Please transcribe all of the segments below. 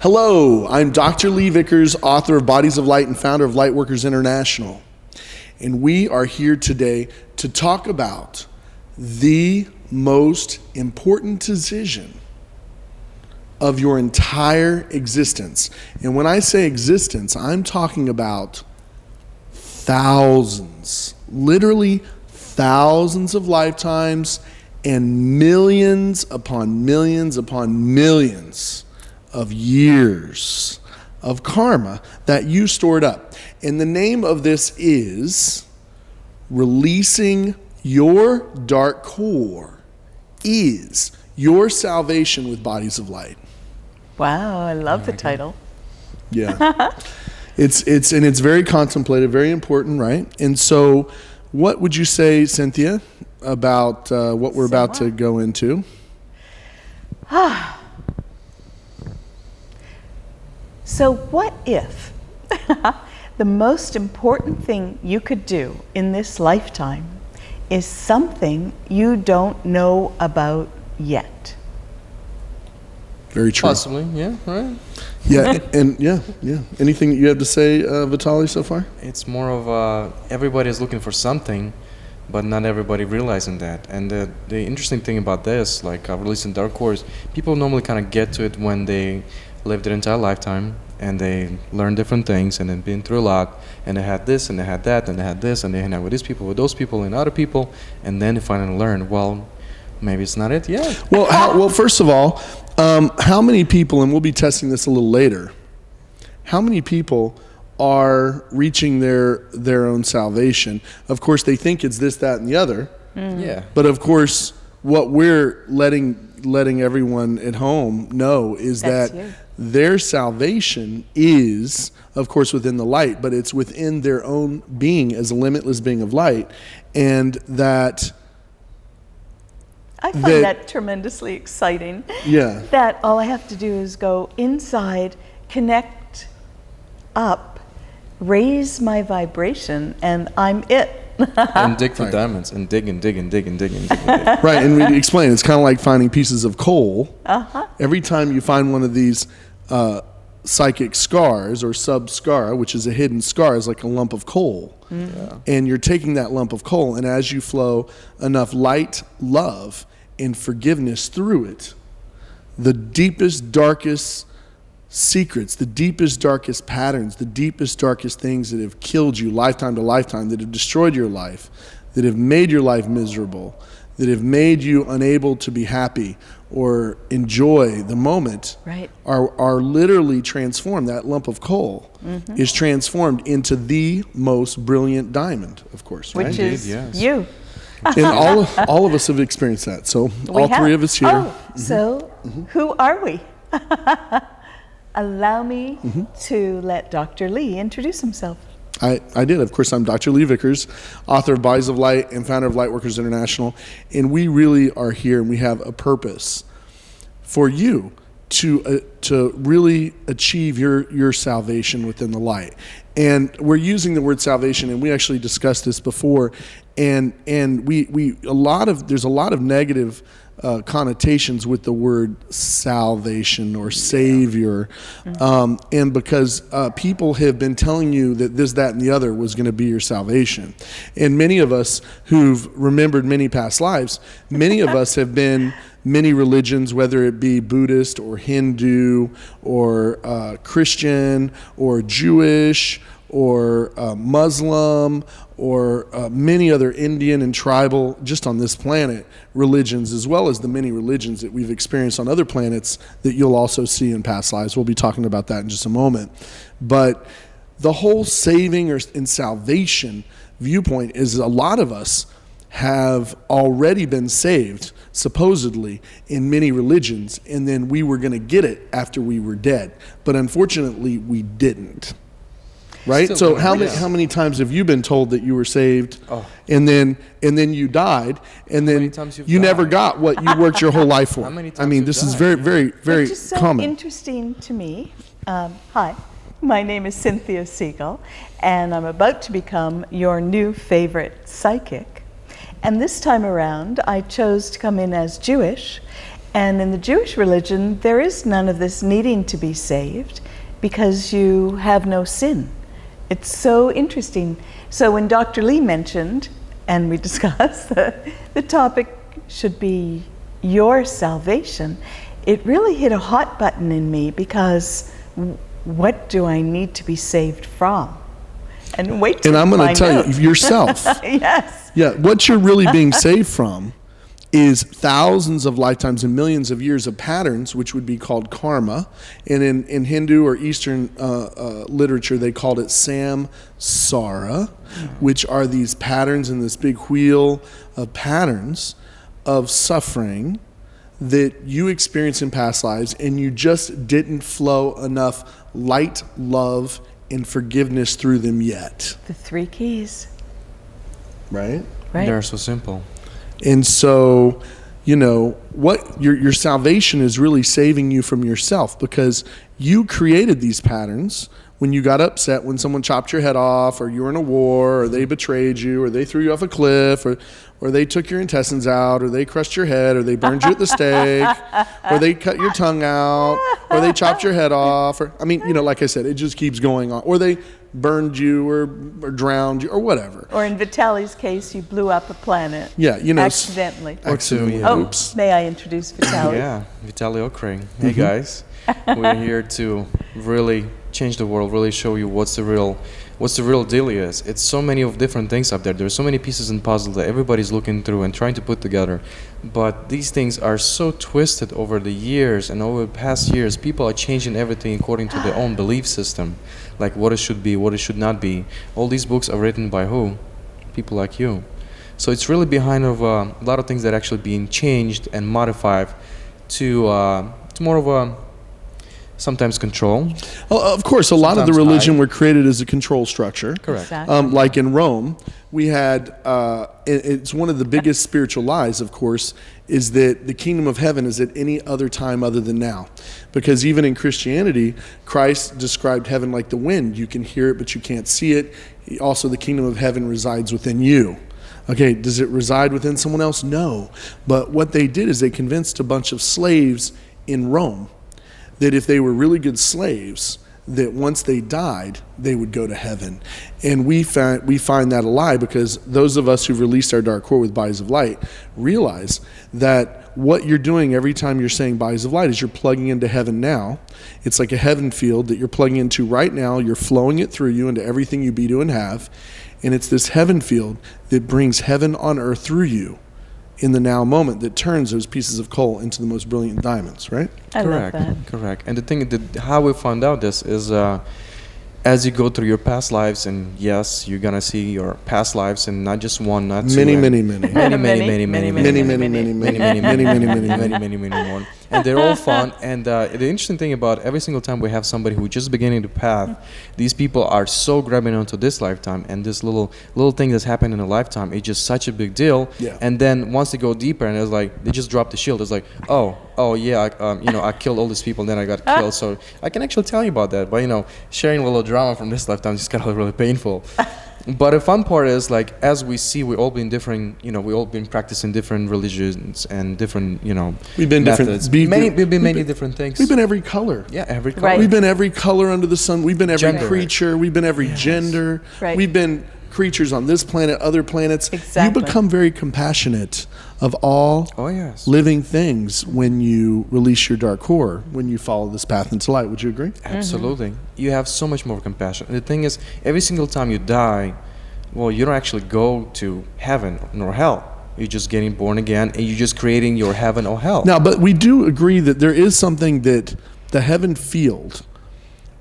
Hello, I'm Dr. Lee Vickers, author of Bodies of Light and founder of Lightworkers International. And we are here today to talk about the most important decision of your entire existence. And when I say existence, I'm talking about thousands, literally thousands of lifetimes and millions upon millions upon millions of years of karma that you stored up. And the name of this is releasing your dark core is your salvation with Bodies of Light. Wow, I love the title. Yeah. It's very contemplative, very important, right? And so what would you say, Cynthia, about what we're about to go into? So what if the most important thing you could do in this lifetime is something you don't know about yet? Very true. Possibly, yeah, right. Yeah, and yeah. Anything that you have to say, Vitaly, so far? It's more of everybody is looking for something, but not everybody realizing that. And the interesting thing about this, like releasing dark cores, people normally kind of get to it when they live their entire lifetime and they learn different things and then been through a lot, and they had this and they had that and they had this and they hang out with these people, with those people and other people, and then they finally learn, well, maybe it's not it yet. Well, first of all, how many people, and we'll be testing this a little later, how many people are reaching their own salvation? Of course, they think it's this, that, and the other. Yeah. But of course, what we're letting everyone at home know is that their salvation is, of course, within the light, but it's within their own being as a limitless being of light, and that I find that tremendously exciting. Yeah. That all I have to do is go inside, connect up, raise my vibration, and I'm it. And dig for diamonds, and dig and dig and dig and dig and dig and dig. Right, and we explain, it's kind of like finding pieces of coal. Every time you find one of these psychic scars or sub-scar, which is a hidden scar, is like a lump of coal. Yeah. And you're taking that lump of coal, and as you flow enough light, love, and forgiveness through it, the deepest, darkest secrets, the deepest, darkest patterns, the deepest, darkest things that have killed you lifetime to lifetime, that have destroyed your life, that have made your life miserable, that have made you unable to be happy or enjoy the moment, are literally transformed. That lump of coal is transformed into the most brilliant diamond, of course. Which is you. And all of us have experienced that. So all three of us here. Oh, so who are we? Allow me to let Dr. Lee introduce himself. I did. Of course, I'm Dr. Lee Vickers, author of Bodies of Light and founder of Lightworkers International. And we really are here, and we have a purpose for you to really achieve your salvation within the light. And we're using the word salvation, and we actually discussed this before. And there's a lot of negative connotations with the word salvation or savior, and because people have been telling you that this, that, and the other was going to be your salvation. And many of us who've remembered many past lives, many of us have been many religions, whether it be Buddhist or Hindu or Christian or Jewish or Muslim or many other Indian and tribal, just on this planet, religions, as well as the many religions that we've experienced on other planets that you'll also see in past lives. We'll be talking about that in just a moment. But the whole saving and salvation viewpoint is a lot of us have already been saved, supposedly, in many religions, and then we were going to get it after we were dead. But unfortunately, we didn't. Right? So how many times have you been told that you were saved, and then you died, and then you never got what you worked your whole life for? I mean, this is very, very, very common. Which is so interesting to me. Hi, my name is Cynthia Siegel, and I'm about to become your new favorite psychic. And this time around, I chose to come in as Jewish And in the Jewish religion, there is none of this needing to be saved because you have no sin. It's so interesting. So when Dr. Lee mentioned, and we discussed, the topic should be your salvation, it really hit a hot button in me, because what do I need to be saved from? And wait till And I'm going to tell out. you, yourself. Yes. Yeah, what you're really being saved from is thousands of lifetimes and millions of years of patterns, which would be called karma. And in Hindu or Eastern literature, they called it Samsara, which are these patterns in this big wheel of patterns of suffering that you experienced in past lives, and you just didn't flow enough light, love, and forgiveness through them yet. The 3 keys. Right? Right. They're so simple. And so, you know, what your salvation is really saving you from yourself, because you created these patterns when you got upset when someone chopped your head off, or you were in a war, or they betrayed you, or they threw you off a cliff, or they took your intestines out, or they crushed your head, or they burned you at the stake, or they cut your tongue out, or they chopped your head off, or, I mean, you know, like I said, it just keeps going on. Or they burned you, or drowned you, or whatever. Or in Vitali's case, you blew up a planet. Yeah, you know. Accidentally. Accidentally. Yeah. Oh, Oops. may I introduce Vitali? Yeah, Vitaly Okring. Hey guys, we're here to really change the world, really show you what's the real deal is. It's so many of different things up there. There's so many pieces in puzzle that everybody's looking through and trying to put together. But these things are so twisted over the years, and over the past years, people are changing everything according to their own belief system, like what it should be, what it should not be. All these books are written by who? People like you. So it's really behind of a lot of things that are actually being changed and modified to more of a sometimes control. Well, of course, a lot of the Sometimes religion I- were created as a control structure. Correct. Exactly. Like in Rome, we had, it's one of the biggest spiritual lies, of course, is that the kingdom of heaven is at any other time other than now. Because even in Christianity, Christ described heaven like the wind. You can hear it, but you can't see it. Also, the kingdom of heaven resides within you. Okay, does it reside within someone else? No. But what they did is they convinced a bunch of slaves in Rome that if they were really good slaves, that once they died, they would go to heaven. And we find that a lie, because those of us who've released our dark core with bodies of light realize that what you're doing every time you're saying bodies of light is you're plugging into heaven now. It's like a heaven field that you're plugging into right now. You're flowing it through you into everything you be, do, and have. And it's this heaven field that brings heaven on earth through you in the now moment, that turns those pieces of coal into the most brilliant diamonds, right? I Correct. love that. Correct. And the thing that how we found out this is as you go through your past lives, and yes, you're gonna see your past lives, and not just one, not two, Many, and many, many. many, Many, many, many, Many, many, many, many, many, many, many, many, many. more. And they're all fun. And the interesting thing about every single time we have somebody who's just beginning the path, these people are so grabbing onto this lifetime, and this little thing that's happened in a lifetime is just such a big deal. Yeah. And then once they go deeper, and it's like they just drop the shield. It's like, oh yeah, I killed all these people, and then I got killed. So I can actually tell you about that. But sharing a little drama from this lifetime just got really painful. But the fun part is, like, as we see, we all been different. We all been practicing different religions and different, We've been methods. different. We've been many different things. We've been every color. Yeah, every color. Right. We've been every color under the sun. We've been every Gender. creature. We've been every gender. Right. We've been creatures on this planet, other planets. Exactly. You become very compassionate of all Oh yes. living things when you release your dark core, when you follow this path into light. Would you agree? Absolutely. You have so much more compassion. And the thing is, every single time you die, well, you don't actually go to heaven nor hell. You're just getting born again, and you're just creating your heaven or hell. Now, but we do agree that there is something that the heaven field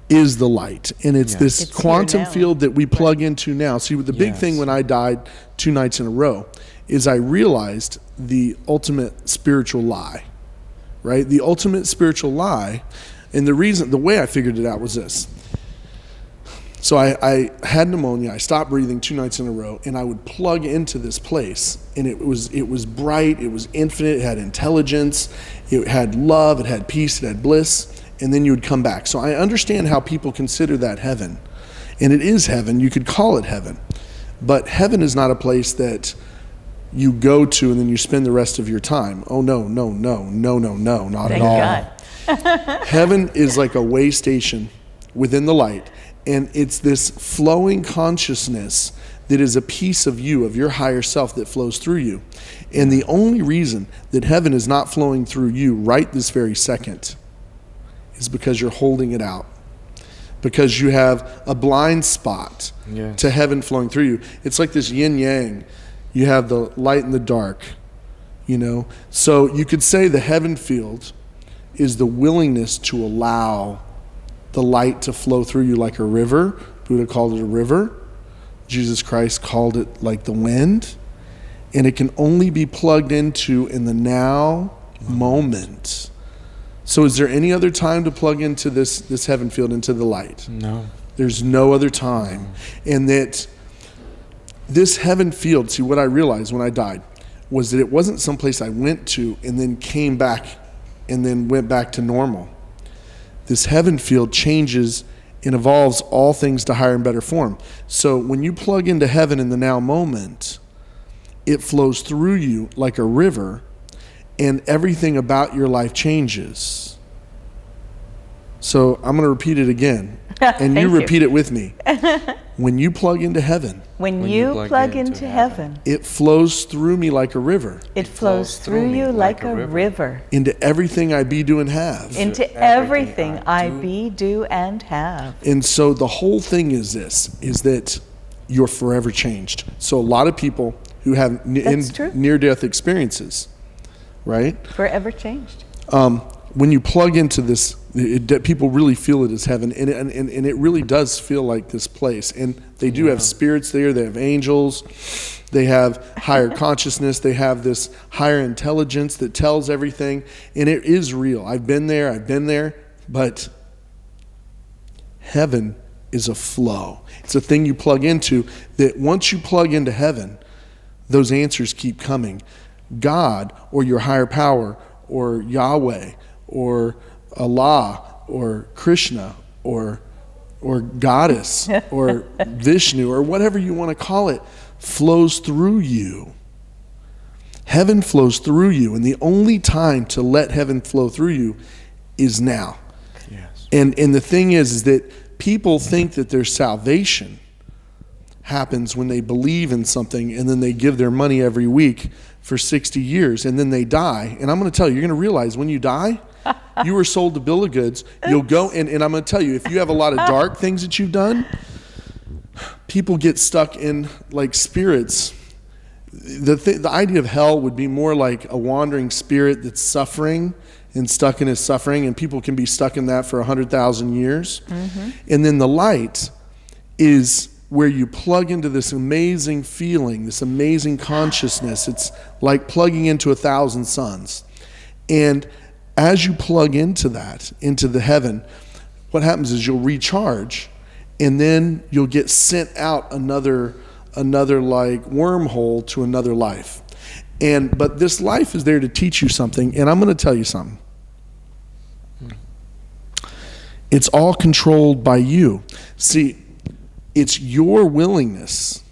is the light, and it's Yeah. this It's here quantum now. field that we plug into now. See, the big thing Yes. when I died 2 nights in a row is I realized the ultimate spiritual lie, right? The ultimate spiritual lie, and the way I figured it out was this. So I had pneumonia. I stopped breathing 2 nights in a row, and I would plug into this place, and it was bright, it was infinite, it had intelligence, it had love, it had peace, it had bliss, and then you would come back. So I understand how people consider that heaven, and it is heaven. You could call it heaven, but heaven is not a place that you go to and then you spend the rest of your time. Oh, no, not Thank at all. God. Heaven is like a way station within the light, and it's this flowing consciousness that is a piece of you, of your higher self, that flows through you. And the only reason that heaven is not flowing through you right this very second is because you're holding it out. Because you have a blind spot to heaven flowing through you. It's like this yin yang. You have the light and the dark, you know. So you could say the heaven field is the willingness to allow the light to flow through you like a river. Buddha called it a river. Jesus Christ called it like the wind. And it can only be plugged into in the now moment. So is there any other time to plug into this heaven field, into the light? No. There's no other time. And that this heaven field, see, what I realized when I died was that it wasn't someplace I went to and then came back and then went back to normal. This heaven field changes and evolves all things to higher and better form. So when you plug into heaven in the now moment, it flows through you like a river, and everything about your life changes. So I'm going to repeat it again, and you repeat it with me. When you plug into heaven, When you plug into heaven, it flows through me like a river, it flows through you like a river into everything I be, do, and have. into everything I be, do, and have. And so the whole thing is this, is that you're forever changed. So a lot of people who have That's true. near-death experiences, right? Forever changed. When you plug into this, people really feel it as heaven, and it really does feel like this place. And they do have spirits there, they have angels, they have higher consciousness, they have this higher intelligence that tells everything, and it is real. I've been there, but heaven is a flow. It's a thing you plug into, that once you plug into heaven, those answers keep coming. God, or your higher power, or Yahweh, or Allah, or Krishna, or goddess, or Vishnu, or whatever you want to call it, flows through you. Heaven flows through you, and the only time to let heaven flow through you is now. Yes. And the thing is that people think that their salvation happens when they believe in something and then they give their money every week for 60 years and then they die. And I'm going to tell you, you're going to realize when you die, you were sold a bill of goods. You'll go, and I'm going to tell you, if you have a lot of dark things that you've done, people get stuck in like spirits. The idea of hell would be more like a wandering spirit that's suffering and stuck in his suffering, and people can be stuck in that for 100,000 years. Mm-hmm. And then the light is where you plug into this amazing feeling, this amazing consciousness. It's like plugging into 1,000 suns. And as you plug into that, into the heaven, what happens is you'll recharge, and then you'll get sent out another like wormhole to another life. But this life is there to teach you something, and I'm going to tell you something. It's all controlled by you. See, it's your willingness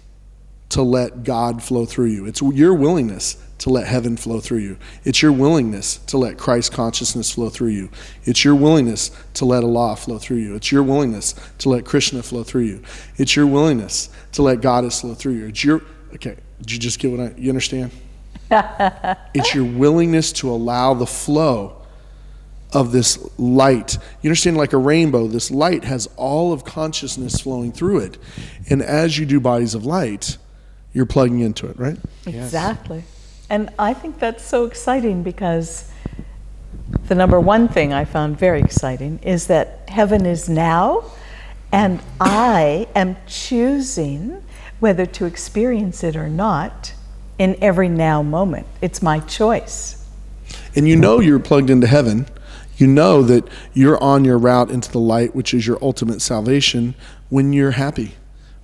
to let God flow through you. It's your willingness to let heaven flow through you. It's your willingness to let Christ consciousness flow through you. It's your willingness to let Allah flow through you. It's your willingness to let Krishna flow through you. It's your willingness to let Goddess flow through you. Okay, did you just get you understand? It's your willingness to allow the flow of this light. You understand, like a rainbow, this light has all of consciousness flowing through it. And as you do bodies of light, you're plugging into it, right? Exactly. Yes. And I think that's so exciting, because the number one thing I found very exciting is that heaven is now, and I am choosing whether to experience it or not in every now moment. It's my choice. And you know you're plugged into heaven. You know that you're on your route into the light, which is your ultimate salvation, when you're happy,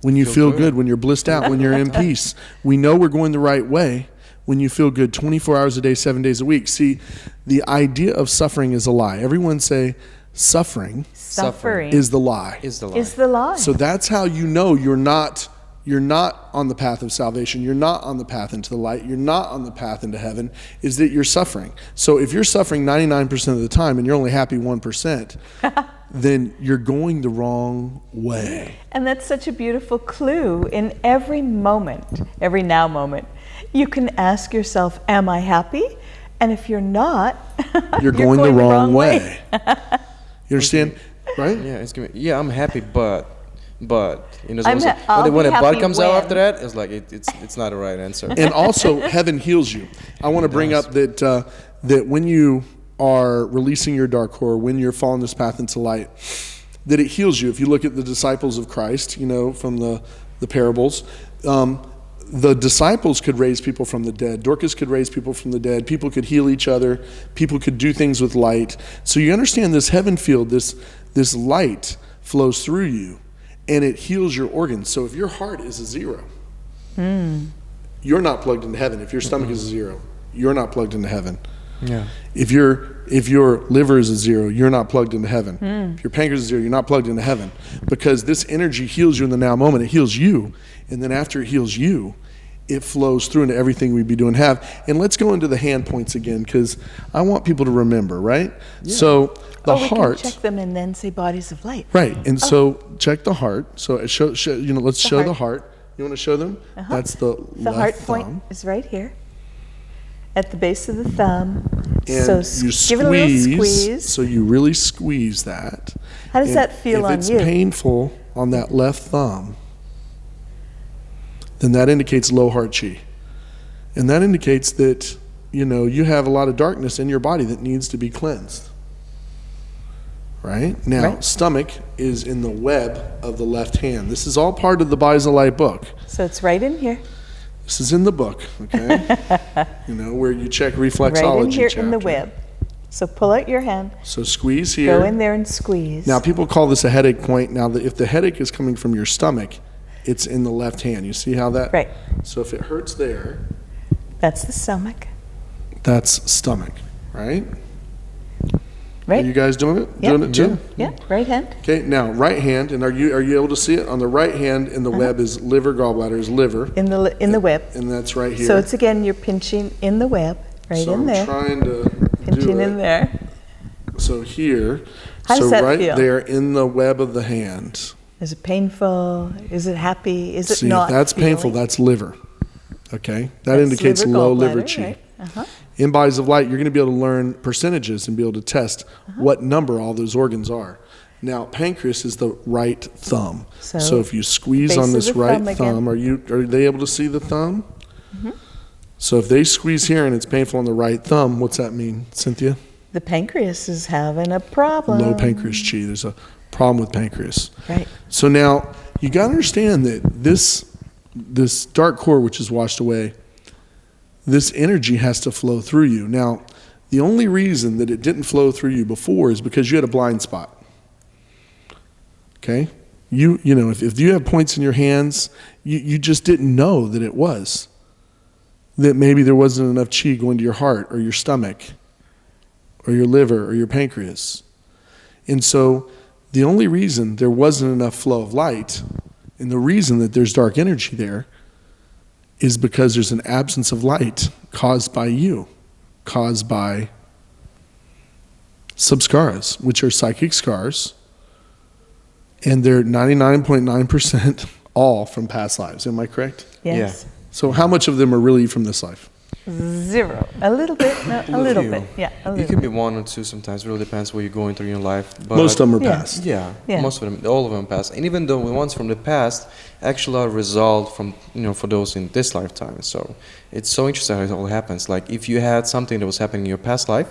when you feel good, when you're blissed out, when you're in peace. We know we're going the right way when you feel good 24 hours a day, 7 days a week. See, the idea of suffering is a lie. Everyone say suffering Suffering is the lie. Is the lie. So that's how you know you're not you're not on the path of salvation, you're not on the path into the light, you're not on the path into heaven, is that you're suffering. So if you're suffering 99% of the time and you're only happy 1%, then you're going the wrong way. And that's such a beautiful clue. In every moment, every now moment, you can ask yourself, am I happy? And if you're not, You're going the wrong way. You understand? Right? Yeah, I'm happy, but you know, I'll when be a but happy comes out when. after that, it's like it's not the right answer. And also, heaven heals you. I want to bring up that when you are releasing your dark core, when you're following this path into light, that it heals you. If you look at the disciples of Christ, you know, from the parables, the disciples could raise people from the dead. Dorcas could raise people from the dead. People could heal each other. People could do things with light. So you understand this heaven field, this light flows through you, and it heals your organs. So if your heart is a 0, you're not plugged into heaven. If your stomach is a 0, you're not plugged into heaven. Yeah. If your liver is a 0, you're not plugged into heaven. If your pancreas is a 0, you're not plugged into heaven. Because this energy heals you in the now moment. It heals you. And then after it heals you, it flows through into everything we'd be doing have. And let's go into the hand points again, because I want people to remember, right? Yeah. So the heart. We can check them and then say bodies of light. Right. And so check the heart. So let's show the heart. You want to show them? That's the left heart thumb. point is right here at the base of the thumb. And so you give it a little squeeze. So you really squeeze that. How does that feel on you? If it's painful on that left thumb, then that indicates low heart chi. And that indicates that, you know, you have a lot of darkness in your body that needs to be cleansed. Right? Now, stomach is in the web of the left hand. This is all part of the Bodies of Light book. So it's right in here. This is in the book, okay? You know, where you check reflexology Right in here chapter. in the web. So pull out your hand. So squeeze here. Go in there and squeeze. Now, people call this a headache point. Now, if the headache is coming from your stomach, it's in the left hand. You see how that? Right. So if it hurts there. That's the stomach. That's stomach, right? Right. Are you guys doing it? Yeah. Doing it too? Yeah, right hand. Okay, now right hand, and are you able to see it? On the right hand in the web is liver, gallbladder is liver. In the web. And that's right here. So it's again, you're pinching in the web, right in there. So I'm trying to pinching do it. in there. So here. How does that right feel? there in the web of the hand. Is it painful? Is it happy? Is it See, not if that's feeling? painful, that's liver. Okay? That That's indicates liver, low gallbladder, liver chi. right. Uh-huh. In Bodies of Light, you're going to be able to learn percentages and be able to test what number all those organs are. Now, pancreas is the right thumb. So if you squeeze on this right thumb, are they able to see the thumb? Mm-hmm. So if they squeeze here and it's painful on the right thumb, what's that mean, Cynthia? The pancreas is having a problem. Low pancreas chi. There's a problem with pancreas. Right. So now you got to understand that this dark core, which is washed away, this energy has to flow through you. Now, the only reason that it didn't flow through you before is because you had a blind spot. Okay? You know, if you have points in your hands, you just didn't know that it was. That maybe there wasn't enough chi going to your heart or your stomach or your liver or your pancreas. And so the only reason there wasn't enough flow of light, and the reason that there's dark energy there, is because there's an absence of light caused by you, caused by samskaras, which are psychic scars, and they're 99.9% all from past lives. Am I correct? Yes. Yeah. So how much of them are really from this life? 0. A little bit. No, a little few. bit. Yeah. A It little could be 1 or 2 sometimes. It really depends what you're going through in your life. But Most of them are Yeah. past. Yeah, Yeah. most of them, all of them past. And even though the ones from the past actually are resolved from, for those in this lifetime. So it's so interesting how it all happens. Like if you had something that was happening in your past life,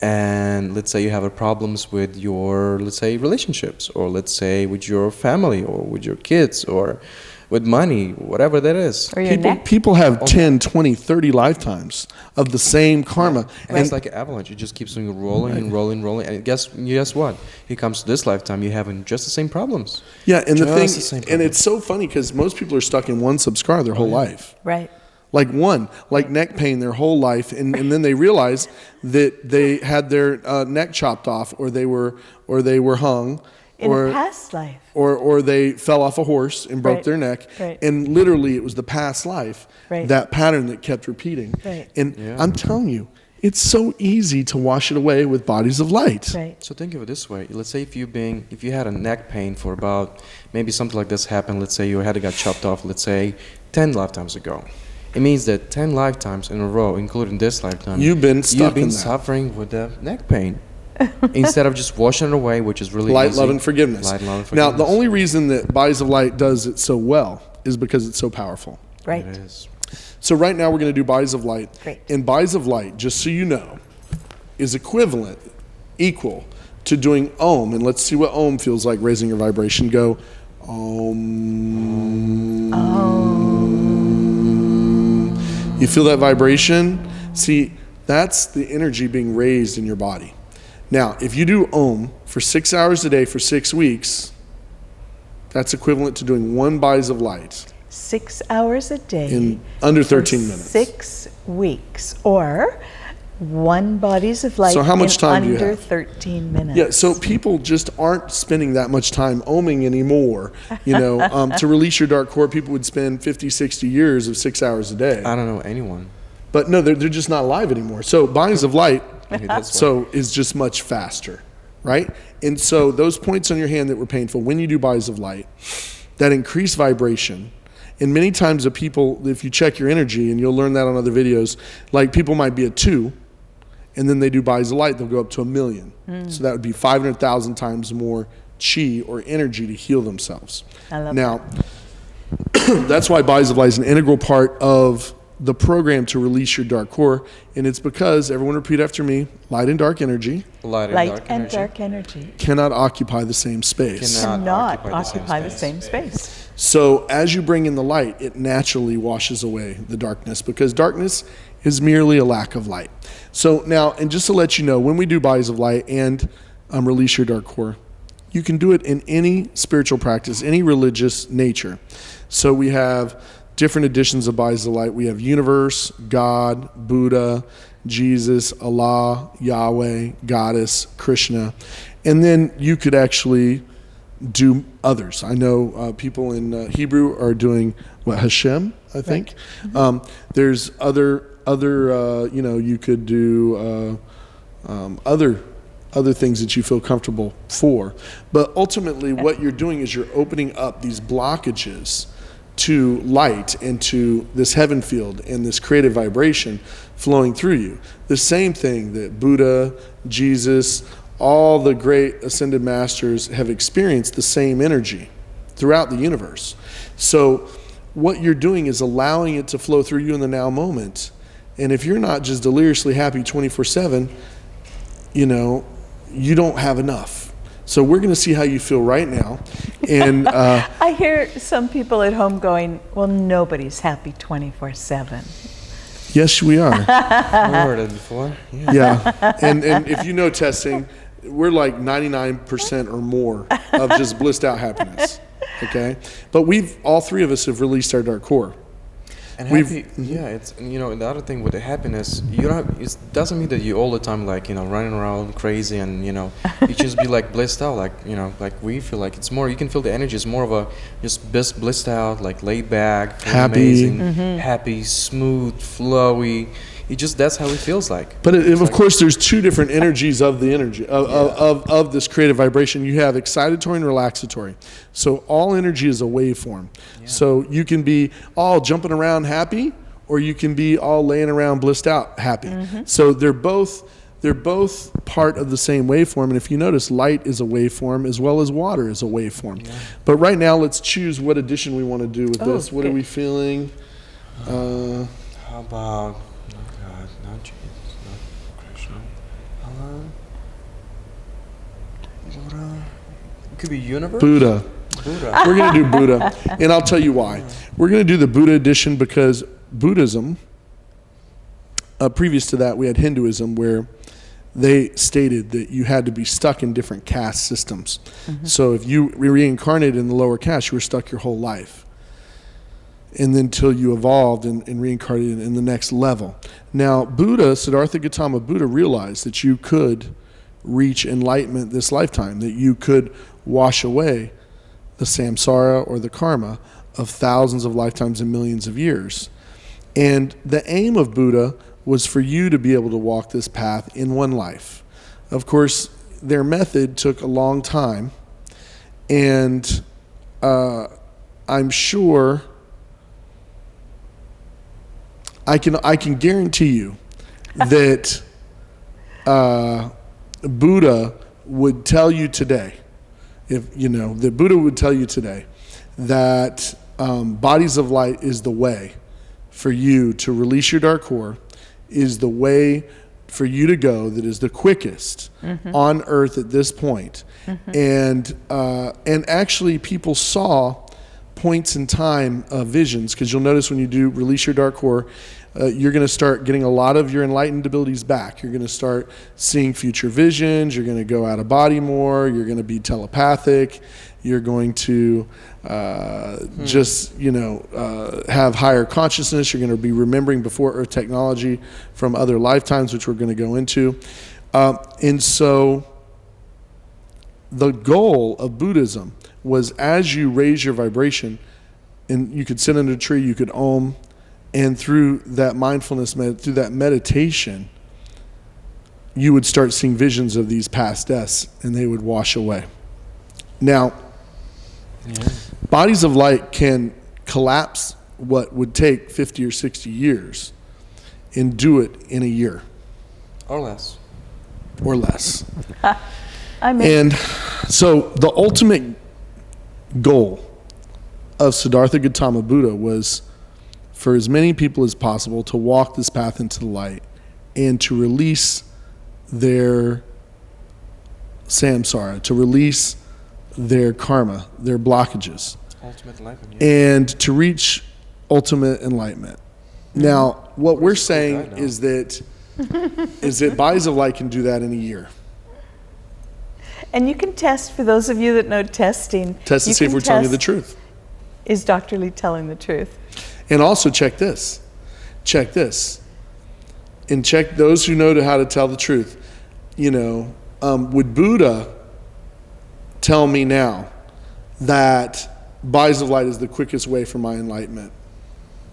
and let's say you have problems with your, let's say, relationships, or let's say with your family, or with your kids, or with money, whatever that is. Or your neck. People have 10, 20, 30 lifetimes of the same karma. And it's like an avalanche. It just keeps rolling and rolling, rolling. And guess what? It comes to this lifetime, you're having just the same problems. Yeah, and Just the same and it's so funny because most people are stuck in one samskara their whole life. Right. Like neck pain their whole life, and then they realize that they had their neck chopped off, or they were hung, In or a past life. or they fell off a horse and broke Right. their neck, Right. and literally it was the past life, Right. that pattern that kept repeating. Right. And Yeah. I'm telling you, it's so easy to wash it away with bodies of light. Right. So think of it this way. Let's say if you had a neck pain for about, maybe something like this happened, let's say your head got chopped off, let's say 10 lifetimes ago. It means that 10 lifetimes in a row, including this lifetime, You've been stuck in that. suffering with the neck pain. Instead of just washing it away, which is really Light, easy. love, and forgiveness. Light, love, and Now, forgiveness. the only reason that Bodies of Light does it so well is because it's so powerful. Right. It is. So right now we're going to do Bodies of Light. Great. And Bodies of Light, just so you know, is equal to doing Om. And let's see what Om feels like, raising your vibration. Go Om. You feel that vibration? See, that's the energy being raised in your body. Now, if you do Om for 6 hours a day for 6 weeks, that's equivalent to doing 1 Bodies of Light 6 hours a day. in under for 13 minutes. 6 weeks. Or 1 Bodies of Light So how much in time do you under have? 13 minutes. Yeah, so people just aren't spending that much time oming anymore. To release your dark core, people would spend 50, 60 years of 6 hours a day. I don't know anyone. But no, they're just not alive anymore. So Bodies of Light Maybe that's why. so is just much faster, right? And so those points on your hand that were painful, when you do Bodies of Light, that increased vibration. And many times the people, if you check your energy, and you'll learn that on other videos, like people might be at 2, and then they do Bodies of Light, they'll go up to 1,000,000. So that would be 500,000 times more chi or energy to heal themselves. I love Now, that's why Bodies of Light is an integral part of the program to release your dark core, and it's because, everyone repeat after me, light and dark energy Light and Light dark and energy. dark energy cannot occupy the same space. Cannot cannot occupy the same space. So as you bring in the light, it naturally washes away the darkness, because darkness is merely a lack of light. So now, and just to let you know, when we do Bodies of Light and release your dark core, you can do it in any spiritual practice, any religious nature. So we have different editions of Bodies of Light. We have Universe, God, Buddha, Jesus, Allah, Yahweh, Goddess, Krishna. And then you could actually do others. I know people in Hebrew are doing Hashem, I think. There's other you could do other things that you feel comfortable for. But ultimately what you're doing is you're opening up these blockages to light and to this heaven field and this creative vibration flowing through you. The same thing that Buddha, Jesus, all the great ascended masters have experienced, the same energy throughout the universe. So what you're doing is allowing it to flow through you in the now moment. And if you're not just deliriously happy 24/7, you don't have enough. So we're going to see how you feel right now. And I hear some people at home going, well, nobody's happy 24/7. yes, we are. I've heard it before. Yeah. Yeah. And if you know testing, we're like 99% or more of just blissed out happiness. Okay? But all three of us have released our dark core. And happy, it's the other thing with the happiness, it doesn't mean that you all the time running around crazy and you just be like blissed out like we feel like it's more, you can feel the energy is more of a just blissed out, like laid back, Happy. amazing, happy, smooth, flowy. That's how it feels like. But of course, there's two different energies of the energy of this creative vibration. You have excitatory and relaxatory. So all energy is a waveform. Yeah. So you can be all jumping around happy, or you can be all laying around blissed out happy. So they're both part of the same waveform. And if you notice, light is a waveform as well as water is a waveform. Yeah. But right now, let's choose what addition we want to do with this. What are we feeling? How about? Not Jesus, not Krishna, Allah, Buddha. It could be universe. Buddha. We're going to do Buddha, and I'll tell you why. We're going to do the Buddha edition because Buddhism, previous to that, we had Hinduism, where they stated that you had to be stuck in different caste systems. So if you reincarnated in the lower caste, you were stuck your whole life. And then till you evolved and reincarnated in the next level. Now, Buddha, Siddhartha Gautama Buddha, realized that you could reach enlightenment this lifetime, that you could wash away the samsara or the karma of thousands of lifetimes and millions of years. And the aim of Buddha was for you to be able to walk this path in one life. Of course, their method took a long time, and I'm sure I can guarantee you that Buddha would tell you today, that Buddha would tell you today that bodies of light is the way for you to release your dark core, is the way for you to go that is the quickest on earth at this point. And actually people saw points in time of visions, because you'll notice when you do release your dark core, you're going to start getting a lot of your enlightened abilities back. You're going to start seeing future visions. You're going to go out of body more. You're going to be telepathic. You're going to have higher consciousness. You're going to be remembering before Earth technology from other lifetimes, which we're going to go into. And so the goal of Buddhism was, as you raise your vibration, and you could sit under a tree, you could Om, and through that mindfulness, through that meditation, you would start seeing visions of these past deaths, and they would wash away. Now, bodies of light can collapse what would take 50 or 60 years and do it in a year. Or less. Or less. And so the ultimate goal of Siddhartha Gautama Buddha was for as many people as possible to walk this path into the light and to release their samsara, to release their karma, their blockages, Ultimate enlightenment, and to reach ultimate enlightenment. Now, what we're saying is that bodies of light can do that in a year. And you can test, for those of you that know testing. Test to see if we're telling you the truth. Is Dr. Lee telling the truth? And also check this. Check this. And check those who know how to tell the truth. Would Buddha tell me now that bodies of light is the quickest way for my enlightenment?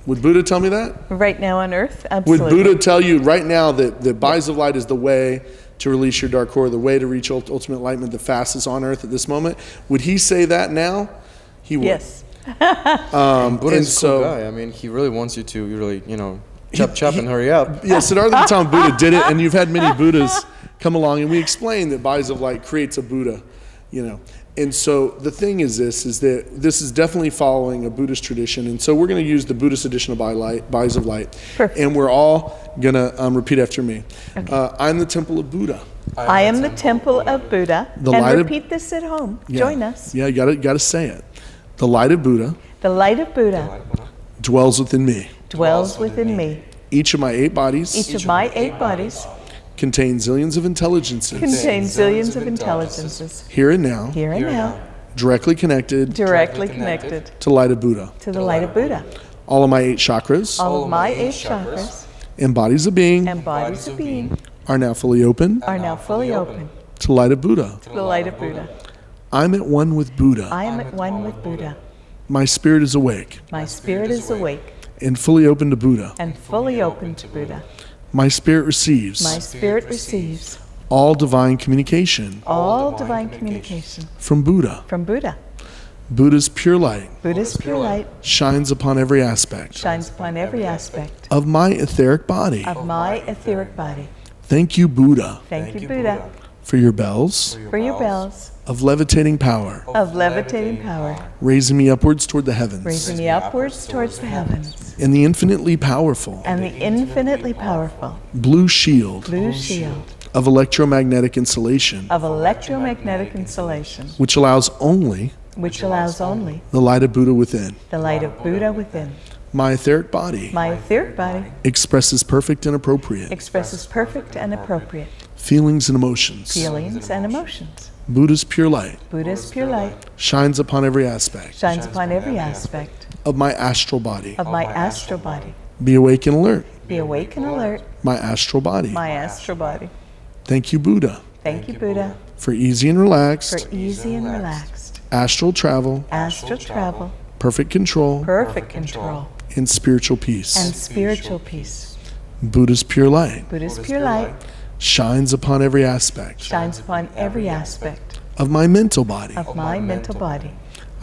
Would Buddha tell me that? Right now on Earth? Absolutely. Would Buddha tell you right now that bodies of light is the way to release your dark core, the way to reach ultimate enlightenment, the fastest on earth at this moment? Would he say that now? He would. Yes. Buddha's a cool guy. I mean, he really wants you to really, chop and hurry up. Yeah, Siddhartha Gautama Buddha did it, and you've had many Buddhas come along, and we explain that bodies of light creates a Buddha, And so the thing is that this is definitely following a Buddhist tradition, and so we're going to use the Buddhist edition of Bodies of Light. Perfect. And we're all going to repeat after me. Okay. I'm the temple of Buddha. I am the temple of Buddha. And repeat this at home. Yeah. Join us. Yeah, you got to say it. The light of Buddha. The light of Buddha Dwells within me. dwells within me. Each of my 8 bodies. Each of my 8 bodies contains zillions of intelligences. contains zillions of intelligences. Here and now. Here and now. Directly connected. Directly connected To the light of Buddha. to the light of Buddha. All of my 8 chakras. All of my 8 chakras And bodies of being. and bodies of being Are now fully open. are now fully open To the light of Buddha. to the light of Buddha. I'm at one with Buddha. I am at one with Buddha. My spirit is awake. My spirit is awake And fully open to Buddha. and fully open to Buddha. My spirit receives. My spirit receives All divine communication. all divine communication From Buddha. from Buddha. Buddha's pure light. Buddha's pure light Shines upon every aspect. shines upon every aspect Of my etheric body. of my etheric body. Thank you, Buddha. Thank you, Buddha, For your bells. for your bells Of levitating power. of levitating power, Raising me upwards toward the heavens. raising me upwards towards the heavens, And the infinitely powerful. and the infinitely powerful Blue shield. blue shield Of electromagnetic insulation. of electromagnetic insulation, Which allows only which allows only the light of Buddha within. the light of Buddha within. My etheric body My etheric body expresses perfect and appropriate expresses perfect and appropriate feelings and emotions. feelings and emotions. Buddha's pure light Buddha's pure light shines upon every aspect shines upon every aspect of my astral body. of my astral body. Be awake and alert. Be awake and alert, My astral body. my astral body. Thank you, Buddha. Thank you, Buddha, for easy and relaxed for easy and relaxed astral travel, astral travel, perfect control, perfect control, and spiritual peace. and spiritual peace. Buddha's pure light Buddha's pure light shines upon every aspect shines upon every aspect of my mental body. of my mental body.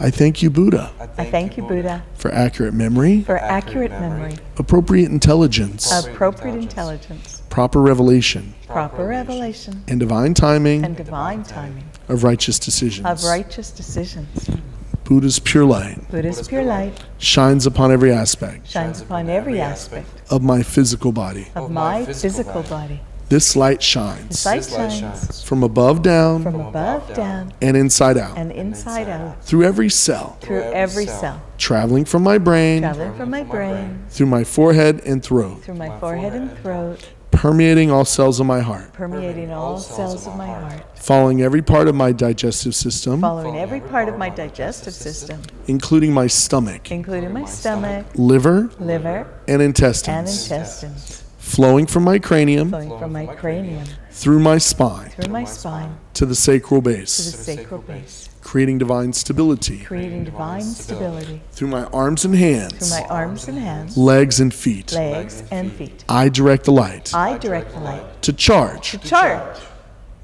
I thank you, Buddha, I thank you, Buddha, for accurate memory, for accurate memory, appropriate intelligence, appropriate intelligence, proper revelation, proper revelation, and divine timing and divine timing of righteous decisions. of righteous decisions. Buddha's pure light Buddha's pure light shines upon every aspect shines upon every aspect of my physical body. of my physical body. This light shines This light shines from above down from above down and inside out, and inside out, through every cell, through every cell, traveling from my brain, traveling from my brain, through my forehead and throat, through my forehead and throat, permeating all cells of my heart, permeating all cells of my heart, following every part of my digestive system, following every part of my digestive system, including my stomach, including my stomach, liver, liver, and and intestines, intestines, flowing from my cranium, flowing from my cranium, through my spine, through my spine, to the sacral to the base, sacral base, creating divine stability, creating divine stability through my arms and through hands, my arms and hands, legs and feet. legs and feet. I direct the light I direct the light to charge to charge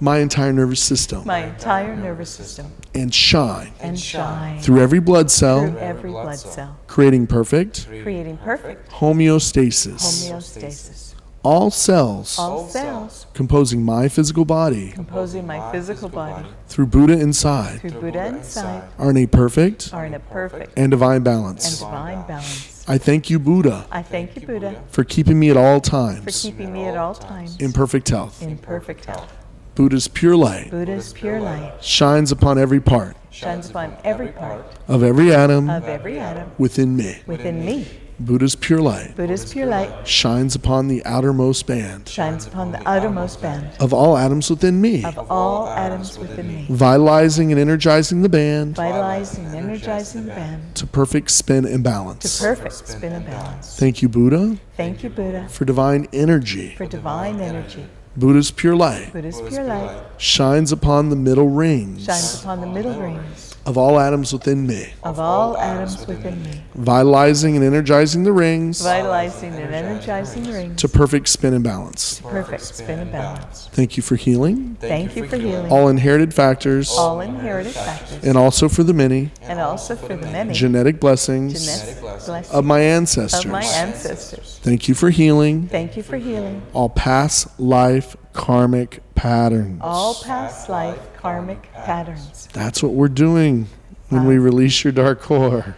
my entire nervous system my entire nervous system and shine and shine through every blood through cell, every blood cell, creating perfect creating perfect homeostasis. homeostasis. All cells All cells composing my physical body composing my physical body through Buddha inside through Buddha inside are in a perfect are in a perfect and divine and balance. divine balance. I thank you, Buddha, I thank you, Buddha, for keeping me at all for times keeping me at all times in perfect health. in perfect health. Buddha's pure light Buddha's pure light shines upon every part shines upon every part of every atom of every atom within me. within me. Buddha's pure light Buddha's pure light shines upon the outermost band shines upon the outermost band of all atoms within me, of all atoms within me, vitalizing and energizing the band vitalizing and energizing the band to perfect spin and to balance. perfect spin and balance. Thank you, Buddha, Thank you, Buddha, for divine energy. for divine energy. Buddha's pure light Buddha's pure light shines upon the middle rings shines upon the middle rings of all atoms within me, of all atoms within me, vitalizing and energizing the rings vitalizing and energizing the rings to perfect spin and balance. to perfect spin and balance. Thank you for healing Thank you for healing all inherited factors all inherited factors and also for the many and also for the many genetic blessings genetic blessings of my of ancestors. my ancestors. Thank you for healing Thank you for healing all past life karmic patterns. all past life karmic patterns. That's what we're doing when we release your dark core.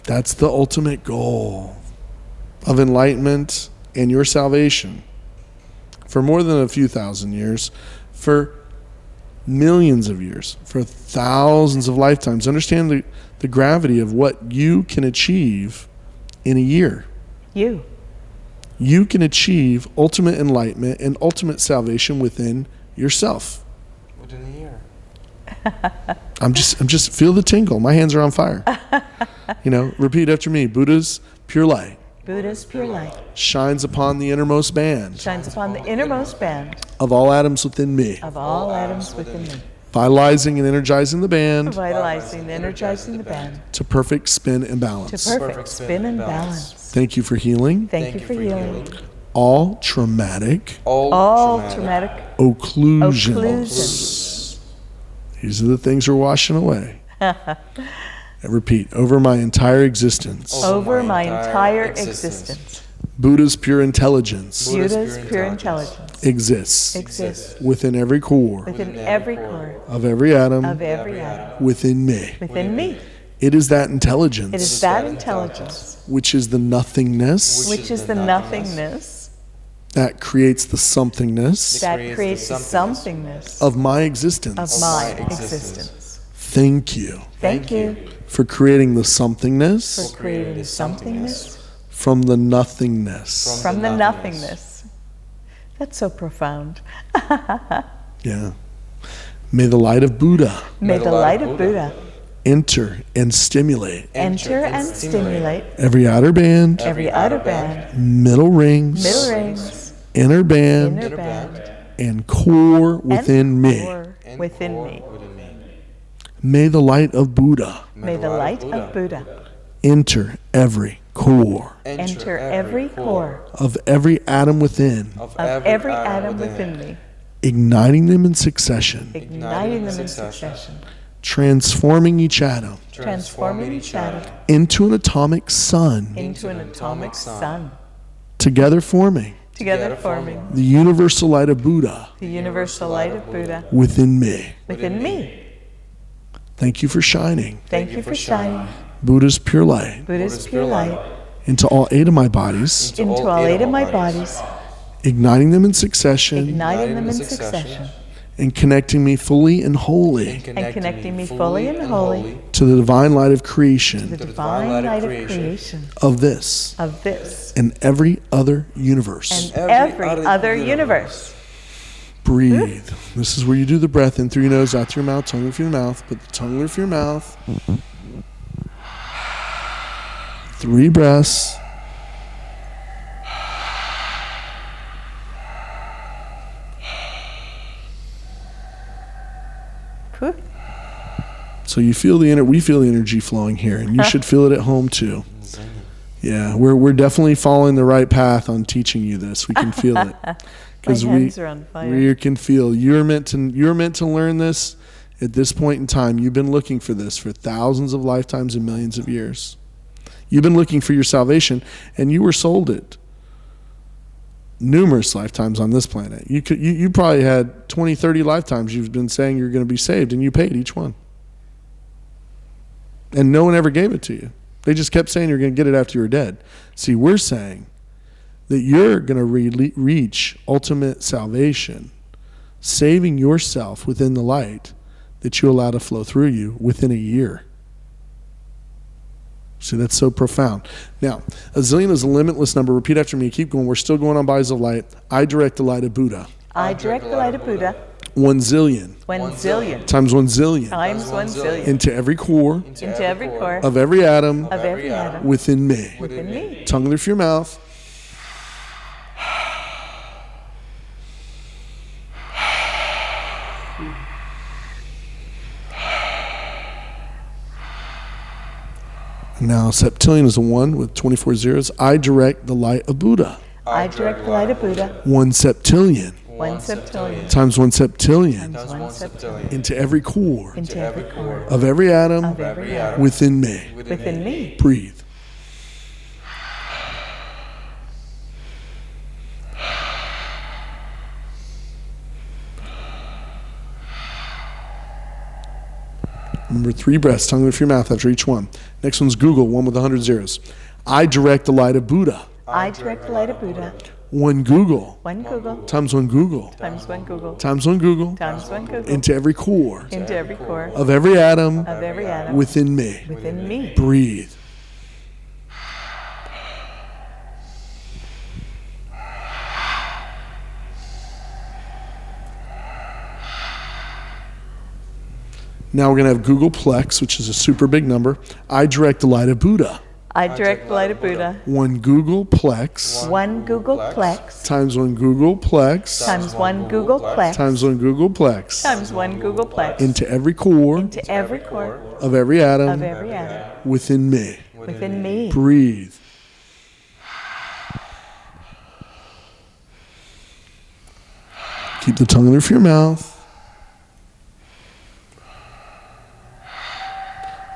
That's the ultimate goal of enlightenment and your salvation. For more than a few thousand years, for millions of years, for thousands of lifetimes. Understand the gravity of what you can achieve in a year. You can achieve ultimate enlightenment and ultimate salvation within yourself. Within a year. I'm just feel the tingle. My hands are on fire. Repeat after me. Buddha's pure light Buddha's pure light shines upon the innermost band shines upon the innermost band of all atoms within me, of all atoms within me, vitalizing and energizing the band vitalizing and energizing the band to perfect spin and to balance. perfect spin and balance. Thank you for healing Thank you for healing all traumatic all traumatic occlusions. occlusions. These are the things we're washing away. And repeat, over my entire existence, over my entire existence. Buddha's pure intelligence Buddha's pure intelligence exists within every core within every core of every atom of every atom within me. within me. It is that It intelligence is that intelligence which is the nothingness which is the nothingness that creates the somethingness that creates the somethingness of my existence. of my existence. Thank you Thank you for creating the somethingness for creating the somethingness from the nothingness. from the nothingness. That's so profound. Yeah. May the light of Buddha May the light of Buddha enter and stimulate enter and stimulate every outer band, every outer band, middle rings, middle rings, inner band, inner band, and core within and me. core within me. May the light of Buddha May the light of Buddha enter every core enter every core of every atom within, of every atom within me, igniting them in succession, igniting them in succession, transforming each atom transforming each atom into an atomic sun, into an atomic sun, together forming together forming the universal light of Buddha the universal light of Buddha within me. within me. Thank you for shining Thank you for shining Buddha's pure light Buddha's pure light into all 8 of my bodies, into all 8 of my bodies, igniting them in succession igniting them in succession, and connecting me fully and wholly and connecting me fully and wholly to the divine light of creation to the divine light of creation of this of this and every other universe. and every other universe. Breathe. This is where you do the breath in through your nose, out through your mouth, tongue through your mouth. Put the tongue through your mouth. 3 breaths. Whew. So you feel we feel the energy flowing here, and you should feel it at home too. Yeah, we're definitely following the right path on teaching you this. We can feel it. My hands are on fire. We can feel you're meant to learn this at this point in time. You've been looking for this for thousands of lifetimes and millions of years. You've been looking for your salvation, and you were sold it numerous lifetimes on this planet. You probably had 20, 30 lifetimes you've been saying you're going to be saved, and you paid each one. And no one ever gave it to you. They just kept saying you're going to get it after you were dead. See, we're saying that you're going to reach ultimate salvation, saving yourself within the light that you allow to flow through you within a year. See, that's so profound. Now, a zillion is a limitless number. Repeat after me. Keep going. We're still going on bodies of light. I direct the light of Buddha. I direct the light of Buddha 1 zillion 1 zillion times 1 zillion times 1 zillion into every core into every core of every atom of every atom within me. within me. Tongue through your mouth. Now, septillion is a 1 with 24 zeros. I direct the light of Buddha. I direct the light of Buddha 1 septillion 1 septillion times 1 septillion times 1 septillion into every core into every core of every atom of every atom within me. within me. Breathe. Remember, 3 breaths, tongue through your mouth after each one. Next one's Google, 1 with 100 zeros. I direct the light of Buddha. I direct the light of Buddha 1 Google 1 Google times 1 Google times 1 Google times 1 Google times 1 Google into every core into every core of every atom of every atom within me. within me. Breathe. Now we're going to have Googleplex, which is a super big number. I direct the light of Buddha. I direct the light of Buddha 1 Googleplex 1 Googleplex times 1 Googleplex times 1 Googleplex times 1 Googleplex times 1 Googleplex into every core into every core of every of atom every atom within me. within me. Breathe. Keep the tongue under your mouth.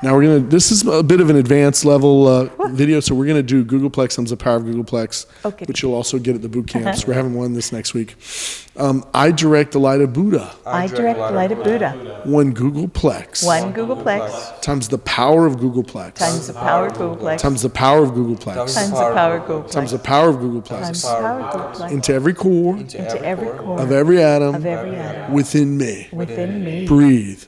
Now we're going to, this is a bit of an advanced level video, so we're going to do Googleplex times the power of Googleplex, Okay. which you'll also get at the boot camps. We're having one this next week. I direct the light of Buddha. I direct the light of Buddha 1 Googleplex 1 Googleplex times the power of Googleplex times the power of Googleplex times the power of Googleplex times the power of Googleplex times the power of times Googleplex the power of Googleplex into every core into every core of every atom of every atom within me. within me. Breathe.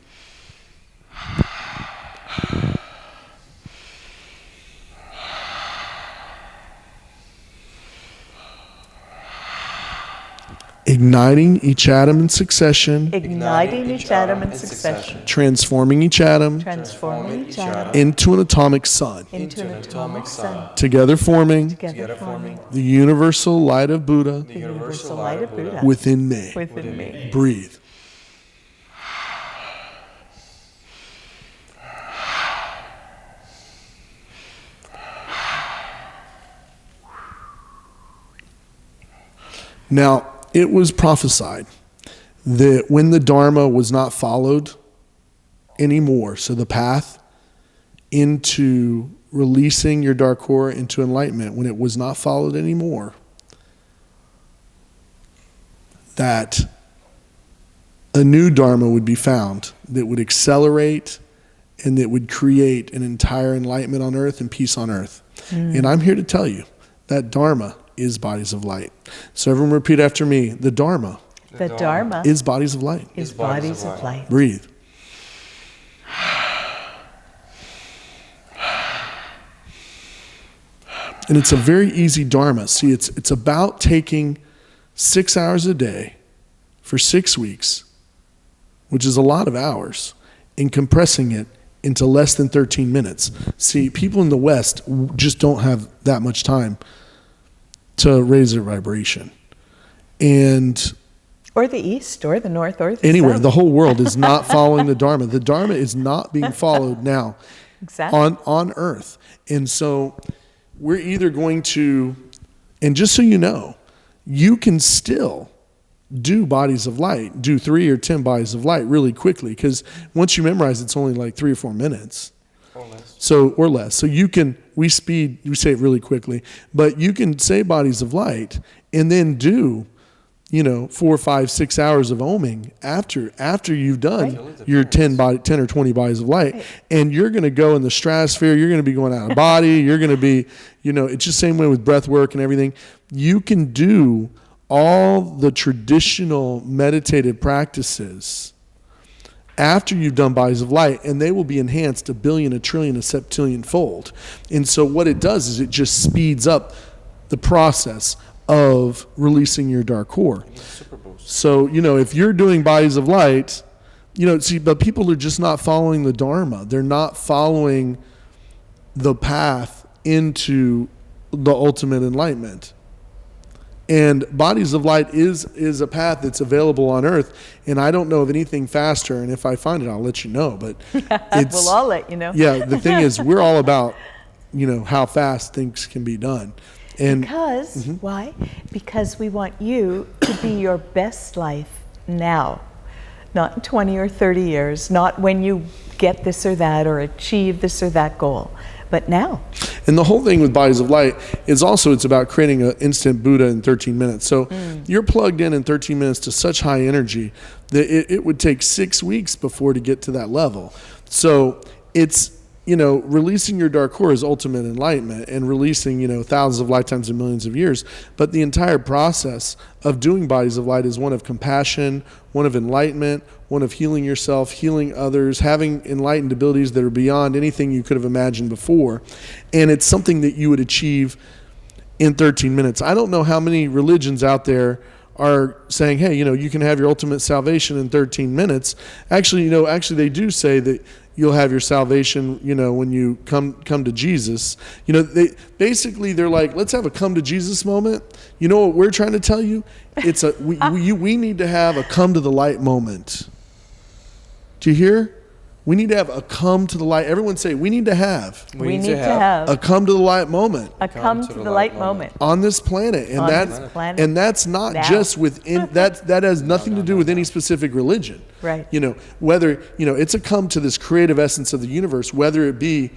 igniting each atom in succession, igniting each atom in succession, transforming each atom transforming each atom into an atomic sun, into an atomic sun, together forming together forming the universal light of Buddha the universal light of Buddha within me. within me. Breathe. Now, it was prophesied that when the Dharma was not followed anymore, so the path into releasing your dark core into enlightenment, when it was not followed anymore, that a new Dharma would be found that would accelerate and that would create an entire enlightenment on earth and peace on earth. And I'm here to tell you that Dharma is bodies of light. So everyone repeat after me. The Dharma The Dharma is bodies of light. is bodies of light. Breathe. And it's a very easy Dharma. See, it's about taking 6 hours a day for 6 weeks, which is a lot of hours, and compressing it into less than 13 minutes. See, people in the West just don't have that much time to raise their vibration. And Or the East, or the North, or the anywhere, South. the whole world is not following the Dharma. The Dharma is not being followed now Exactly. on earth. And so we're either going to, and just so you know, you can still do bodies of light, do 3 or 10 bodies of light really quickly, because once you memorize, it's only like 3 or 4 minutes. Or less. So you can, we say it really quickly, but you can say bodies of light and then do, 4, 5, 6 hours of oming after you've done your 10 or 20 bodies of light, and you're going to go in the stratosphere. You're going to be going out of body. You're going to be, it's just the same way with breath work and everything. You can do all the traditional meditative practices after you've done bodies of light, and they will be enhanced 1 billion, 1 trillion, 1 septillion fold. And so what it does is it just speeds up the process of releasing your dark core. So, if you're doing bodies of light, but people are just not following the Dharma. They're not following the path into the ultimate enlightenment. And bodies of light is a path that's available on earth, and I don't know of anything faster, and if I find it, I'll let you know. But We'll all let you know. Yeah, the thing is, we're all about, how fast things can be done. And Because, why? Because we want you to be your best life now, not in 20 or 30 years, not when you get this or that or achieve this or that goal, but now. And the whole thing with bodies of light is also, it's about creating an instant Buddha in 13 minutes. So you're plugged in 13 minutes to such high energy that it would take 6 weeks before to get to that level. So it's, releasing your dark core is ultimate enlightenment, and releasing, thousands of lifetimes and millions of years. But the entire process of doing bodies of light is one of compassion, one of enlightenment, one of healing yourself, healing others, having enlightened abilities that are beyond anything you could have imagined before. And it's something that you would achieve in 13 minutes. I don't know how many religions out there are saying, hey, you can have your ultimate salvation in 13 minutes. Actually, they do say that you'll have your salvation, when you come to Jesus. They're like, let's have a come to Jesus moment. You know what we're trying to tell you? It's we need to have a come to the light moment. Do you hear? We need to have a come to the light. Everyone say, we need to have. We need to have a come to the light moment. a come to the light moment. On this planet. And On that's this planet. and that's not Now. just within that has nothing to do with any specific religion. Right. Whether, it's a come to this creative essence of the universe, whether it be,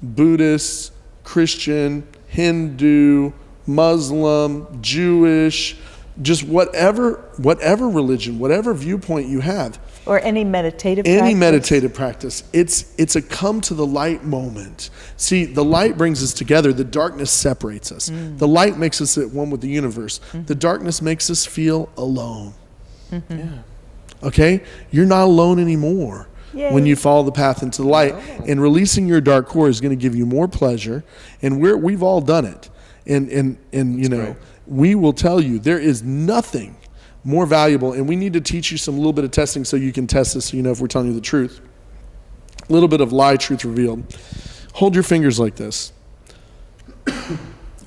Buddhist, Christian, Hindu, Muslim, Jewish, just whatever religion, whatever viewpoint you have. Or any meditative Any practice. meditative practice. It's a come to the light moment. See, the light brings us together. The darkness separates us. The light makes us at one with the universe. The darkness makes us feel alone. Yeah. Okay? You're not alone anymore. Yay. When you follow the path into the light. And releasing your dark core is going to give you more pleasure. And we've all done it. And great. we will tell you there is nothing more valuable, and we need to teach you some little bit of testing so you can test this so you know if we're telling you the truth. A little bit of lie, truth revealed. Hold your fingers like this.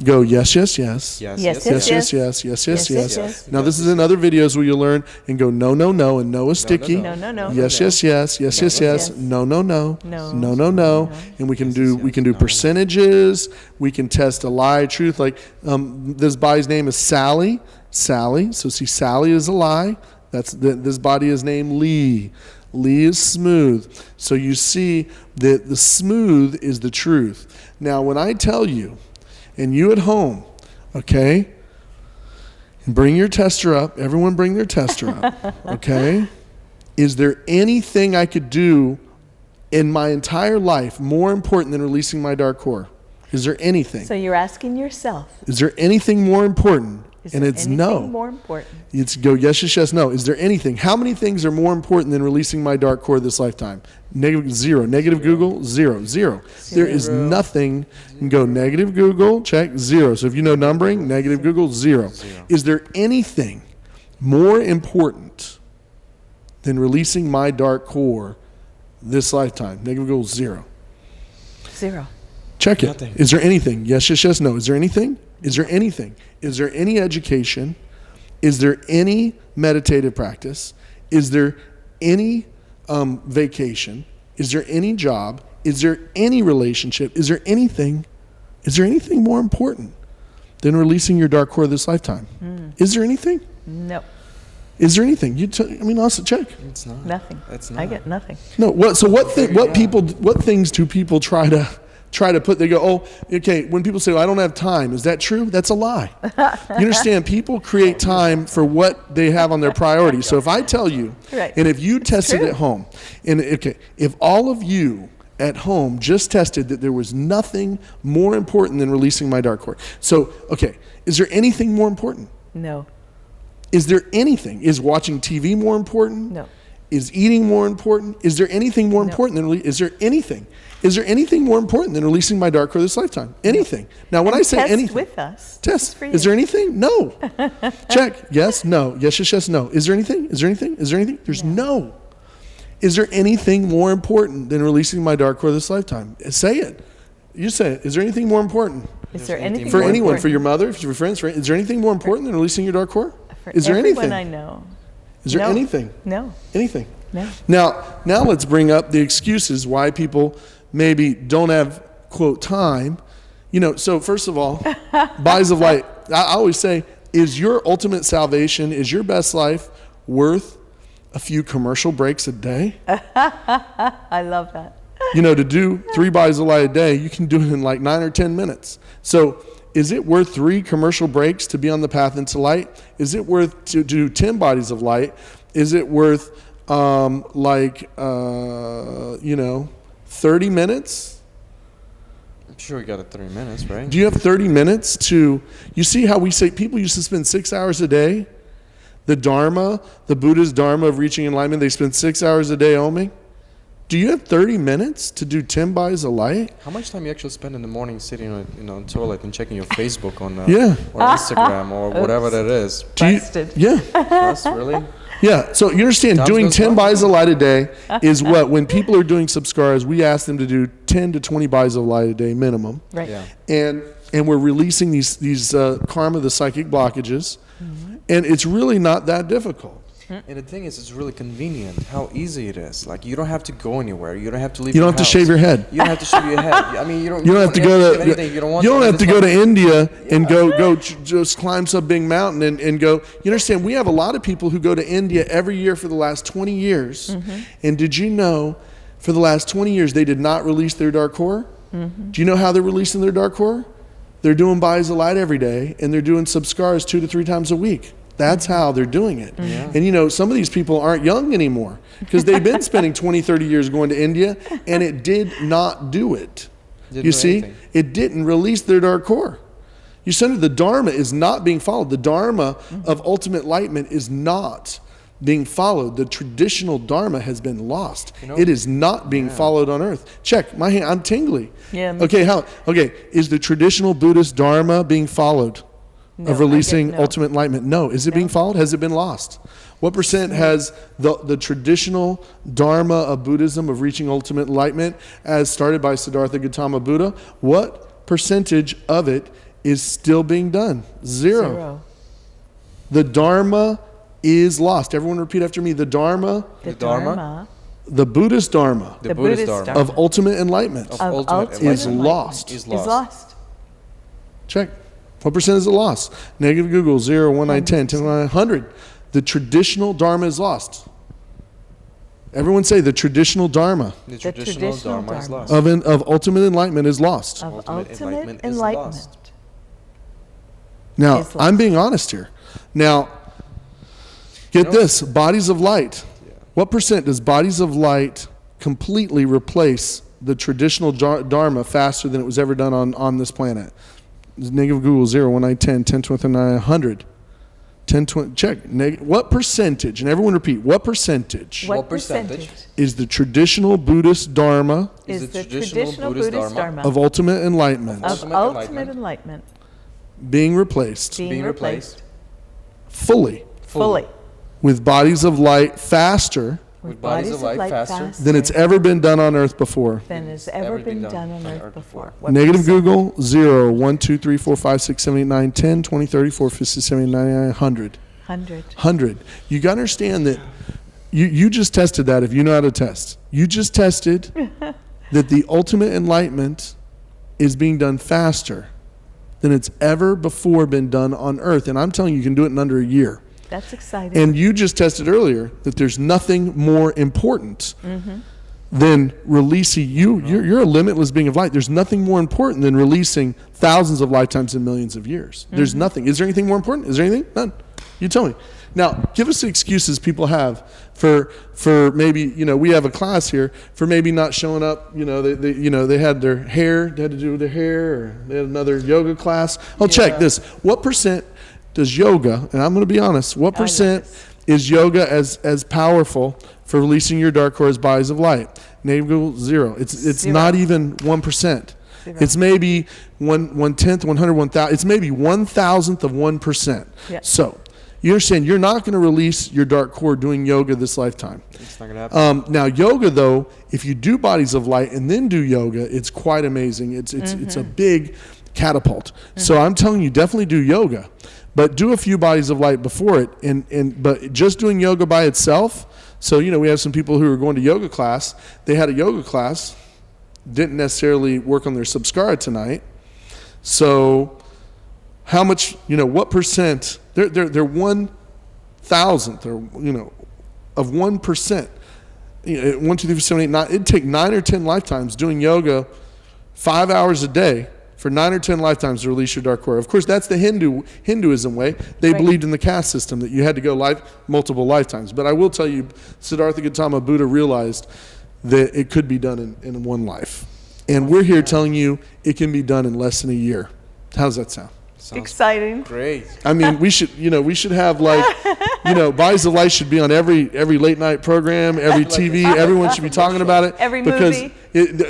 Go yes, yes, yes. Yes, Yes, Yes, yes, yes, yes, yes, yes. Now this is in other videos where you'll learn and go no, no, no, and no is sticky. No, no, no. Yes, yes, yes, yes, yes, yes. No, no, no. No. No, no, no. And we can do percentages. We can test a lie, truth. Like this body's name is Sally. Sally. So see, Sally is a lie. This body is named Lee. Lee is smooth. So you see that the smooth is the truth. Now when I tell you, and you at home, okay, and bring your tester up. Everyone bring their tester up, okay? Is there anything I could do in my entire life more important than releasing my dark core? Is there anything? So you're asking yourself, Is there anything more important? is And there it's anything no. more important? It's go yes, yes, yes, no. Is there anything? How many things are more important than releasing my dark core this lifetime? Zero. Negative Google, zero. There is nothing. You can go negative Google, check, zero. So if you know numbering, negative Google, zero. Is there anything more important than releasing my dark core this lifetime? Negative Google, zero. Zero. Check it. Nothing. Is there anything? Yes, yes, yes, no. Is there anything? Is there anything? Is there any education? Is there any meditative practice? Is there any vacation? Is there any job? Is there any relationship? Is there anything more important than releasing your dark core this lifetime? Is there anything? No. Is there anything? Also check. It's not. Nothing. It's I not. get nothing. No. What things do people try to put? They go, oh, okay. When people say, well, I don't have time, is that true? That's a lie. You understand? People create time for what they have on their priority. So if I tell you, Right. and if you tested true. at home, and okay, if all of you at home just tested that there was nothing more important than releasing my dark core. So, okay, is there anything more important? No. Is there anything? Is watching TV more important? No. Is eating more important? Is there anything more important than is there anything? Is there anything more important than releasing my dark core this lifetime? Anything. Now, when I say Test anything, with us. This test. is for Is you. there anything? No. Check. Yes. No. Yes. Yes. Yes. No. Is there anything? Is there anything? Is there anything? There's no. Is there anything more important than releasing my dark core this lifetime? Say it. You say it. Is there anything more important Is there anything for more anyone? important? For your mother? For your friends? Is there anything more important than releasing your dark core? For Is there everyone anything? I know. Is there No. anything? No. Anything? No. Now let's bring up the excuses why people maybe don't have, quote, time. So first of all, bodies of light. I always say, is your ultimate salvation, is your best life worth a few commercial breaks a day? I love that. To do 3 bodies of light a day, you can do it in like 9 or 10 minutes. So is it worth 3 commercial breaks to be on the path into light? Is it worth to do 10 bodies of light? Is it worth 30 minutes? I'm sure you got it 3 minutes, right? Do you have 30 minutes to, you see how we say people used to spend 6 hours a day? The Dharma, the Buddhist Dharma of reaching enlightenment, they spend 6 hours a day oming. Do you have 30 minutes to do 10 bodies of light? How much time you actually spend in the morning sitting on the toilet and checking your Facebook on Yeah. or Instagram or whatever that is? Busted. Yeah. Us, really? Yeah, so you understand, Sounds doing goes 10 well. bodies of light a day is what, when people are doing subscars, we ask them to do 10 to 20 bodies of light a day minimum. Right. Yeah. And we're releasing these karma, the psychic blockages, and it's really not that difficult. And the thing is, it's really convenient how easy it is. Like, you don't have to go anywhere. You don't have to leave You your don't have to house. shave your head. You don't have to shave your head. I mean, you don't You don't have to go shave to anything. You don't want you don't have to go to It's India and go just climb some big mountain and go. You understand? We have a lot of people who go to India every year for the last 20 years. And did you know, for the last 20 years, they did not release their dark core? Do you know how they're releasing their dark core? They're doing bodies of light every day, and they're doing subscars 2 to 3 times a week. That's how they're doing it. Yeah. And some of these people aren't young anymore because they've been spending 20, 30 years going to India, and it did not do it. Didn't You do see, anything. it didn't release their dark core. You said the Dharma is not being followed. The Dharma of ultimate enlightenment is not being followed. The traditional Dharma has been lost. It is not being followed on earth. Check my hand. I'm tingly. Yeah, me Okay. Is the traditional Buddhist Dharma being followed? No, of I releasing get no. ultimate enlightenment? No. Is it being followed? Has it been lost? What percent has the traditional Dharma of Buddhism of reaching ultimate enlightenment as started by Siddhartha Gautama Buddha? What percentage of it is still being done? Zero. The Dharma is lost. Everyone repeat after me. The Dharma, The Dharma, Dharma, the Buddhist Dharma the Buddhist Dharma of ultimate enlightenment of of ultimate ultimate is enlightenment lost. is is lost. lost. Check. What percent is it lost? Negative Google, 0, 1, 9, 10, 10, 9, 100. The traditional Dharma is lost. Everyone say the traditional Dharma The traditional traditional Dharma is Dharma. lost. of ultimate enlightenment is lost. Of Ultimate ultimate enlightenment is enlightenment. lost. Now, is lost. I'm being honest here. Now, get this, bodies of light. What percent does bodies of light completely replace the traditional Dharma faster than it was ever done on this planet? Negative Google, 0, 1, 9, 10, 10, 29, 100. 10, 20, check. What percentage, and everyone repeat, what percentage What What percentage percentage is the traditional Buddhist Dharma is the traditional Buddhist Dharma of ultimate enlightenment of ultimate ultimate enlightenment enlightenment being replaced being replaced fully fully with bodies of light faster with bodies of light faster than it's ever been done on earth before? than has ever been done on earth before? What Negative percent? Google, 0, 1, 2, 3, 4, 5, 6, 7, 8, 9, 10, 20, 30, 40, 50, 70, 99, 100. 100. 100. You got to understand that you just tested that if you know how to test. You just tested that the ultimate enlightenment is being done faster than it's ever before been done on earth. And I'm telling you, you can do it in under a year. That's exciting. And you just tested earlier that there's nothing more important than releasing you're a limitless being of light. There's nothing more important than releasing thousands of lifetimes and millions of years. There's nothing. Is there anything more important? Is there anything? None. You tell me. Now, give us the excuses people have for maybe, we have a class here for maybe not showing up. They had their hair, they had to do with their hair, or they had another yoga class. Check this. What percent does yoga, and I'm going to be honest, what percent is yoga as powerful for releasing your dark core as bodies of light? Negative Google, 0. It's Zero. not even 1%. It's maybe 1/10, 100, 1,000. It's maybe 1,000th of 1%. Yeah. So you understand, you're not going to release your dark core doing yoga this lifetime. It's not going to happen. Now, yoga, though, if you do bodies of light and then do yoga, it's quite amazing. It's a big catapult. So I'm telling you, definitely do yoga, but do a few bodies of light before it. But just doing yoga by itself. So we have some people who are going to yoga class. They had a yoga class, didn't necessarily work on their Samsara tonight. So how much? What percent? They're 1,000th, or of 1%. 1, 2, 3, 4, 7, 8, 9. It'd take 9 or 10 lifetimes doing yoga 5 hours a day for 9 or 10 lifetimes to release your dark core. Of course, that's the Hinduism way. They believed in the caste system that you had to go multiple lifetimes. But I will tell you, Siddhartha Gautama Buddha realized that it could be done in one life. And we're here telling you it can be done in less than a year. How's that sound? Sounds Exciting. great. I mean, we should have Bodies of Light should be on every late night program, every TV. Everyone should be talking about it. Every because movie.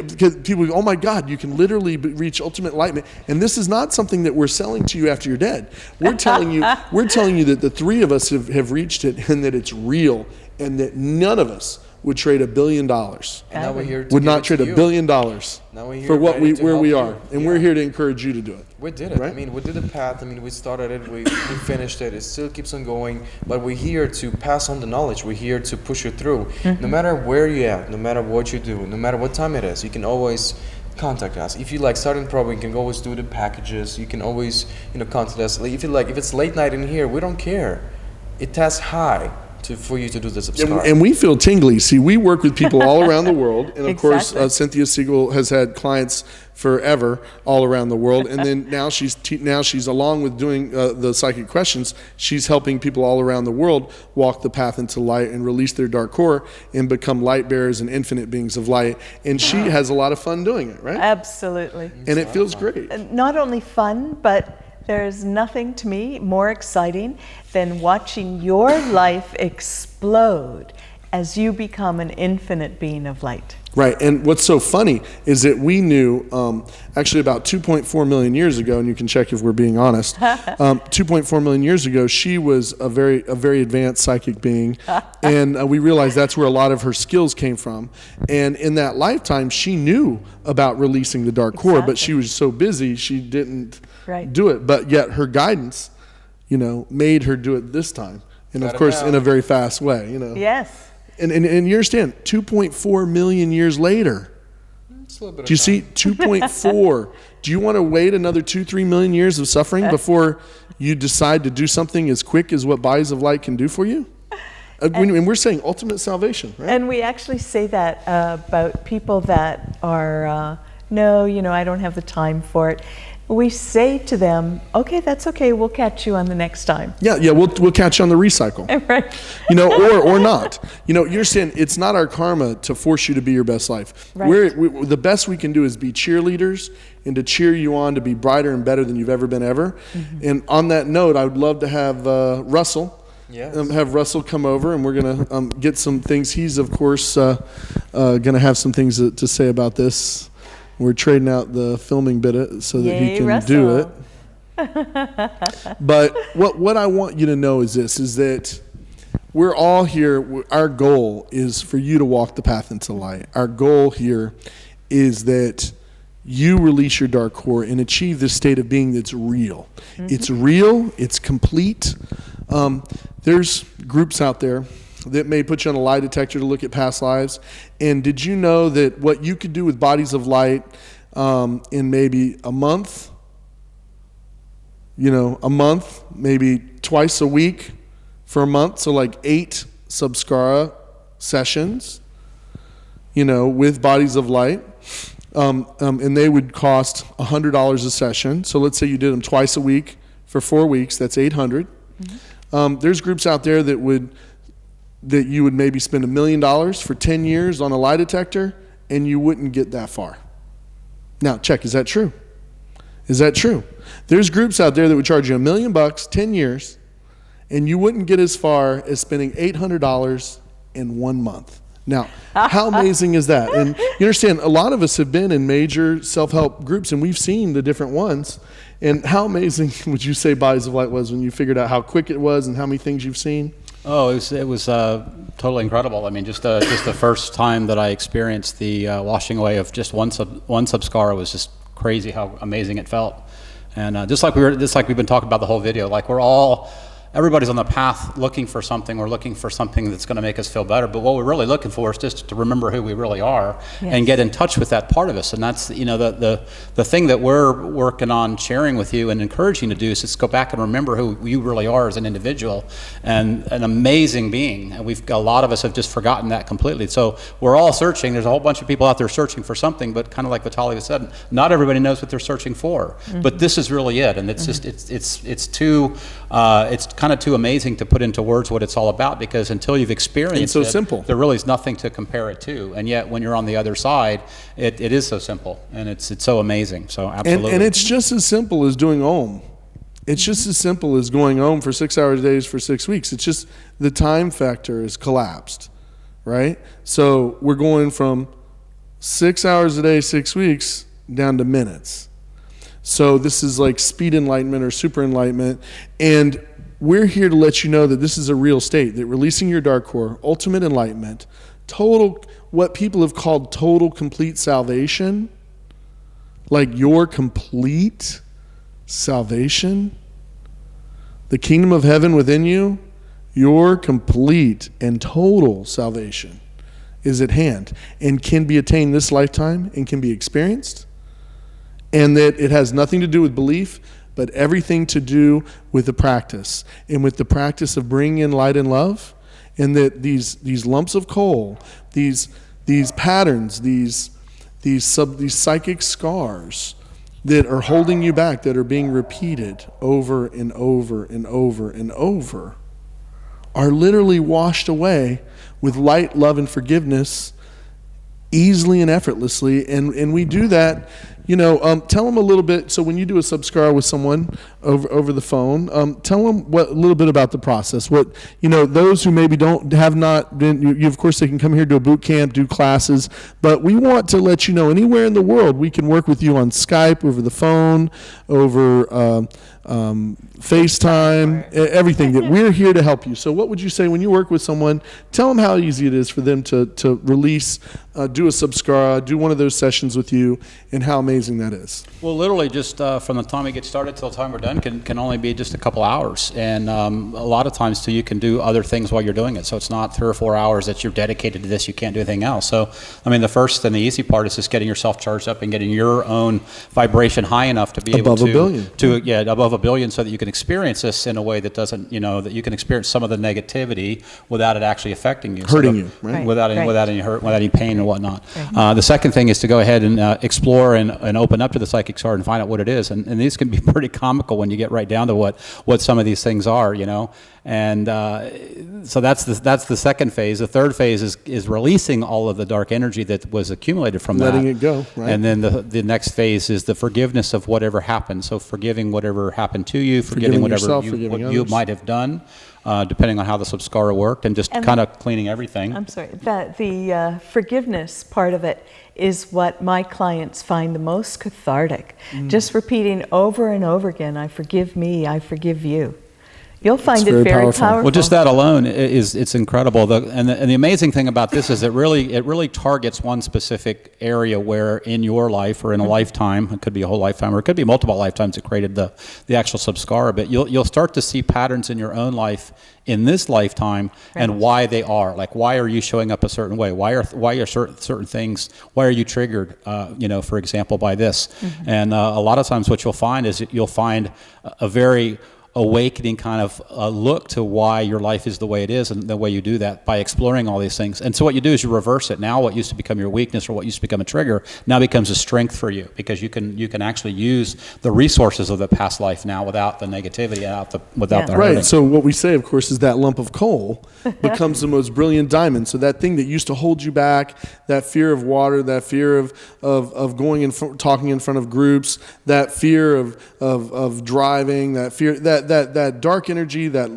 Because people go, oh my God, you can literally reach ultimate enlightenment. And this is not something that we're selling to you after you're dead. We're telling you that the three of us have reached it, and that it's real, and that none of us would trade $1 billion. And now we're here to Would give not it trade to $1 you. billion Now we're here for ready to where help we you. are, and Yeah. we're here to encourage you to do it. We did it. Right? I mean, we did the path. I mean, we started it. We finished it. It still keeps on going. But we're here to pass on the knowledge. We're here to push you through. No matter where you're at, no matter what you do, no matter what time it is, you can always contact us. If you like starting program, you can always do the packages. You can always, contact us. Like, if it's late night in here, we don't care. It tests high for you to do the subscribe. And we feel tingly. See, we work with people all around the world. And of course, Exactly. Cynthia Siegel has had clients forever all around the world. And then now she's along with doing the psychic questions, she's helping people all around the world walk the path into light and release their dark core and become light bearers and infinite beings of light. And she has a lot of fun doing it, right? Absolutely. And it feels great. Not only fun, but there's nothing to me more exciting than watching your life explode as you become an infinite being of light. Right, and what's so funny is that we knew actually about 2.4 million years ago, and you can check if we're being honest. 2.4 million years ago, she was a very advanced psychic being, and we realized that's where a lot of her skills came from. And in that lifetime, she knew about releasing the dark core, but she was so busy she didn't do it. But yet her guidance, made her do it this time, and of course in a very fast way. Yes. And you understand, 2.4 million years later. It's a little bit Do you see 2.4? Do you want to wait another 2-3 million years of suffering before you decide to do something as quick as what bodies of light can do for you? And we're saying ultimate salvation, right? And we actually say that about people that are, no, I don't have the time for it. We say to them, okay, that's okay, we'll catch you on the next time. Yeah, we'll catch you on the recycle. Right. Or not. You're saying it's not our karma to force you to be your best life. Right. The best we can do is be cheerleaders and to cheer you on to be brighter and better than you've ever been ever. Mm-hmm. And on that note, I would love to have Russell. Yes. Have Russell come over, and we're going to get some things. He's, of course, going to have some things to say about this. We're trading out the filming bit so that he can do it. But what I want you to know is this, is that we're all here. Our goal is for you to walk the path into light. Our goal here is that you release your dark core and achieve this state of being that's real. Mm-hmm. It's real. It's complete. There's groups out there that may put you on a lie detector to look at past lives. And did you know that what you could do with bodies of light in maybe a month, maybe twice a week for a month, so like 8 Samsara sessions, with bodies of light, and they would cost $100 a session. So let's say you did them twice a week for 4 weeks, that's $800. Mm-hmm. There's groups out there that you would maybe spend $1 million for 10 years on a lie detector, and you wouldn't get that far. Now, check, is that true? Is that true? There's groups out there that would charge you $1 million, 10 years, and you wouldn't get as far as spending $800 in 1 month. Now, how amazing is that? And you understand, a lot of us have been in major self-help groups, and we've seen the different ones. And how amazing would you say Bodies of Light was when you figured out how quick it was and how many things you've seen? Oh, it was totally incredible. I mean, just the first time that I experienced the washing away of just one samskara was just crazy how amazing it felt. And just like we've been talking about the whole video, like everybody's on the path looking for something. We're looking for something that's going to make us feel better. But what we're really looking for is just to remember who we really are and get in touch with that part of us. And that's, the thing that we're working on sharing with you and encouraging you to do is just go back and remember who you really are as an individual and an amazing being. And a lot of us have just forgotten that completely. So we're all searching. There's a whole bunch of people out there searching for something, but kind of like Vitaly said, not everybody knows what they're searching for. Mm-hmm. But this is really it. And it's just, it's kind of too amazing to put into words what it's all about, because until you've experienced it, simple. There really is nothing to compare it to. And yet when you're on the other side, it is so simple, and it's so amazing. So absolutely. And it's just as simple as doing Om. It's just as simple as going Om for 6 hours days for 6 weeks. It's just the time factor is collapsed, right? So we're going from 6 hours a day, 6 weeks, down to minutes. So this is like speed enlightenment or super enlightenment. And we're here to let you know that this is a real state, that releasing your dark core, ultimate enlightenment, total, what people have called total complete salvation, like your complete salvation, the kingdom of heaven within you, your complete and total salvation is at hand and can be attained this lifetime and can be experienced, and that it has nothing to do with belief, but everything to do with the practice, and with the practice of bringing in light and love, and that these lumps of coal, these patterns, these psychic scars that are holding you back, that are being repeated over and over and over and over, are literally washed away with light, love, and forgiveness easily and effortlessly. And we do that Tell them a little bit. So when you do a subscara with someone over the phone, tell them a little bit about the process. Those who maybe have not been, of course, they can come here, do a boot camp, do classes, but we want to let you know anywhere in the world we can work with you on Skype, over the phone, over FaceTime, everything. That we're here to help you. So what would you say when you work with someone? Tell them how easy it is for them to release, do a subscara, do one of those sessions with you, and how amazing that is. Well, literally just from the time we get started till the time we're done can only be just a couple hours. And a lot of times too, you can do other things while you're doing it. So it's not 3 or 4 hours that you're dedicated to this. You can't do anything else. So, the first and the easy part is just getting yourself charged up and getting your own vibration high enough to be able to... above a billion, so that you can experience this in a way that doesn't, that you can experience some of the negativity without it actually affecting you. Hurting you, right? Without any hurt, without any pain and whatnot. Right. The second thing is to go ahead and explore and open up to the psychic chart and find out what it is. And these can be pretty comical when you get right down to what some of these things are, And so that's the second phase. The third phase is releasing all of the dark energy that was accumulated from letting it go, right? And then the next phase is the forgiveness of whatever happened. So forgiving whatever happened to you, forgiving whatever yourself, what you might have done, depending on how the subscara worked, and just kind of cleaning everything. I'm sorry, the forgiveness part of it is what my clients find the most cathartic. Just repeating over and over again, I forgive me, I forgive you. You'll find it very powerful. Well, just that alone it's incredible. And the amazing thing about this is it really targets one specific area where in your life or in a lifetime, it could be a whole lifetime or it could be multiple lifetimes that created the actual subscara, but you'll start to see patterns in your own life in this lifetime and why they are. Like, why are you showing up a certain way? Why are certain things, why are you triggered, for example, by this? And a lot of times what you'll find is you'll find a very awakening kind of look to why your life is the way it is, and the way you do that by exploring all these things. And so what you do is you reverse it. Now what used to become your weakness or what used to become a trigger now becomes a strength for you, because you can actually use the resources of the past life now without the negativity, without the hurting. Right. So what we say, of course, is that lump of coal becomes the most brilliant diamond. So that thing that used to hold you back, that fear of water, that fear of going and talking in front of groups, that fear of driving, that fear that dark energy, the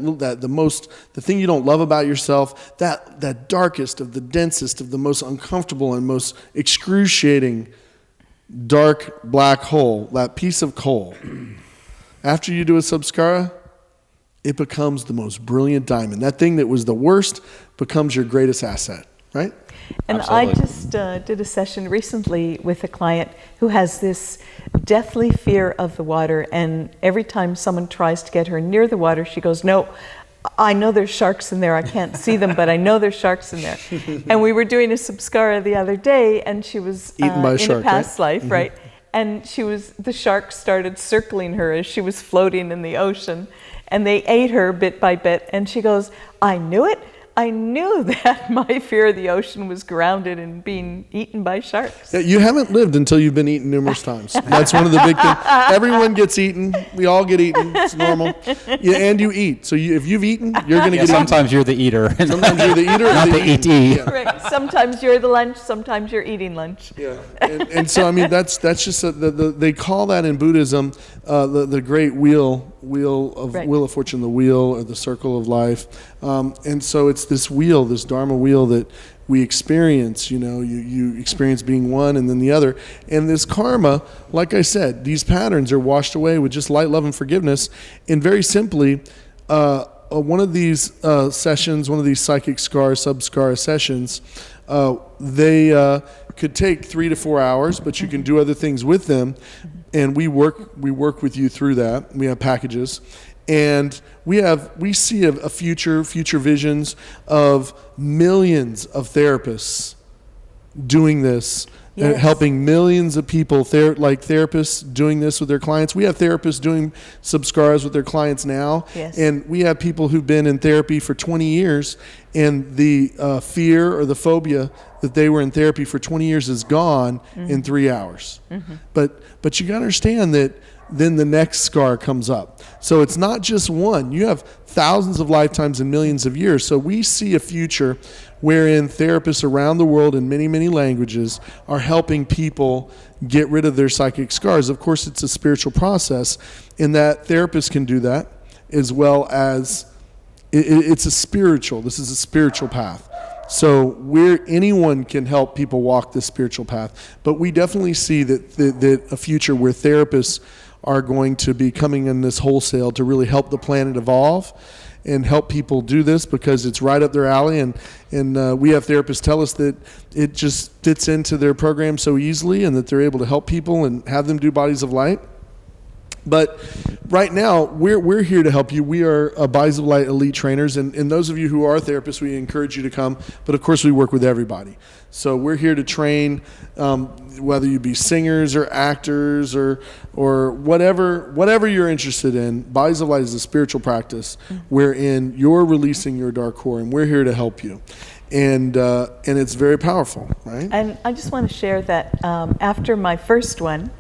thing you don't love about yourself, that darkest of the densest of the most uncomfortable and most excruciating dark black hole, that piece of coal. After you do a subscara, it becomes the most brilliant diamond. That thing that was the worst becomes your greatest asset, right? And Absolutely. I just did a session recently with a client who has this deathly fear of the water, and every time someone tries to get her near the water, she goes, "No, I know there's sharks in there. I can't see them, but I know there's sharks in there." And we were doing a subscara the other day, and she was eaten by a shark, in a past life, right? And the sharks started circling her as she was floating in the ocean, and they ate her bit by bit. And she goes, "I knew it. I knew that my fear of the ocean was grounded in being eaten by sharks." Yeah, you haven't lived until you've been eaten numerous times. That's one of the big things. Everyone gets eaten. We all get eaten. It's normal. Yeah, and you eat. So if you've etten, you're going to get sometimes eaten. You're the eater. Sometimes you're the eater. Not the eatee. Yeah. Right. Sometimes you're the lunch. Sometimes you're eating lunch. Yeah. And so, that's just they call that in Buddhism the great wheel of fortune, the wheel or the circle of life. And so it's this wheel, this Dharma wheel that we experience. You experience being one and then the other. And this karma, like I said, these patterns are washed away with just light, love, and forgiveness. And very simply, one of these sessions, one of these psychic subscara sessions, they could take 3 to 4 hours, but you can do other things with them. And we work with you through that. We have packages. And we see a future visions of millions of therapists doing this, helping millions of people, like therapists doing this with their clients. We have therapists doing subscaras with their clients now. Yes. And we have people who've been in therapy for 20 years, and the fear or the phobia that they were in therapy for 20 years is gone in 3 hours. But you got to understand that then the next scar comes up. So it's not just one. You have thousands of lifetimes and millions of years. So we see a future wherein therapists around the world in many, many languages are helping people get rid of their psychic scars. Of course, it's a spiritual process in that therapists can do that, as well as this is a spiritual path. So anyone can help people walk this spiritual path. But we definitely see that a future where therapists are going to be coming in this wholesale to really help the planet evolve and help people do this, because it's right up their alley. And we have therapists tell us that it just fits into their program so easily, and that they're able to help people and have them do bodies of light. But right now, we're here to help you. We are Bodies of Light elite trainers, and those of you who are therapists, we encourage you to come. But of course, we work with everybody. So we're here to train, whether you be singers or actors or whatever you're interested in. Bodies of Light is a spiritual practice wherein you're releasing your dark core, and we're here to help you. And it's very powerful, right? And I just want to share that after my first one,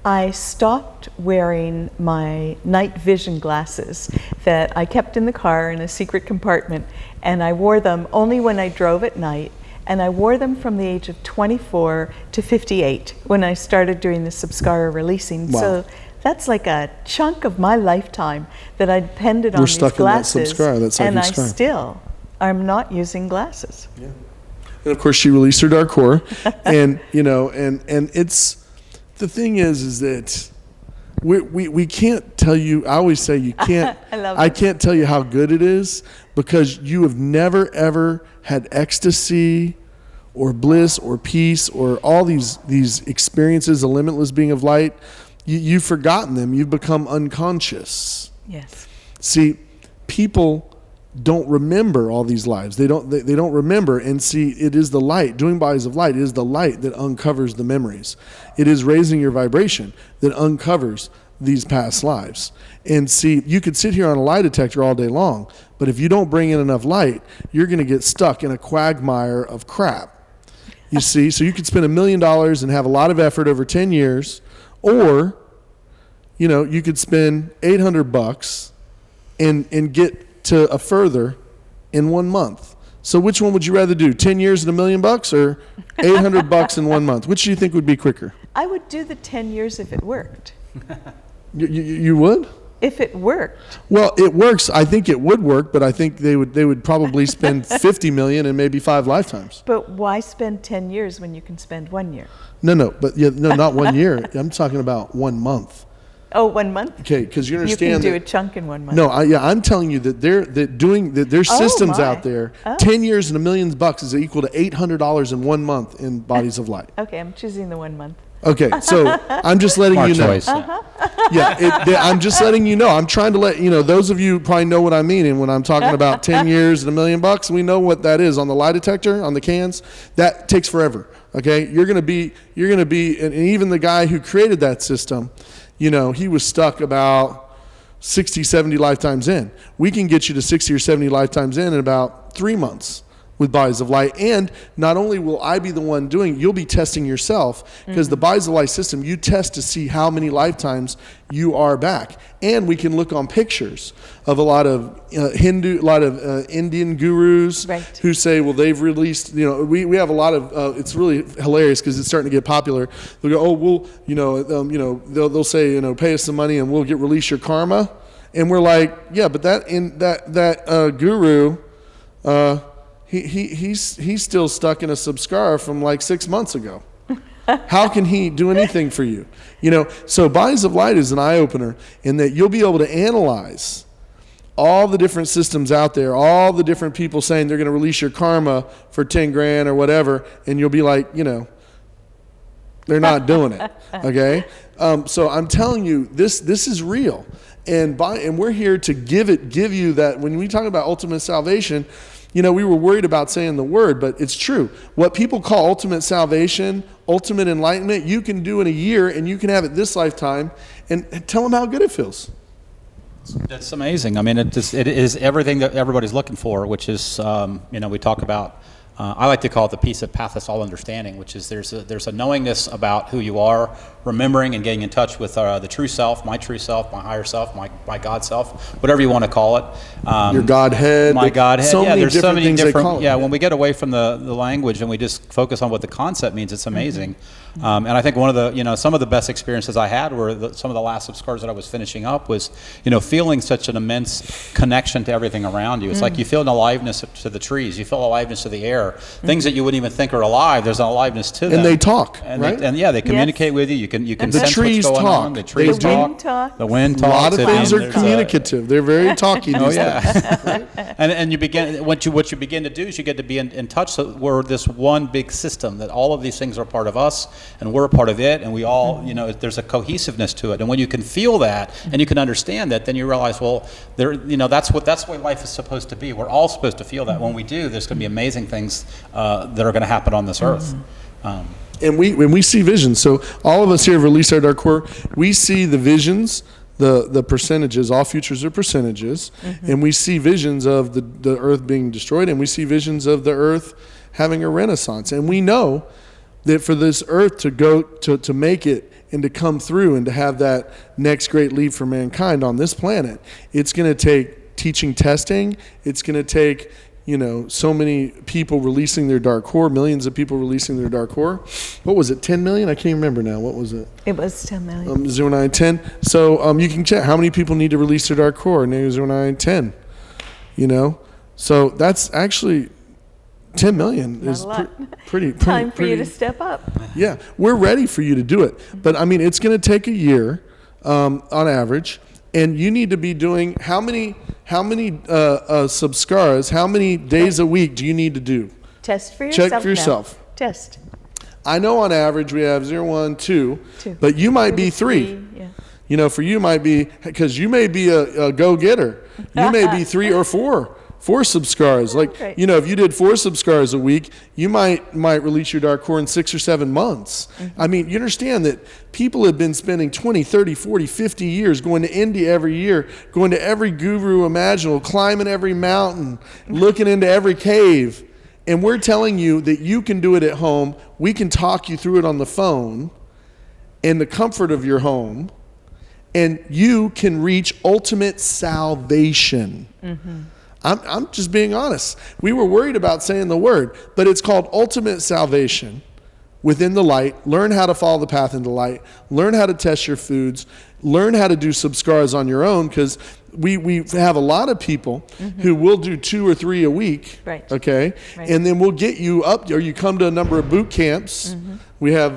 I stopped wearing my night vision glasses that I kept in the car in a secret compartment, and I wore them only when I drove at night, and I wore them from the age of 24 to 58 when I started doing the Samsara releasing. Wow. So that's like a chunk of my lifetime that I depended on We're these stuck glasses, in that Samsara, that psychic and I scar. still am not using glasses. Yeah. And of course, she released her dark core, and and it's. The thing is that we can't tell you. I always say you can't. I can't tell you how good it is, because you have never ever had ecstasy, or bliss, or peace, or all these experiences, a limitless being of light. You've forgotten them. You've become unconscious. Yes. See, people don't remember all these lives. They don't remember. And see, it is the light. Doing bodies of light, it is the light that uncovers the memories. It is raising your vibration that uncovers these past lives. And see, you could sit here on a lie detector all day long, but if you don't bring in enough light, you're going to get stuck in a quagmire of crap. You see, so you could spend $1 million and have a lot of effort over 10 years, or you could spend $800 and get to a further in 1 month. So which one would you rather do? 10 years and $1 million, or $800 in 1 month? Which do you think would be quicker? I would do the 10 years if it worked. You would? If it worked. Well, it works. I think it would work, but I think they would probably spend 50 million in maybe 5 lifetimes. But why spend 10 years when you can spend 1 year? No, not 1 year. I'm talking about 1 month. Oh, 1 month? Okay, because you understand you can do that, a chunk in 1 month. No, I'm telling you that there's systems out there. 10 years and $1 million is equal to $800 in 1 month in Bodies of Light. Okay, I'm choosing the 1 month. Okay, so I'm just letting you know. Choice. I'm just letting you know. I'm trying to let you know. Those of you probably know what I mean. And when I'm talking about 10 years and $1 million, we know what that is on the lie detector, on the cans. That takes forever. Okay, you're gonna be, and even the guy who created that system, he was stuck about 60, 70 lifetimes in. We can get you to 60 or 70 lifetimes in about 3 months with Bodies of Light. And not only will I be the one doing, you'll be testing yourself, because the Bodies of Light system, you test to see how many lifetimes you are back. And we can look on pictures of a lot of Indian gurus, right, who say, well, they've released, we have a lot of, it's really hilarious because it's starting to get popular. They'll go, oh, we'll, they'll say, pay us some money and we'll release your karma. And we're like, yeah, but that guru, he's still stuck in a samskara from like 6 months ago. How can he do anything for you? So Bodies of Light is an eye-opener in that you'll be able to analyze all the different systems out there, all the different people saying they're going to release your karma for 10 grand or whatever, and you'll be like, they're not doing it. Okay? So I'm telling you, this is real. And we're here to give you that. When we talk about ultimate salvation, we were worried about saying the word, but it's true. What people call ultimate salvation, ultimate enlightenment, you can do in a year, and you can have it this lifetime, and tell them how good it feels. That's amazing. I mean, it is everything that everybody's looking for, which is, we talk about I like to call it the peace that passeth all understanding, which is there's a knowingness about who you are, remembering and getting in touch with the true self, my higher self, my God self, whatever you want to call it. Your Godhead. My Godhead. So many there's different so many things they different. call it. Yeah, when we get away from the language and we just focus on what the concept means, it's amazing. And I think one of the, some of the best experiences I had were some of the last subscars that I was finishing up was, feeling such an immense connection to everything around you. It's like you feel an aliveness to the trees, you feel aliveness to the air, things that you wouldn't even think are alive. There's an aliveness to them. And they talk, and right? They communicate with you. You can the sense trees what's going talk. on. The trees The wind talks. The wind A talks. lot of things are There's communicative. They're very talky. Oh these yeah, days. and you begin what you begin to do is you get to be in touch. So we're this one big system that all of these things are part of us, and we're a part of it, and we all there's a cohesiveness to it. And when you can feel that and you can understand that, then you realize, well, that's the way life is supposed to be. We're all supposed to feel that. When we do, there's going to be amazing things that are going to happen on this earth. And when we see visions, so all of us here have released our dark core, we see the visions, the percentages, all futures are percentages, and we see visions of the earth being destroyed, and we see visions of the earth having a renaissance. And we know that for this earth to go to make it and to come through and to have that next great leap for mankind on this planet, it's going to take teaching, testing, it's going to take so many people releasing their dark core, millions of people releasing their dark core. What was it, 10 million? I can't remember now. What was it? It was 10 million. 0910. So you can check how many people need to release their dark core. 0910. So that's actually 10 million. Not is a lot. pretty Time for you to step up. Yeah, we're ready for you to do it. But I mean, it's going to take a year on average. And you need to be doing how many subscars, how many days a week do you need to do? Test for yourself. Check for yourself. Now. Test. I know on average we have 0, 1, 2, Two. but you might be 3. Yeah. For you might be, because you may be a go-getter. You may be 3 or 4 subscars. Like, Okay. if you did 4 subscars a week, you might release your dark core in 6 or 7 months. I mean, you understand that people have been spending 20, 30, 40, 50 years going to India every year, going to every guru imaginable, climbing every mountain, looking into every cave. And we're telling you that you can do it at home. We can talk you through it on the phone in the comfort of your home. And you can reach ultimate salvation. I'm just being honest. We were worried about saying the word, but it's called ultimate salvation within the light. Learn how to follow the path into light. Learn how to test your foods. Learn how to do subscars on your own, because we have a lot of people who will do 2 or 3 a week, Right. okay? Right. And then we'll get you up, or you come to a number of boot camps. We have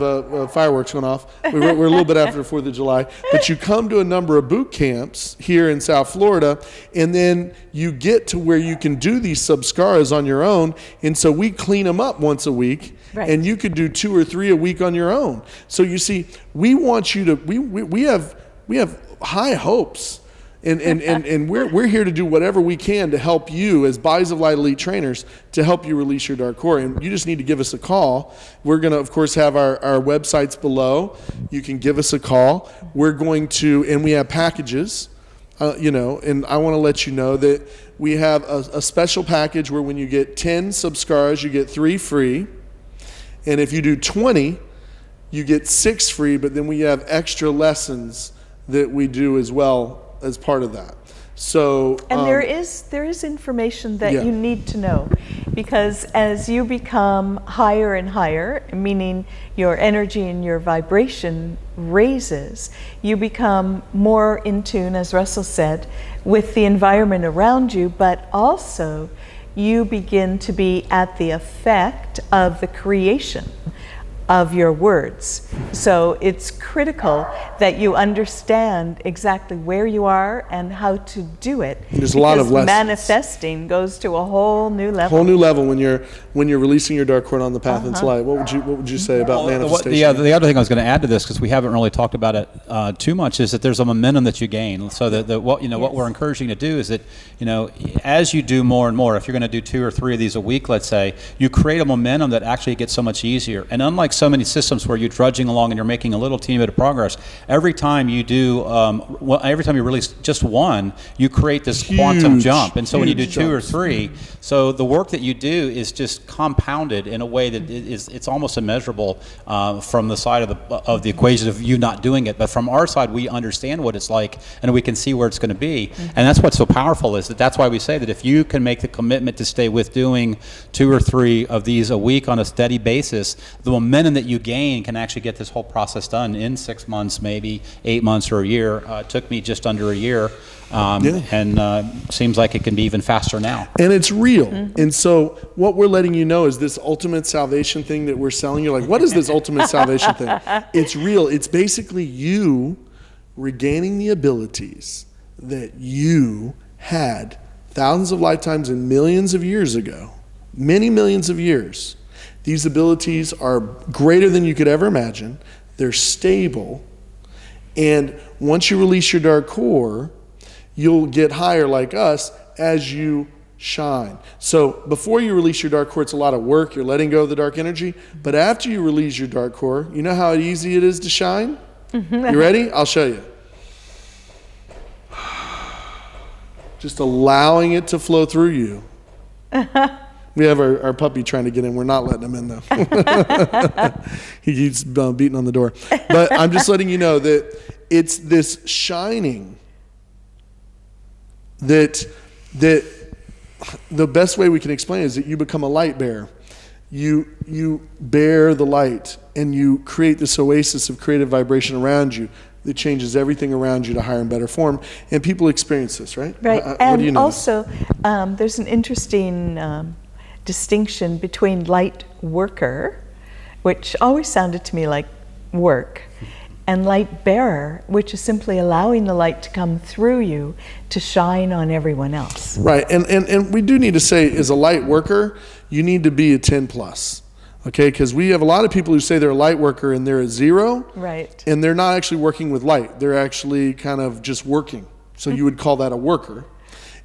fireworks going off. We're a little bit after the 4th of July. But you come to a number of boot camps here in South Florida, and then you get to where you can do these subscars on your own. And so we clean them up once a week. Right. And you could do 2 or 3 a week on your own. So you see, we want you to, we have high hopes. And we're here to do whatever we can to help you as Bodies of Light Elite trainers to help you release your dark core. And you just need to give us a call. We're going to, of course, have our websites below. You can give us a call. We're going to, and we have packages, and I want to let you know that we have a special package where when you get 10 subscars, you get 3 free. And if you do 20, you get 6 free, but then we have extra lessons that we do as well as part of that. So And there is information that Yeah. you need to know, because as you become higher and higher, meaning your energy and your vibration raises, you become more in tune, as Russell said, with the environment around you, but also you begin to be at the effect of the creation of your words. So it's critical that you understand exactly where you are and how to do it. There's a lot of Because lessons. manifesting goes to a whole new level. whole new level when you're releasing your dark core on the path into light. What would you say about manifestation? The other thing I was going to add to this, because we haven't really talked about it too much, is that there's a momentum that you gain. So what we're encouraging you to do is that as you do more and more, if you're going to do 2 or 3 of these a week, let's say, you create a momentum that actually gets so much easier. And unlike so many systems where you're drudging along and you're making a little teeny bit of progress. Every time you do, every time you release just one, you create this quantum jump. And so when you do two or three, so the work that you do is just compounded in a way that it's almost immeasurable from the side of the equation of you not doing it. But from our side, we understand what it's like and we can see where it's going to be. And that's what's so powerful, is that's why we say that if you can make the commitment to stay with doing 2 or 3 of these a week on a steady basis, the momentum that you gain can actually get this whole process done in 6 months, maybe 8 months or a year. It took me just under a year. And seems like it can be even faster now. And it's real. And so what we're letting you know is this ultimate salvation thing that we're selling. You're like, what is this ultimate salvation thing? It's real. It's basically you regaining the abilities that you had thousands of lifetimes and millions of years ago, many millions of years. These abilities are greater than you could ever imagine. They're stable. And once you release your dark core, you'll get higher like us as you shine. So before you release your dark core, it's a lot of work. You're letting go of the dark energy. But after you release your dark core, you know how easy it is to shine? You ready? I'll show you. Just allowing it to flow through you. We have our puppy trying to get in. We're not letting him in, though. He keeps beating on the door. But I'm just letting you know that it's this shining that the best way we can explain it is that you become a light bearer. You bear the light, and you create this oasis of creative vibration around you that changes everything around you to higher and better form. And people experience this, right? Right. What do you And notice? also, there's an interesting distinction between light worker, which always sounded to me like work, and light bearer, which is simply allowing the light to come through you to shine on everyone else. Right. And we do need to say, as a light worker, you need to be a 10 plus. Okay, because we have a lot of people who say they're a light worker and they're a 0. Right. And they're not actually working with light. They're actually kind of just working. So you would call that a worker.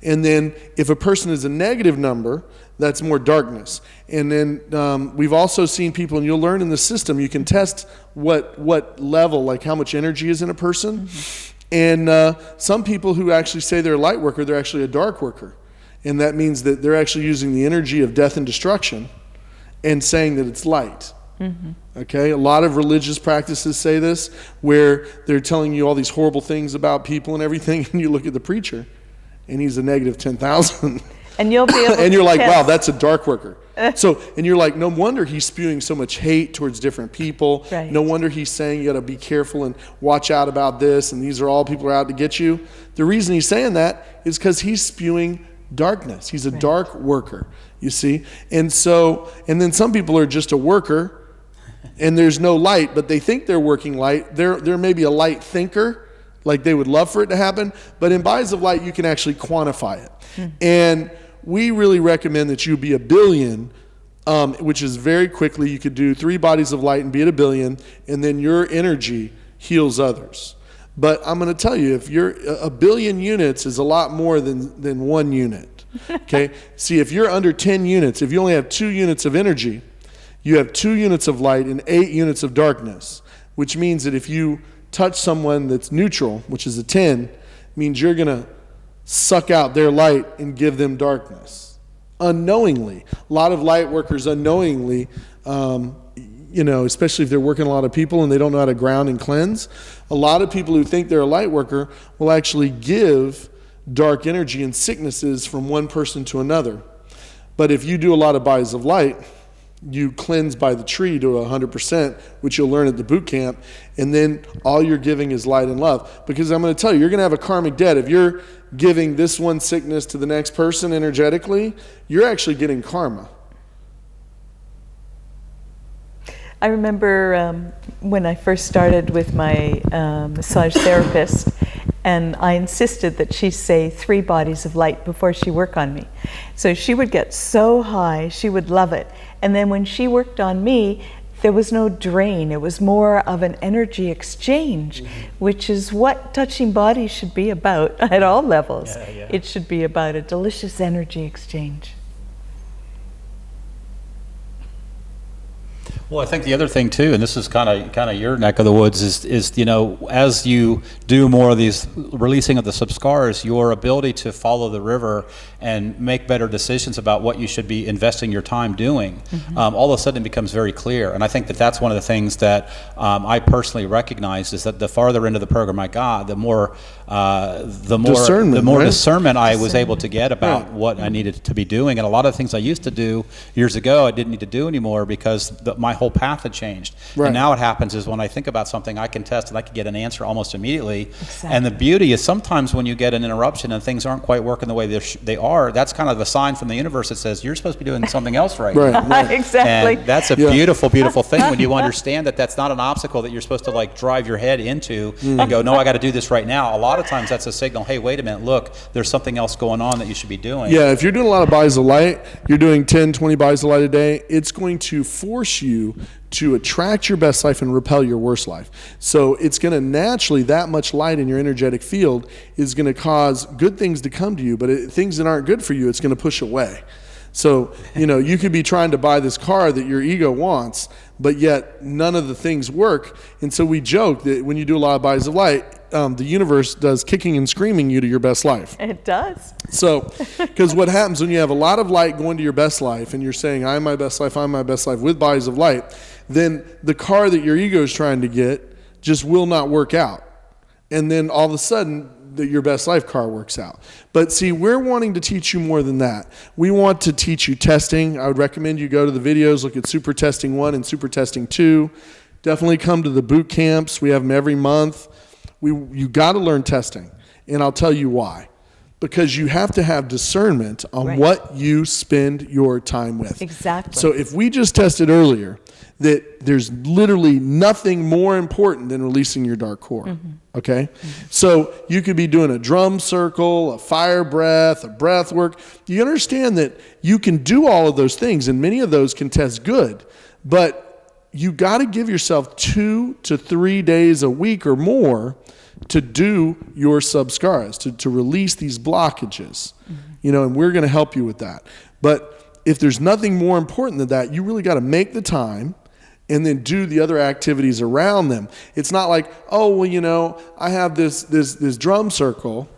And then if a person is a negative number, that's more darkness. And then we've also seen people, and you'll learn in the system, you can test what level, like how much energy is in a person. And some people who actually say they're a light worker, they're actually a dark worker. And that means that they're actually using the energy of death and destruction and saying that it's light. Okay, a lot of religious practices say this, where they're telling you all these horrible things about people and everything, and you look at the preacher, and he's a negative 10,000. And you'll be able and you're to like, test. wow, that's a dark worker. So, and you're like, no wonder he's spewing so much hate towards different people. Right. No wonder he's saying you got to be careful and watch out about this, and these are all people who are out to get you. The reason he's saying that is because he's spewing darkness. He's a dark worker, you see. And so, and then some people are just a worker, and there's no light, but they think they're working light. They're maybe a light thinker, like they would love for it to happen. But in bodies of light, you can actually quantify it. And we really recommend that you be 1 billion, which is very quickly. You could do 3 bodies of light and be at 1 billion, and then your energy heals others. But I'm going to tell you, if you're 1 billion units is a lot more than 1 unit. Okay? See, if you're under 10 units, if you only have 2 units of energy, you have 2 units of light and 8 units of darkness, which means that if you touch someone that's neutral, which is a 10, means you're going to suck out their light and give them darkness unknowingly. A lot of light workers unknowingly, especially if they're working a lot of people and they don't know how to ground and cleanse, a lot of people who think they're a light worker will actually give dark energy and sicknesses from one person to another. But if you do a lot of bodies of light, you cleanse by the tree to 100%, which you'll learn at the boot camp, and then all you're giving is light and love. Because I'm going to tell you, you're going to have a karmic debt. If you're giving this one sickness to the next person energetically, you're actually getting karma. I remember when I first started with my massage therapist, and I insisted that she say 3 bodies of light before she work on me. So she would get so high, she would love it. And then when she worked on me, there was no drain. It was more of an energy exchange, which is what touching bodies should be about at all levels. It should be about a delicious energy exchange. Well, I think the other thing too, and this is kind of your neck of the woods, is as you do more of these releasing of the subscars, your ability to follow the river and make better decisions about what you should be investing your time doing, all of a sudden it becomes very clear. And I think that that's one of the things that I personally recognize is that the farther into the program I got, the more discernment I was able to get about what I needed to be doing. And a lot of the things I used to do years ago, I didn't need to do anymore because my whole path had changed. Right. And now what happens is when I think about something, I can test and I can get an answer almost immediately. Exactly. And the beauty is sometimes when you get an interruption and things aren't quite working the way they are, that's kind of a sign from the universe that says you're supposed to be doing something else right now. Right. Exactly. And that's a beautiful, beautiful thing when you understand that that's not an obstacle that you're supposed to like drive your head into and go, no, I got to do this right now. A lot of times that's a signal, hey, wait a minute, look, there's something else going on that you should be doing. Yeah, if you're doing a lot of bodies of light, you're doing 10, 20 bodies of light a day, it's going to force you to attract your best life and repel your worst life. So it's going to naturally, that much light in your energetic field is going to cause good things to come to you, but things that aren't good for you, it's going to push away. So, you could be trying to buy this car that your ego wants, but yet none of the things work. And so we joke that when you do a lot of bodies of light, the universe does kicking and screaming you to your best life. It does. So, because what happens when you have a lot of light going to your best life and you're saying, I'm my best life with bodies of light, then the car that your ego is trying to get just will not work out. And then all of a sudden, your best life car works out. But see, we're wanting to teach you more than that. We want to teach you testing. I would recommend you go to the videos, look at Super Testing 1 and Super Testing 2. Definitely come to the boot camps. We have them every month. You got to learn testing, and I'll tell you why. Because you have to have discernment on what you spend your time with. Exactly. So if we just tested earlier that there's literally nothing more important than releasing your dark core, okay? So you could be doing a drum circle, a fire breath, a breath work. You understand that you can do all of those things, and many of those can test good, but you got to give yourself 2 to 3 days a week or more to do your samskaras, to release these blockages, and we're going to help you with that. But if there's nothing more important than that, you really got to make the time and then do the other activities around them. It's not like, oh, well, I have this drum circle,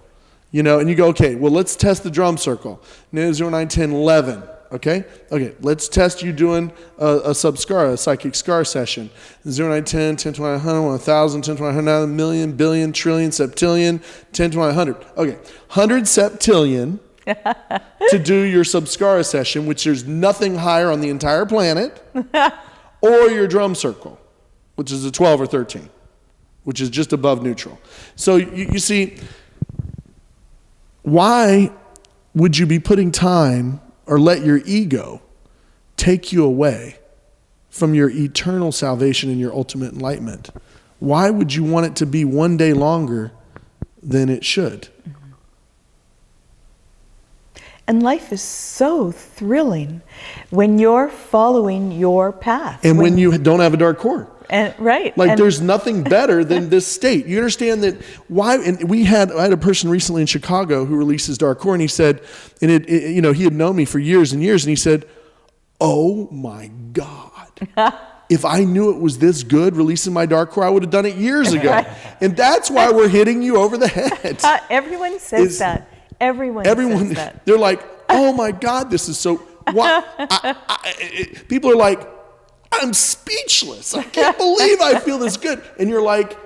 and you go, okay, well, let's test the drum circle. 0, 9, 10, 11. Okay, let's test you doing a subskara, a psychic scar session. 0, 9, 10, 10 to 100, 1,000, 10 to 100, million, billion, trillion, septillion, 10 to 100. Okay, 100 septillion to do your subskara session, which there's nothing higher on the entire planet, or your drum circle, which is a 12 or 13, which is just above neutral. So you see, why would you be putting time or let your ego take you away from your eternal salvation and your ultimate enlightenment? Why would you want it to be one day longer than it should? And life is so thrilling when you're following your path. And when you don't have a dark core. And there's nothing better than this state. You understand that why? And I had a person recently in Chicago who released his dark core, and he said, he had known me for years and years, and he said, "Oh my God, if I knew it was this good releasing my dark core, I would have done it years ago." And that's why we're hitting you over the head. Everyone says that. Everyone says that. They're like, "Oh my God, this is so." What? People are like, I'm speechless. I can't believe I feel this good. And you're like,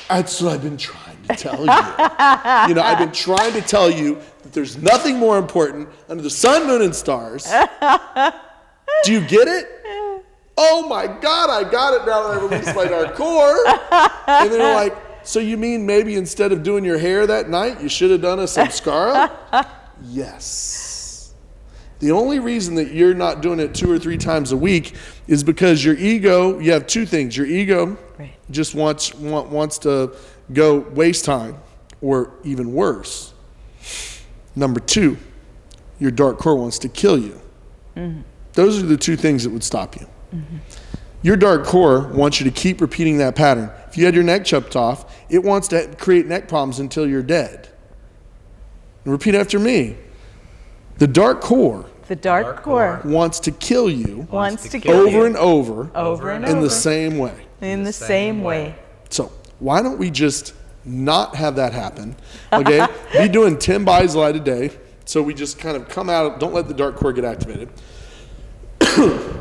that's what I've been trying to tell you. I've been trying to tell you that there's nothing more important under the sun, moon, and stars. Do you get it? Oh my God, I got it now that I released my dark core. And then you're like, so you mean maybe instead of doing your hair that night, you should have done a samskara? Yes. The only reason that you're not doing it 2 or 3 times a week is because your ego, you have 2 things. Your ego just wants to go waste time, or even worse. Number 2, your dark core wants to kill you. Those are the 2 things that would stop you. Your dark core wants you to keep repeating that pattern. If you had your neck chopped off, it wants to create neck problems until you're dead. And repeat after me. The dark core The dark core wants to kill you wants to kill over you and over over and in over the same way. in the same way. So why don't we just not have that happen? Okay, be doing 10 buys light a day. So we just kind of come out, don't let the dark core get activated,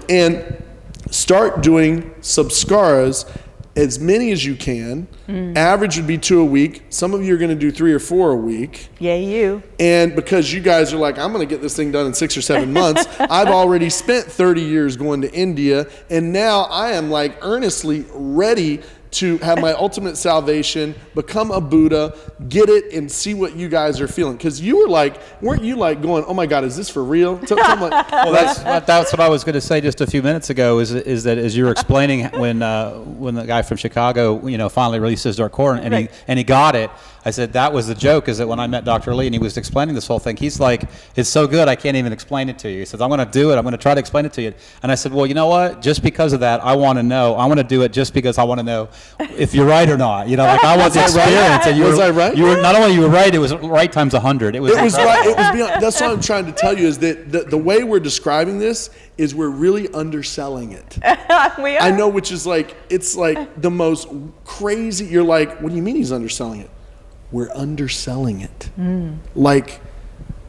and start doing samskaras, as many as you can. Average would be 2 a week. Some of you are going to do 3 or 4 a week. Yay, you. And because you guys are like, I'm going to get this thing done in 6 or 7 months, I've already spent 30 years going to India, and now I am like earnestly ready to have my ultimate salvation, become a Buddha, get it, and see what you guys are feeling. Because you were like, weren't you like going, oh my God, is this for real? Well, that's what I was going to say just a few minutes ago. Is that as you were explaining when the guy from Chicago, finally released his dark core and he got it. I said that was the joke. Is that when I met Dr. Lee and he was explaining this whole thing, he's like, it's so good I can't even explain it to you. He says, I'm going to do it. I'm going to try to explain it to you. And I said, well, you know what? Just because of that, I want to know. I want to do it just because I want to know if you're right or not. Like I want the experience. And Was I right? You were not only you were right. It was right times 100. It was right. It was beyond. That's what I'm trying to tell you is that the way we're describing this is we're really underselling it. We are. I know, which is like, it's like the most crazy. You're like, what do you mean he's underselling it? We're underselling it. Like,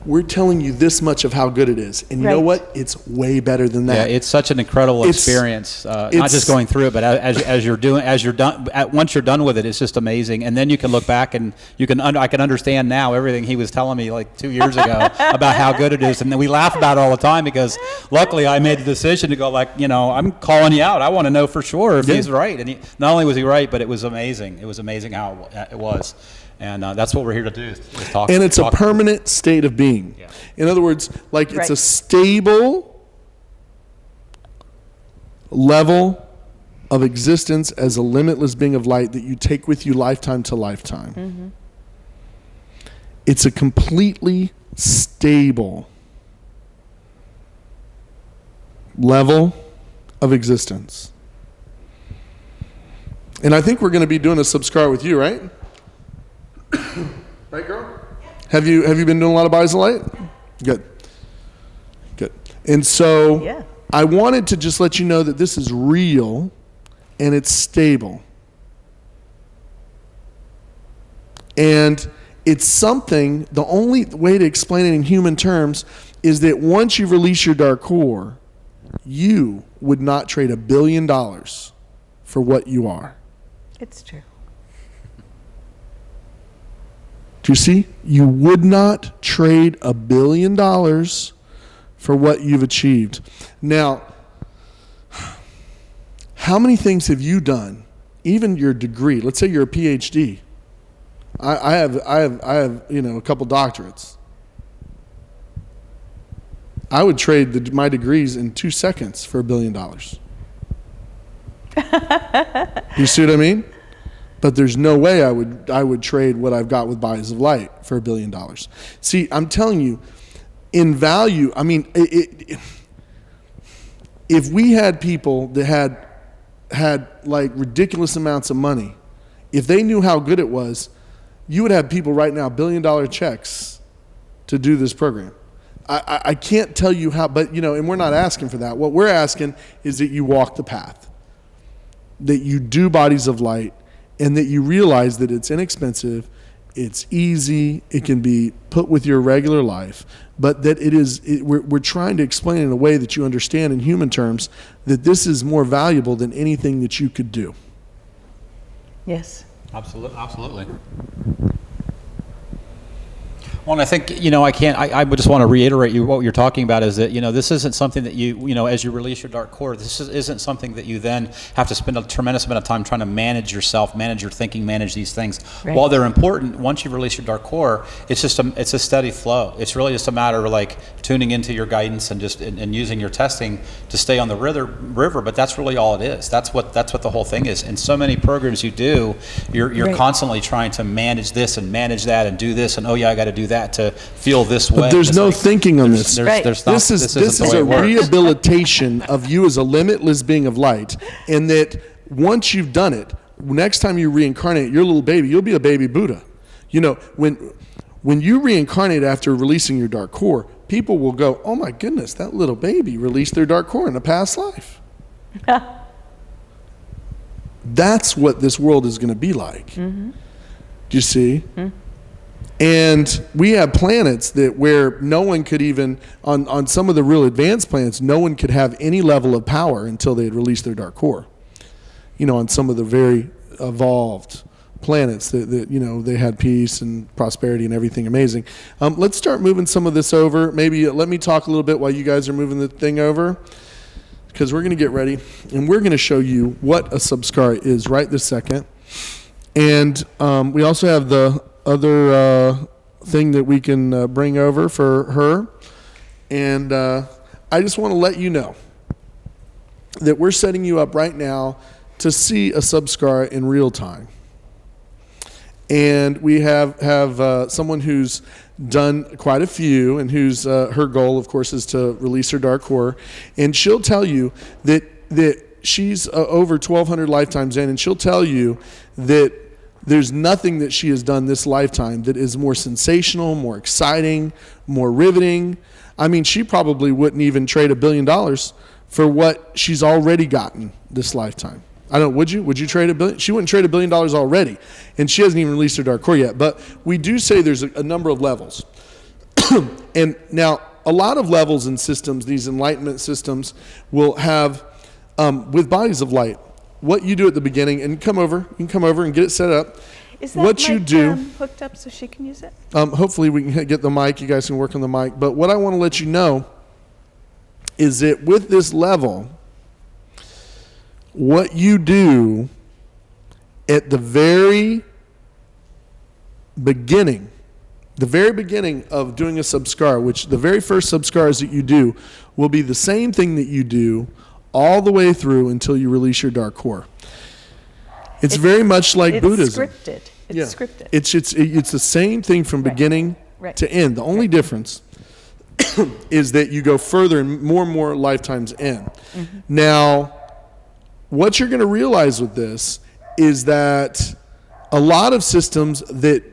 we're telling you this much of how good it is. And you know what? It's way better than that. Yeah, it's such an incredible experience. Not just going through it, but as you're done, once you're done with it, it's just amazing. And then you can look back and I can understand now everything he was telling me like 2 years ago about how good it is. And then we laugh about it all the time because luckily I made the decision to go like, I'm calling you out. I want to know for sure if he's right. And not only was he right, but it was amazing. It was amazing how it was. And that's what we're here to do. Talk. And it's a permanent state of being. Yeah. In other words, like it's a stable level of existence as a limitless being of light that you take with you lifetime to lifetime. It's a completely stable level of existence. And I think we're going to be doing a samskara with you, right? Right, girl? Have you been doing a lot of buys of light? Good. And so I wanted to just let you know that this is real and it's stable. And it's something, the only way to explain it in human terms is that once you release your dark core, you would not trade $1 billion for what you are. It's true. Do you see? You would not trade $1 billion for what you've achieved. Now, how many things have you done? Even your degree. Let's say you're a PhD. I have a couple doctorates. I would trade my degrees in 2 seconds for $1 billion. You see what I mean? But there's no way I would trade what I've got with Bodies of Light for $1 billion. See, I'm telling you, in value, I mean, if we had people that had like ridiculous amounts of money, if they knew how good it was, you would have people right now $1 billion checks to do this program. I can't tell you how, but and we're not asking for that. What we're asking is that you walk the path, that you do Bodies of Light, and that you realize that it's inexpensive, it's easy, it can be put with your regular life, but that we're trying to explain in a way that you understand in human terms that this is more valuable than anything that you could do. Yes. Absolutely. Well, and I think, I would just want to reiterate what you're talking about is that, this isn't something that as you release your dark core, this isn't something that you then have to spend a tremendous amount of time trying to manage yourself, manage your thinking, manage these things. Right. While they're important, once you release your dark core, it's a steady flow. It's really just a matter of like tuning into your guidance and using your testing to stay on the river, but that's really all it is. That's what the whole thing is. And so many programs you do, you're constantly trying to manage this and manage that and do this and I got to do that to feel this way. But there's no thinking on this. This is a rehabilitation of you as a limitless being of light, and that once you've done it, next time you reincarnate your little baby, you'll be a baby Buddha. When you reincarnate after releasing your dark core, people will go, oh my goodness, that little baby released their dark core in a past life. That's what this world is going to be like. Do you see? And we have planets that where no one could even, on some of the real advanced planets, no one could have any level of power until they had released their dark core. You know, on some of the very evolved planets that you know, they had peace and prosperity and everything amazing. Let's start moving some of this over. Maybe let me talk a little bit while you guys are moving the thing over, because we're going to get ready and we're going to show you what a subskara is right this second. And we also have the other thing that we can bring over for her. And I just want to let you know that we're setting you up right now to see a subskara in real time. And we have someone who's done quite a few, and who's her goal, of course, is to release her dark core. And she'll tell you that she's over 1,200 lifetimes in, and she'll tell you that there's nothing that she has done this lifetime that is more sensational, more exciting, more riveting. I mean, she probably wouldn't even trade $1 billion for what she's already gotten this lifetime. I don't know, would you? Would you trade $1 billion? She wouldn't trade $1 billion already, and she hasn't even released her dark core yet. But we do say there's a number of levels. And now, a lot of levels and systems, these enlightenment systems, will have, with bodies of light, what you do at the beginning, and you can come over and get it set up. Is that what you mic, do, hooked up so she can use it? hopefully we can get the mic, you guys can work on the mic. But what I want to let you know is that with this level, what you do at the very beginning of doing a subskara, which the very first subskaras that you do will be the same thing that you do all the way through until you release your dark core. It's very much like Buddhism. It's scripted. It's the same thing from beginning to end. The only difference is that you go further and more lifetimes in. Now, what you're going to realize with this is that a lot of systems that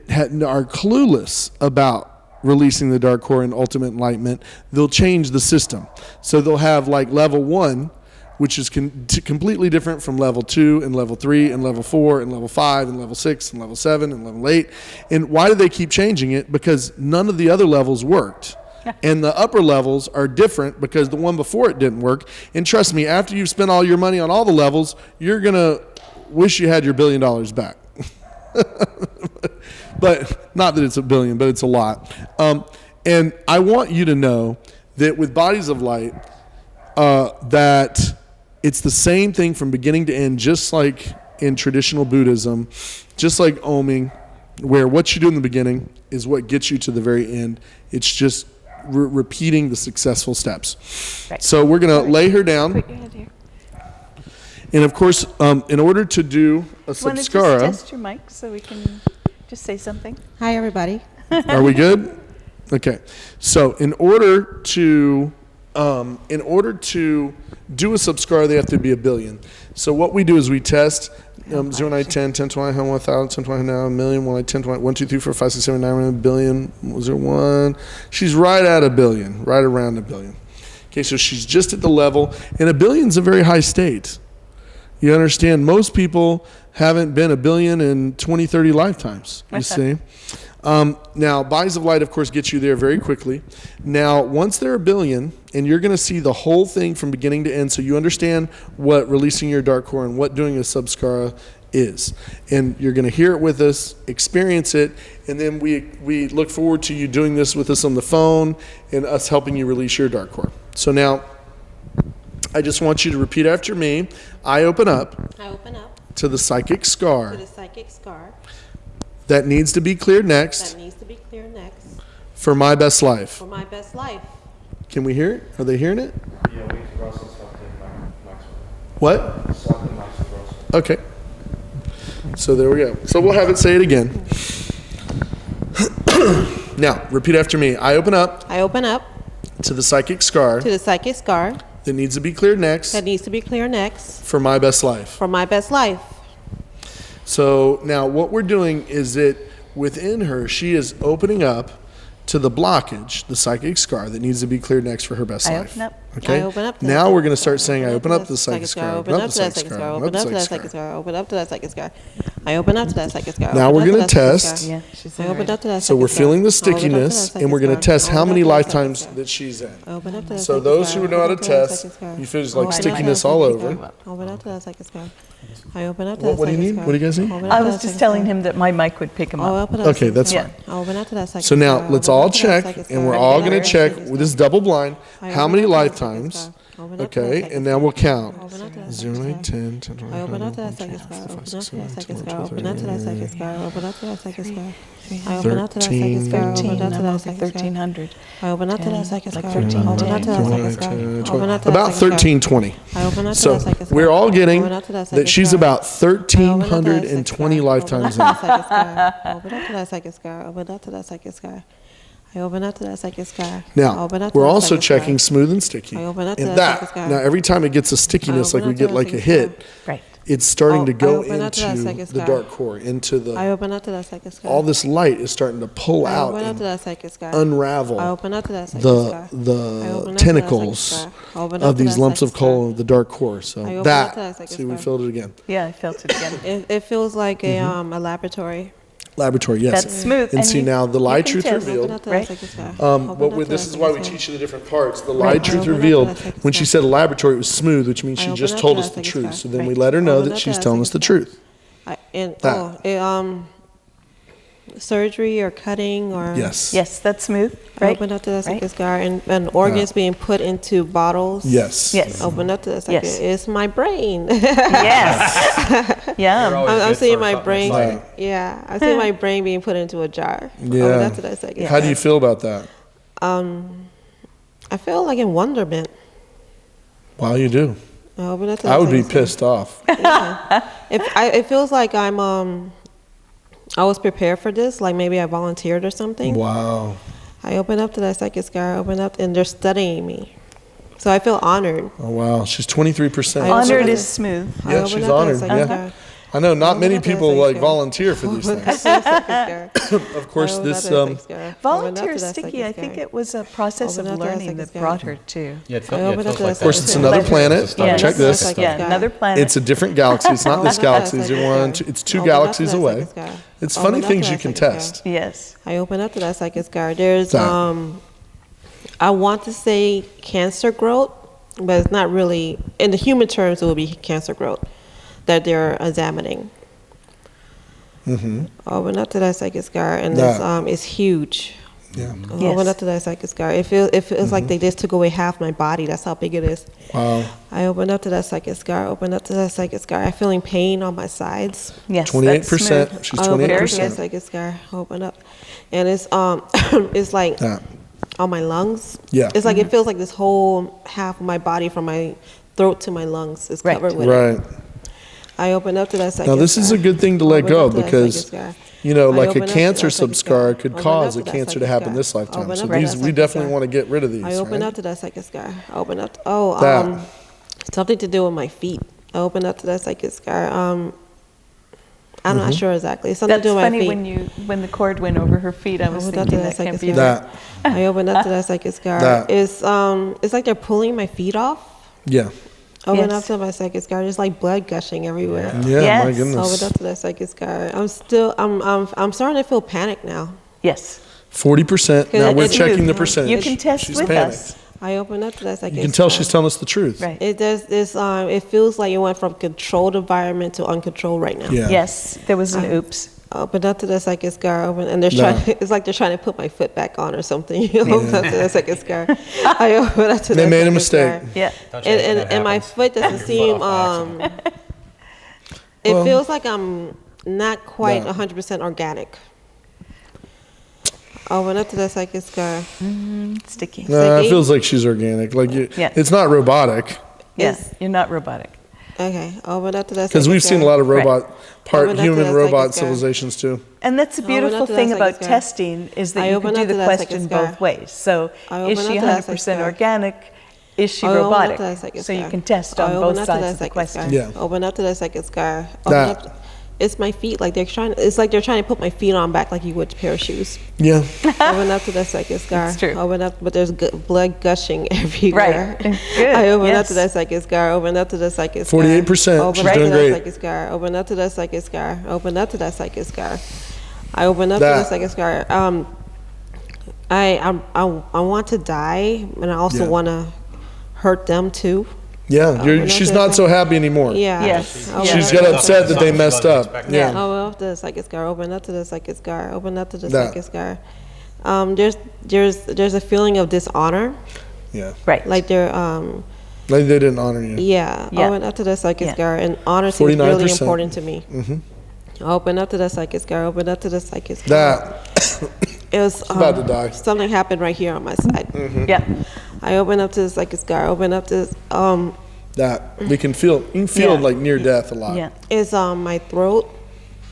are clueless about releasing the dark core and ultimate enlightenment, they'll change the system. So they'll have like level 1, which is completely different from level 2 and level 3 and level 4 and level 5 and level 6 and level 7 and level 8. And why do they keep changing it? Because none of the other levels worked. And the upper levels are different because the one before it didn't work. And trust me, after you've spent all your money on all the levels, you're going to wish you had your $1 billion back. But not that it's $1 billion, but it's a lot. And I want you to know that with bodies of light, that it's the same thing from beginning to end, just like in traditional Buddhism, just like Oming, where what you do in the beginning is what gets you to the very end. It's just repeating the successful steps. Right. So we're going to lay her down. Put your head here. And of course, in order to do a Want to samskara, just test your mic so we can just say something? Hi, everybody. are we good? Okay. So in order to do a samskara, they have to be 1 billion. So what we do is we test 0, 9, 10, 10, 20, 1,000, 10, 20, 1 million, 1, 10, 20, 1, 2, 3, 4, 5, 6, 7, 9, 1 billion. Was there 1? She's right at 1 billion, right around 1 billion. Okay, so she's just at the level, and 1 billion is a very high state. You understand, most people haven't been 1 billion in 20, 30 lifetimes, you see. Now, bodies of light, of course, get you there very quickly. Now, once they're 1 billion, and you're going to see the whole thing from beginning to end, so you understand what releasing your dark core and what doing a samskara is. And you're going to hear it with us, experience it, and then we look forward to you doing this with us on the phone and us helping you release your dark core. So now, I just want you to repeat after me. I open up. I open up to the psychic scar. to the psychic scar That needs to be cleared next. that needs to be cleared next For my best life. for my best life. Can we hear it? Are they hearing it? Yeah, we can also stop the mics. What? Stop the mics also. Okay. So there we go. So we'll have it say it again. Now, repeat after me. I open up I open up to the psychic scar to the psychic scar that needs to be cleared next that needs to be cleared next for my best life. for my best life. So now what we're doing is that within her, she is opening up to the blockage, the psychic scar that needs to be cleared next for her best I life. open up. Okay. I open up to Now that we're going to psychic start scar. saying, I open up to the psychic psychic scar. Open up to that psychic scar. Open up to that psychic scar. Open up to that psychic scar. I open up to that psychic scar. Now Open we're up to gonna that psychic test. scar. Yeah, she's I open up to that So we're psychic scar. feeling the I open up to that stickiness, psychic and we're going to scar. test I how open many up to that psychic lifetimes scar. that she's in. Open up to that So psychic those scar. who know how to Open up to that test, psychic scar. you feel like Open up to that stickiness psychic all scar. over. Open up to that psychic scar. I open up to What that do you psychic need? scar. What do you guys need? Open up I to was that just psychic telling scar. him that my mic would pick him Oh, up. open up to that Okay, psychic that's scar. fine. I open up to that psychic So now scar. let's Open all up to that check, psychic and scar. we're I all open going up to to that check psychic with this scar. double blind I how open many up to that psychic lifetimes. scar. Open up to that Okay, psychic and now scar. we'll count. Open up to that 0, psychic 8, scar. 10, 10, 20, I open up to that 21, psychic 22, scar. 25, Open up 26, to that 27, psychic 28, scar. Open up to that 29, psychic scar. Open up to that psychic scar. I open up to that psychic scar. Open 13, up to I'm that over psychic scar. 1300. I open up to 10, that psychic like scar. 13, Open up to that 10, psychic scar. 20, Open up to that about psychic scar. 13, 20. I open up to So that psychic scar. we're all getting Open up to that that psychic she's scar. about I open up to that psychic 1,320 scar. lifetimes Open in. up to that psychic scar. Open up to that psychic scar. Open up to that psychic scar. I open up to that psychic scar. Now, Open up to we're that also psychic scar. checking smooth and sticky. I open up to And that psychic scar. now every time it gets a stickiness, I like open we up to get that like a psychic hit, Right. it's starting to I go open up to that into psychic the scar. dark core, into I the, open up to that psychic scar. all this light is starting to pull I out open up to and that psychic scar. unravel I open up to that psychic the scar. I open the up to that tentacles psychic scar. I open up of to these that lumps of psychic scar. coal of the dark core. I So open up that, to that psychic see, we scar. filled it again. Yeah, I felt it again. It feels like a laboratory. Laboratory, yes. That's smooth. And see you- now the you light can truth test. revealed. Open up to Right. that psychic scar. Open Open up to this that is why we psychic scar. teach you the different parts. The Right. light I truth open up to revealed, that psychic when she scar. said laboratory, it was smooth, which means I she open just up told to us that the psychic truth. scar. So then we Right. let her know Open that up to she's that telling us the psychic truth. And surgery or cutting or Yes. Yes, that's smooth, I right? open up to that Right. psychic scar and organs being put into bottles. Yes. Yes. Open up to that psychic. Yes. It's my brain. Yes. Yeah. I'm seeing my brain. exciting. Yeah, I see my brain being put into a jar. Yeah. Open up to that psychic How do scar. you feel about that? I feel like in wonderment. Wow, you do. I open up to that I would be psychic scar. pissed off. It feels like I was prepared for this, like maybe I volunteered or something. Wow. I open up to that psychic scar, I open up, and they're studying me. So I feel honored. Oh, wow. She's 23%. I Honored open- is smooth. I Yeah, open she's up to that honored. psychic Yeah. scar. I know not Open many up to that people psychic like scar. volunteer for these Open up to things. that psychic scar. Of course, Open up this to that psychic scar. Open up Volunteer to that sticky, psychic I think scar. it was a process Open of up to that learning psychic that scar. brought her to. Yeah, it, I feel, yeah, open it up feels to like that Of course, it's psychic another scar. planet. Yeah, Check this. Psychic Yeah, scar. another planet. It's a different galaxy. It's not this Open up to galaxy. that It's psychic one, scar. it's two Open up to galaxies that away. psychic scar. It's Open funny up to things that you can psychic test. scar. Yes. I open up to that psychic scar. There's That. I want to say cancer growth, but it's not really. In the human terms, it will be cancer growth that they're examining. Open up to that psychic scar, and it's huge. Yeah. Yes. Open up to that psychic scar. It feels like they just took away half my body. That's how big it is. Wow. I opened up to that psychic scar. Open up to that psychic scar. I'm feeling pain on my sides. Yes. 28%. That's smooth. She's I opened up to that 28%. psychic scar. Open up, and it's it's like That. on my lungs. Yeah. It's like it feels like this whole half of my body from my throat to my lungs is Right. covered with it. Right. I open up to that psychic Now, this is a good thing to let Open go up to that because, psychic scar. you know, I like open a up to cancer that psychic subscar scar. could Open cause up a to that cancer to psychic happen scar. this lifetime. Open So up to these, that we psychic definitely scar. want to get rid of these. I open right? up to that psychic scar. I open up. That. Something to do with my feet. I open up to that psychic scar. I'm not sure exactly. It's something That's to do with my funny feet. when the cord went over her feet. I was opened up to thinking that that can't psychic be scar. right. That. I open up to that psychic scar. That. It's like they're pulling my feet off. Yeah. Open Yes. up to my psychic scar. There's like blood gushing everywhere. Yeah, my Yes. goodness. Open up to that psychic scar. I'm starting to feel panic now. Yes. 40%. Now we're it's checking smooth. the percentage. You can test She's with panicked. us. I open up to that psychic You can tell scar. she's telling us the truth. Right. It does this. It feels like it went from controlled environment to uncontrolled right now. Yeah. Yes. There was an oops. Open up to the psychic scar. And they're No. trying. It's like they're trying to put my foot back on or something. Open up to the psychic scar. I open up to They that made a psychic mistake. scar. Yeah. And my foot doesn't seem. It Well, feels like I'm not quite No. 100% organic. I went up to that psychic scar. Sticky. No, it Sticky? feels like she's organic. Like Yeah. it's not robotic. Yes. You're not robotic. Okay, I went up to that. Because we've seen a lot of robot, Open up to human that robot psychic scar. civilizations too. And that's the I open beautiful up to that thing psychic about scar. testing is that I you open can up do to the that psychic question scar. both ways. So I is open she up to that 100% psychic scar. organic? Is she I open up to robotic? that psychic So you scar. can test I on open both up to sides that of the psychic question. scar. Yeah. Open up to that psychic scar. That. Open up. it's my feet. Like it's like they're trying to put my feet on back like you would a pair of shoes. Yeah. Open up to that second scar. It's true. Open up, but there's blood gushing everywhere. Right. Good. I open up Yes. to that second scar. Open up to the second scar. 48%. Open She's up doing to great. that second scar. Open up to that second scar. Open up to that second scar. I open up to That. the second scar. I want to die, and I also Yeah. want to hurt them too. Yeah. She's not so happy anymore. Yeah. Yes. Open She's up got to upset that they messed up. Yeah. Open up to the second scar. Open up to the second scar. Open up to the That. second scar. There's a feeling of dishonor, Yeah. Right. like they're Like they didn't honor you. yeah. Yeah. Open up to the second Yeah. scar, and honor seems really 49%. important to me. Open up to the second scar. Open up to the second scar. That. It was about to die. something happened right here on my side. Yeah. I open up to the second scar. Open up to That. We can feel, you can feel Yeah. like near death a lot. Yeah. is my throat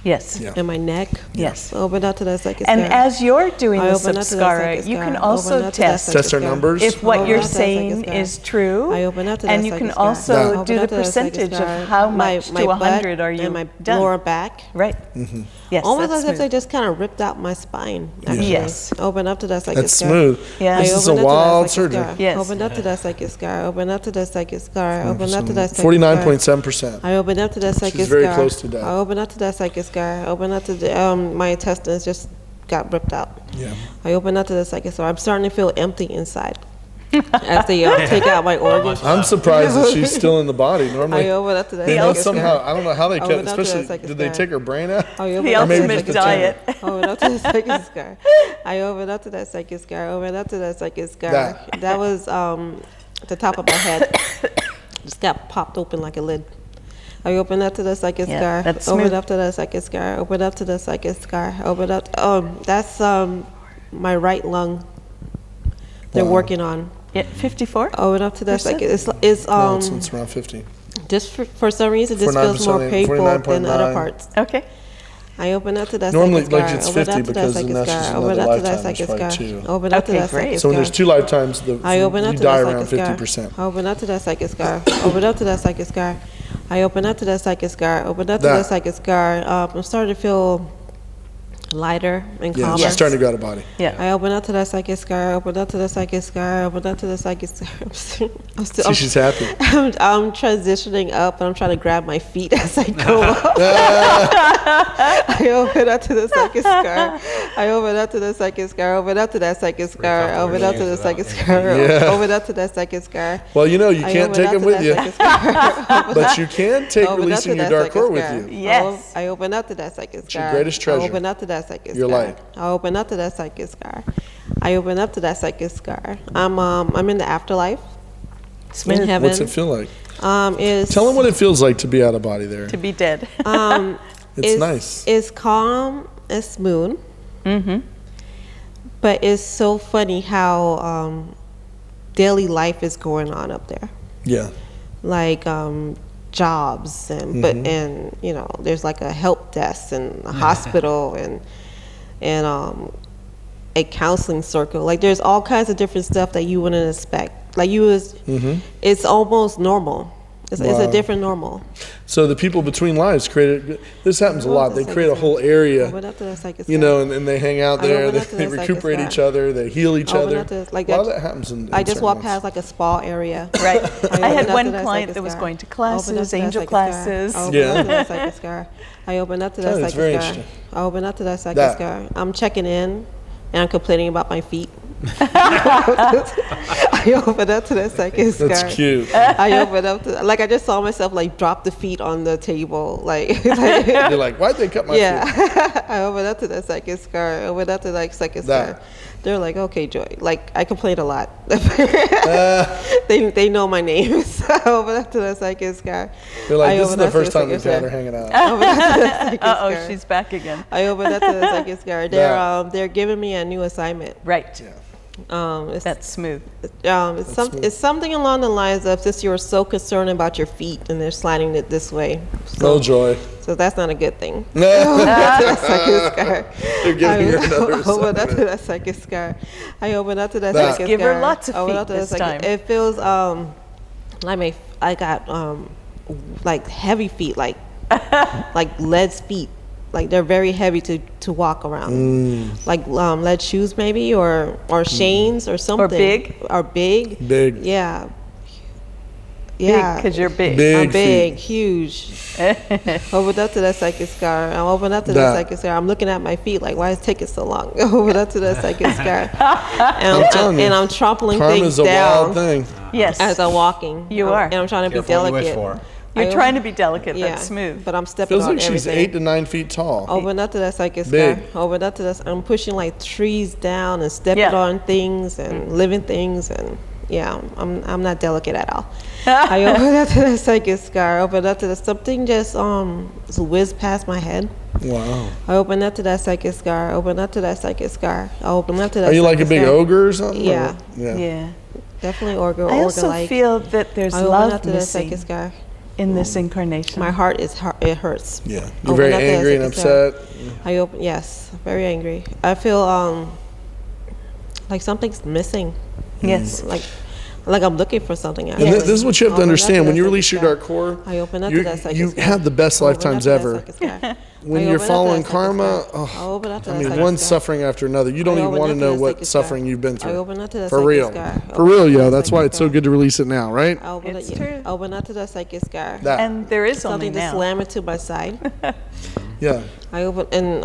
Yes. Yeah. and my neck. Yes. Open up to the second And scar. as you're doing I the open up to the samskara, second you scar. can Open also up to the test second Test our scar. numbers. if what Open you're up to the saying second scar. is true, I open up to and that you can second scar. also Open do up the to that second percentage scar. of how My- much my to butt 100 are you and my done. lower back. Right. Yes. Almost that's as if they smooth. just kind of ripped out my spine. Actually. Yes. Open up to that second That's scar. smooth. Yeah. This I is a open up to that wild second surgery. scar. Yes. Open up to that second scar. Open up to that second scar. Open up to that second scar. 49.7%. I open up to that second She's very scar. close to death. I open up to that second scar. Open up to the my intestines just got ripped out. Yeah. I open up to the second scar. I'm starting to feel empty inside as they take out my organs. I'm surprised that she's still in the body. I Normally, open up to that they second must somehow, scar. I don't know how they I kept, open up to that especially, second did they scar. take her brain out? I open The up to maybe ultimate the diet. I open up to the second scar. I open up to that second scar. Open up to that second scar. That. That was at the top of my head. Just got popped open like a lid. I open up to the second Yeah, scar. that's Open smooth. up to the second scar. Open up to the second scar. Open up. That's my right lung. They're Wow. working on. Yeah, 54? Open up to that Percent? second. It's No, it's around 50. just for some reason this feels more 49%, painful than 49.9. other parts. Okay. I open up to that Normally, second scar. like, it's Open 50 up to that because second then that's scar. just Open another up to that lifetime, second it's scar. probably 2. Open up to Okay, that great. second So when there's scar. 2 lifetimes, I open up you to die that around second 50%. scar. Open up to that second scar. Open up to that second scar. I open up to that second scar. Open up to That. that second scar. I'm starting to feel lighter and Yeah, calmer. she's starting to go out of body. Yeah. I open up to that second scar. Open up to the second scar. Open up to the second scar. I'm still. See, she's happy. I'm transitioning up, and I'm trying to grab my feet as I go up. I open up to the second scar. I open up to the second scar. Open up to that second scar. Open up to the second scar. Yeah. Open up to that second scar. Well, you know, you I can't open take up them to with that you, second scar. but you can take Open up releasing to your that dark second core with scar. you. Yes. I open up to that second scar. your greatest treasure. I open up to that second Your scar. light. I open up to that second scar. I open up to that second scar. I'm in the afterlife. Smooth. In heaven. What's it feel like? Is Tell them what it feels like to be out of body there. To be dead. It's nice. It's calm and smooth. But it's so funny how daily life is going on up there. Yeah. Like jobs and but and you know there's like a help desk and a hospital and a counseling circle. Like there's all kinds of different stuff that you wouldn't expect. Like it's almost normal. It's Wow. a different normal. So the people between lives created, this happens a lot. They create a whole Open area, up to the second you scar. know, and they hang out I there. open up to They the second recuperate scar. each other. They heal each Open other. up to, like, a lot of that- that happens in I just certain walked ones. past like a spa area. Right. I open had up to one that client second that was scar. going to Open up classes, to that angel second scar. classes. I open Yeah. up to that second scar. I open up to that Tell you, it's very second scar. interesting. I open up to that second That. scar. I'm checking in, and I'm complaining about my feet. I open up to that second scar. That's cute. I open up to like I just saw myself like drop the feet on the table like You're like, why'd they cut my feet? yeah. I open up to that second scar. I open up to like second That. scar. They're like, okay, Joy. Like I complain a lot. They know my name. So I open up to the second scar. They're like, I this is open the up to first time second these guys scar. are hanging out. I open up to the second Uh-oh, scar. she's back again. I open up to the second scar. They're giving me a new assignment. Right. It's That's smooth. it's something along the lines of since you're so concerned about your feet and they're sliding it this way. No joy. So that's not a good thing. No. Second scar. They're giving her another I open up to assignment. that second scar. I open up to that That. second Give her scar. lots of Open feet up to the this second- time. It feels like I got like heavy feet, like like lead feet. Like they're very heavy to walk around. Like lead shoes maybe, or chains or something. Or big. Big. Yeah. Yeah. Because you're big. I'm big, feet. huge. Opened up to that psychic scar. I'm open up to that psychic scar. I'm looking at my feet like, why is it taking so long? Open up to that psychic scar. And I'm trampling things Karma's a down wild thing. Yes. as I'm walking. You are. And I'm trying to be Careful what you wish delicate. for. You're trying to be delicate, but smooth. But I'm stepping Feels on like she's everything. 8 to 9 feet tall. Open up to that psychic Big. scar. Open up to this. I'm pushing like trees down and stepping Yeah. on things and living things, and yeah, I'm not delicate at all. I open up to that psychic scar. Open up to the something just whizzed past my head. Wow. I open up to that psychic scar. Open up to that psychic scar. I open up to that. Are you like a psychic big scar. ogre or something? Yeah. Or- Yeah. Definitely ogre. I also Ogre-like. feel that there's I open love up to that psychic missing scar. in this incarnation. My heart is it hurts. Yeah. You're Open very up to that angry and psychic scar. upset. I open, yes, very angry. I feel like something's missing. Yes. Like I'm looking for something. And this is what you have to understand. When you release your dark core, I open up to that psychic you scar. have the best I open up lifetimes to that ever. psychic scar. When I you're open up to following that psychic karma, scar. I open up to I that mean, psychic one scar. suffering after another. You don't I even open want up to to know that what psychic scar. suffering you've been I through. open up to that For psychic real. scar. For Open real, up to yo. that That's why psychic it's so scar. good to release it now, right? I open It's up, true. Open up to that psychic scar. That. And there is only Something just now. slammed into my side. Yeah. I open and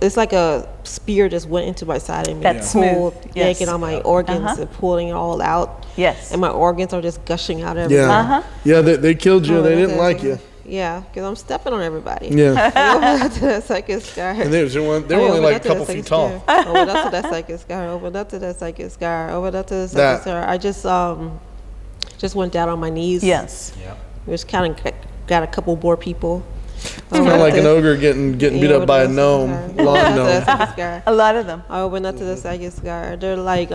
it's like a spear just went into my side and That's pulled, smooth, yes. yanking on my organs Uh-huh. and pulling it all out. Yes. And my organs are just gushing out everywhere. Yeah. Uh-huh. Yeah, they killed you. Oh, They that's didn't like you. Yeah, because I'm stepping on everybody. Yeah. I open up to that psychic scar. And they were only like a couple feet tall. Open up to that psychic scar. Open up to that psychic scar. Open up to the That. psychic scar. I just went down on my knees. Yes. We just kind of got a couple more people. It's kind of like an ogre getting beat up by a gnome, long gnome. A lot of them. I opened up to the psychic scar. They're like,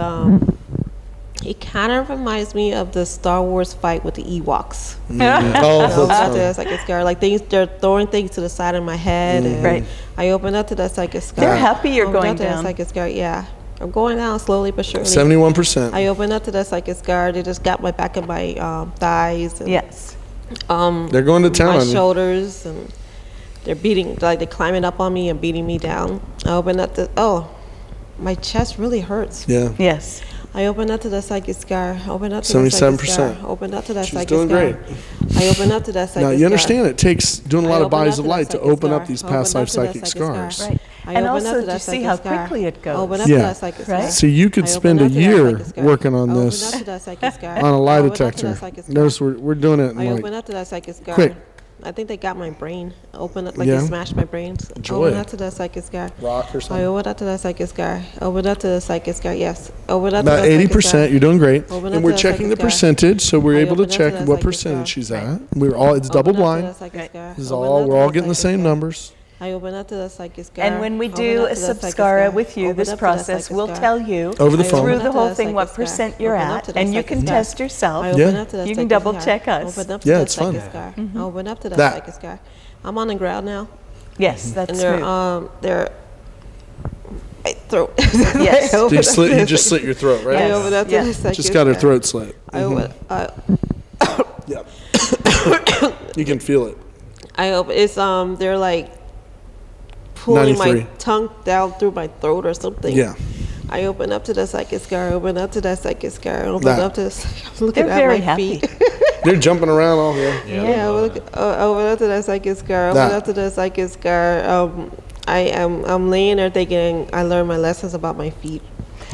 it kind of reminds me of the Star Wars fight with the Ewoks. Oh, I opened up to that's that psychic scar. Like they're throwing things to the side of my head. And Right. I opened up to that psychic scar. They're happy you're Opened going up to that down. psychic scar. Yeah, I'm going down slowly but surely. 71%. I opened up to that psychic scar. They just got my back of my thighs. And, Yes. They're going to town my on you. shoulders, and they're climbing up on me and beating me down. I opened up my chest really hurts. Yeah. Yes. I opened up to that psychic scar. Opened up to that 77%. psychic scar. Opened up to that She's psychic doing scar. great. I opened up to that psychic Now, scar. you understand it takes doing a lot I of opened bodies up of to that light to psychic open up scar. these Opened past up life to that psychic psychic scar. scars. Right. I And opened up also to to that see psychic how scar. quickly it goes. Opened up to Yeah. that psychic Right. scar. So you could I spend opened a up to that year psychic scar. working on I opened this up to that psychic scar. on a lie I opened up to detector. that psychic scar. Notice we're doing it I in opened like up to that psychic scar. quick. I think they got my brain. Open up, Yeah. they smashed my brains. Enjoy Open it. up to that psychic scar. rock or I something. opened up to that psychic scar. Opened up to the psychic scar. Yes. Opened up to About that psychic 80%. scar. You're doing great. Open up And to we're that checking the psychic scar. percentage, so we're I able to opened up check to that what psychic percentage scar. she's at. It's double Open up to blind. that psychic scar. This is Open all up to we're all that getting the psychic same scar. numbers. I open up to that psychic scar. And when we Open do up a to that psychic samskara scar. with you, Open this up to that process psychic will scar. tell you Over the I phone. open through up the to whole that thing what psychic scar. percent you're Open up at, to that and you psychic can scar. test yourself. I Yeah. open up to that You can psychic double scar. check us. Open up to Yeah, that it's fun. psychic scar. Open up to that That. psychic scar. I'm on the ground now, Yes, that's and smooth. they're my throat. Yes. I open up to You that just slit psychic- your throat, right? I Yes. open up to Yeah. that psychic Just got her scar. throat slit. I open. Yep. You can feel it. I open. It's they're like pulling 93. my tongue down through my throat or something. Yeah. I open up to the psychic scar. Open up to that psychic scar. Open That. up to this. I'm looking They're at very my happy. feet. They're jumping around all here. Yeah, open up to that psychic scar. Open That. up to that psychic scar. I'm laying there thinking I learned my lessons about my feet.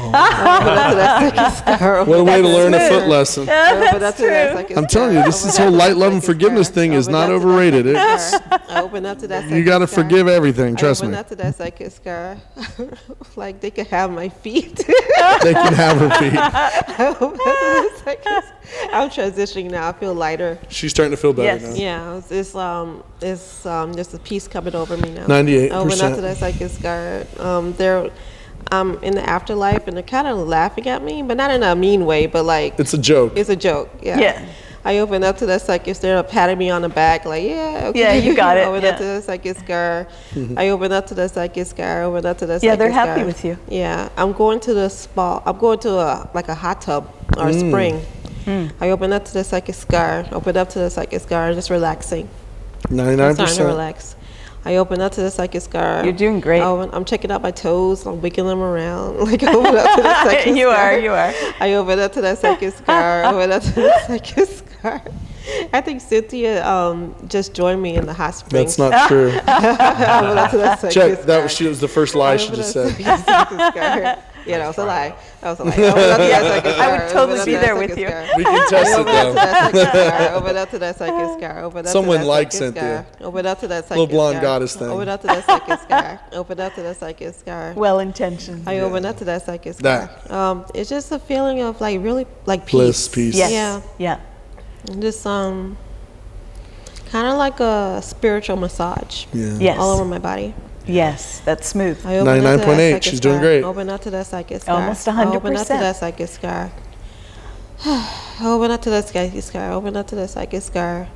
Open up to that psychic scar. What a way to learn a foot smooth. lesson. Open up to that psychic I'm telling you, this scar. whole Open up light, to love, that and psychic forgiveness scar. thing is Open not up to that overrated. psychic It's, scar. I open up to that psychic you got to scar. forgive everything. Trust I open me. up to that psychic scar. Like they could have my feet. They can have her feet. I open up to that psychic scar. I'm transitioning now. I feel lighter. She's starting to feel better Yes. now. Yeah, it's just a peace coming over me now. 98%. I open up to that psychic scar. They're in the afterlife, and they're kind of laughing at me, but not in a mean way, but like It's a joke. it's a joke. Yeah. Yeah. I open up to that psychic scar. They're patting me on the back, like, yeah, okay. Yeah, you got it, I open yeah. up to that psychic scar. I open up to that psychic scar. I open up to that Yeah, psychic they're scar. happy with you. Yeah, I'm going to the spa. I'm going to a hot tub or a spring. I open up to the psychic scar. Open up to the psychic scar, just relaxing. I'm starting to 99%. relax. I open up to the psychic scar. You're doing great. I'm checking out my toes. I'm wiggling them around. Like, I open up to the psychic You scar. are, you are. I open up to that psychic scar. I open up to the psychic scar. I think Cynthia just joined me in the hot springs. That's not true. I open up to that psychic Check. scar. That was the first lie she just said. Yeah, that was a lie. That was a lie. I open up to that psychic scar. I would totally Open up be to that there with psychic you. scar. We can test it Open up to though. that psychic scar. Open up to that psychic scar. Open up Someone to that like psychic Cynthia. scar. Open up to that psychic Little blonde scar. goddess thing. Open up to that psychic scar. Open up to that psychic scar. Well intentioned. I open up to that psychic scar. That. It's just a feeling of like really like Bliss, peace. peace. Yes. Yeah. Yeah. And just kind of like a spiritual massage Yeah. Yes. all over my body. Yes. That's smooth. I open up to that 99.8, psychic she's doing scar. great. Open up to that psychic scar. Almost I open up to 100%. that psychic scar. I open up to that psychic scar. Open up to that psychic scar.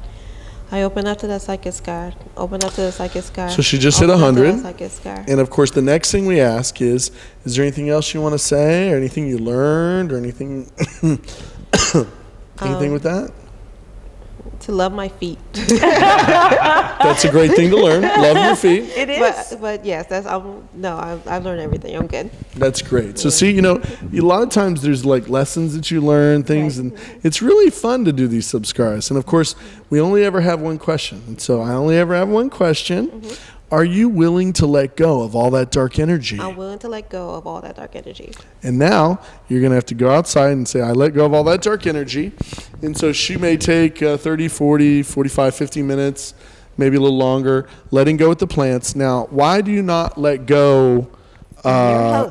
I open up to that psychic scar. Open up to the psychic scar. So she just hit Open up to 100. that psychic scar. And of course, the next thing we ask is there anything else you want to say, or anything you learned, or anything, anything with that? To love my feet. That's a great thing to learn. Love your feet. It is. but yes, I've learned everything. I'm good. That's great. So see, a lot of times there's like lessons that you learn, things, and it's really fun to do these subscribes. And of course, we only ever have one question. And so I only ever have one question. Are you willing to let go of all that dark energy? I'm willing to let go of all that dark energy. And now you're going to have to go outside and say, I let go of all that dark energy. And so she may take 30, 40, 45, 50 minutes, maybe a little longer, letting go with the plants. Now, why do you not let go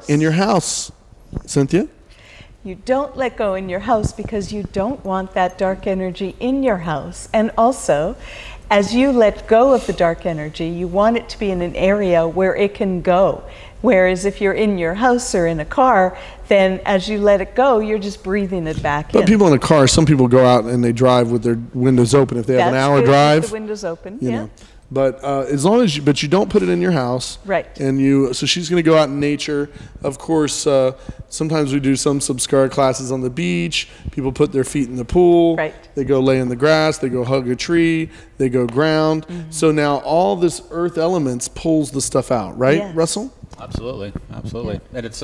in your house, Cynthia? You don't let go in your house because you don't want that dark energy in your house. And also, as you let go of the dark energy, you want it to be in an area where it can go. Whereas if you're in your house or in a car, then as you let it go, you're just breathing it back in. But people in a car, some people go out and they drive with their windows open if they have an That's hour good with drive. the windows open, You yeah. know. But as long as but you don't put it in your house. Right. And so she's going to go out in nature. Of course, sometimes we do some subscar classes on the beach. People put their feet in the pool. Right. They go lay in the grass. They go hug a tree. They go ground. So now all this earth elements pulls the stuff out, right, Yes. Russell? Absolutely, absolutely, and it's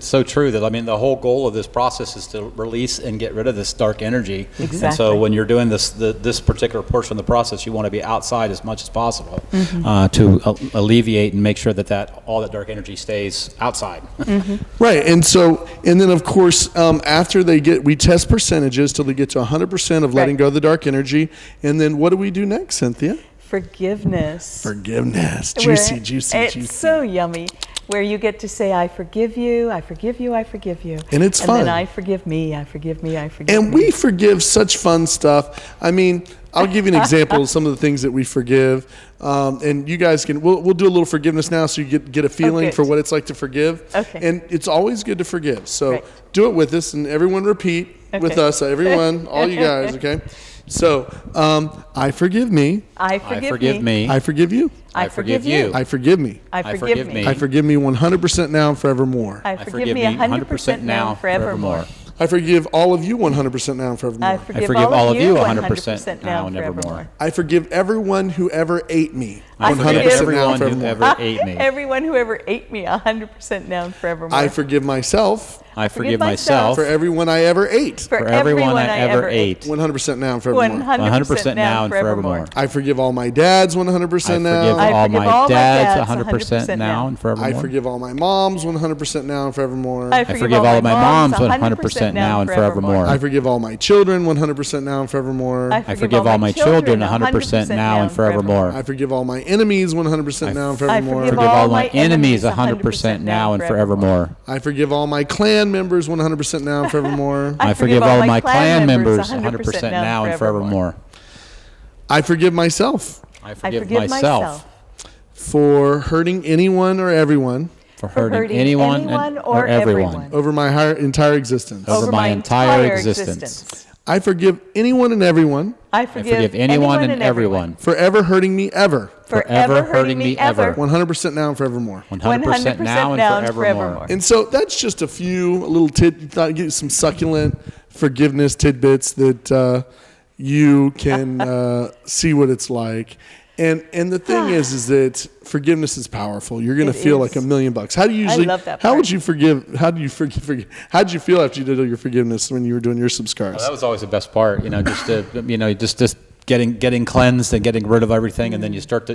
so true that the whole goal of this process is to release and get rid of this dark energy. And Exactly. so when you're doing this particular portion of the process, you want to be outside as much as possible to alleviate and make sure that all that dark energy stays outside. Right, and then of course, after we test percentages till they get to 100% of letting Right. go of the dark energy, and then what do we do next, Cynthia? Forgiveness. Forgiveness, Where juicy. It's so yummy. Where you get to say, I forgive you, I forgive you, I forgive you. And it's and fun. And then I forgive me, I forgive me, I forgive And me. we forgive such fun stuff. I mean, I'll give you an example of some of the things that we forgive, and you guys we'll do a little forgiveness now, so you get a feeling good. for what it's like to forgive. Okay. And it's always good to forgive. So Right. do it with us, and everyone repeat with Okay. us. Everyone, all you guys, okay? So, I forgive me. I I forgive forgive me. I forgive you. I forgive you. I forgive me. I forgive me. I forgive me 100% now and forevermore. I forgive me 100% now and forevermore. I forgive all of you 100% now and forevermore. I I forgive forgive all of you 100% now and nevermore. forevermore. I forgive everyone who ever ate me I 100% forgive now and everyone who forevermore. ever ate me. Everyone who ever ate me 100% now and forevermore. I forgive myself I forgive forgive myself for everyone I ever ate for everyone I ever ate. 100% now and forevermore. 100% now and forevermore. I forgive all my dads 100% I now. forgive I all forgive my all my dads dads 100% now and forevermore. I forgive all my moms 100% now and forevermore. I I forgive all of my moms 100% now and forevermore. I forgive all my children 100% now and forevermore. I forgive all my children 100% now and forevermore. I forgive all my enemies 100% now and forevermore. I forgive all my enemies 100% now and forevermore. I forgive all my clan members 100% now and forevermore. I forgive all my clan members 100% now and forevermore. I forgive myself I I forgive myself for hurting anyone or everyone for hurting anyone or everyone over my entire existence. over my entire existence. I forgive anyone and everyone I I forgive forgive anyone and everyone for ever hurting me ever. forever hurting me ever. 100% now and forevermore. 100% now and forevermore. And so that's just a few little thought get some succulent forgiveness tidbits that you can see what it's like. And the thing is that forgiveness is powerful. You're going to It feel is. like $1 million. How do you usually? love that How part. would you forgive? How do you forgive? How did you feel after you did all your forgiveness when you were doing your subscars? Well, that was always the best part, just to, just getting cleansed and getting rid of everything, and then you start to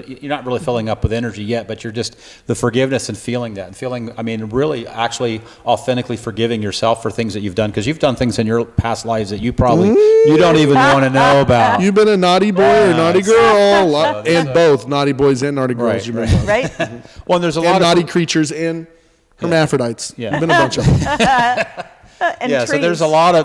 you're not really filling up with energy yet, but you're just the forgiveness and feeling that, and feeling, really actually authentically forgiving yourself for things that you've done, because you've done things in your past lives that you probably you don't even want to know about. You've been a naughty boy or naughty girl, and both naughty boys and naughty girls. Right, You've been right. both. Right? Well, and there's a And lot naughty of creatures and hermaphrodites. Yeah. You've been a bunch of them. And yeah, so trees. there's a lot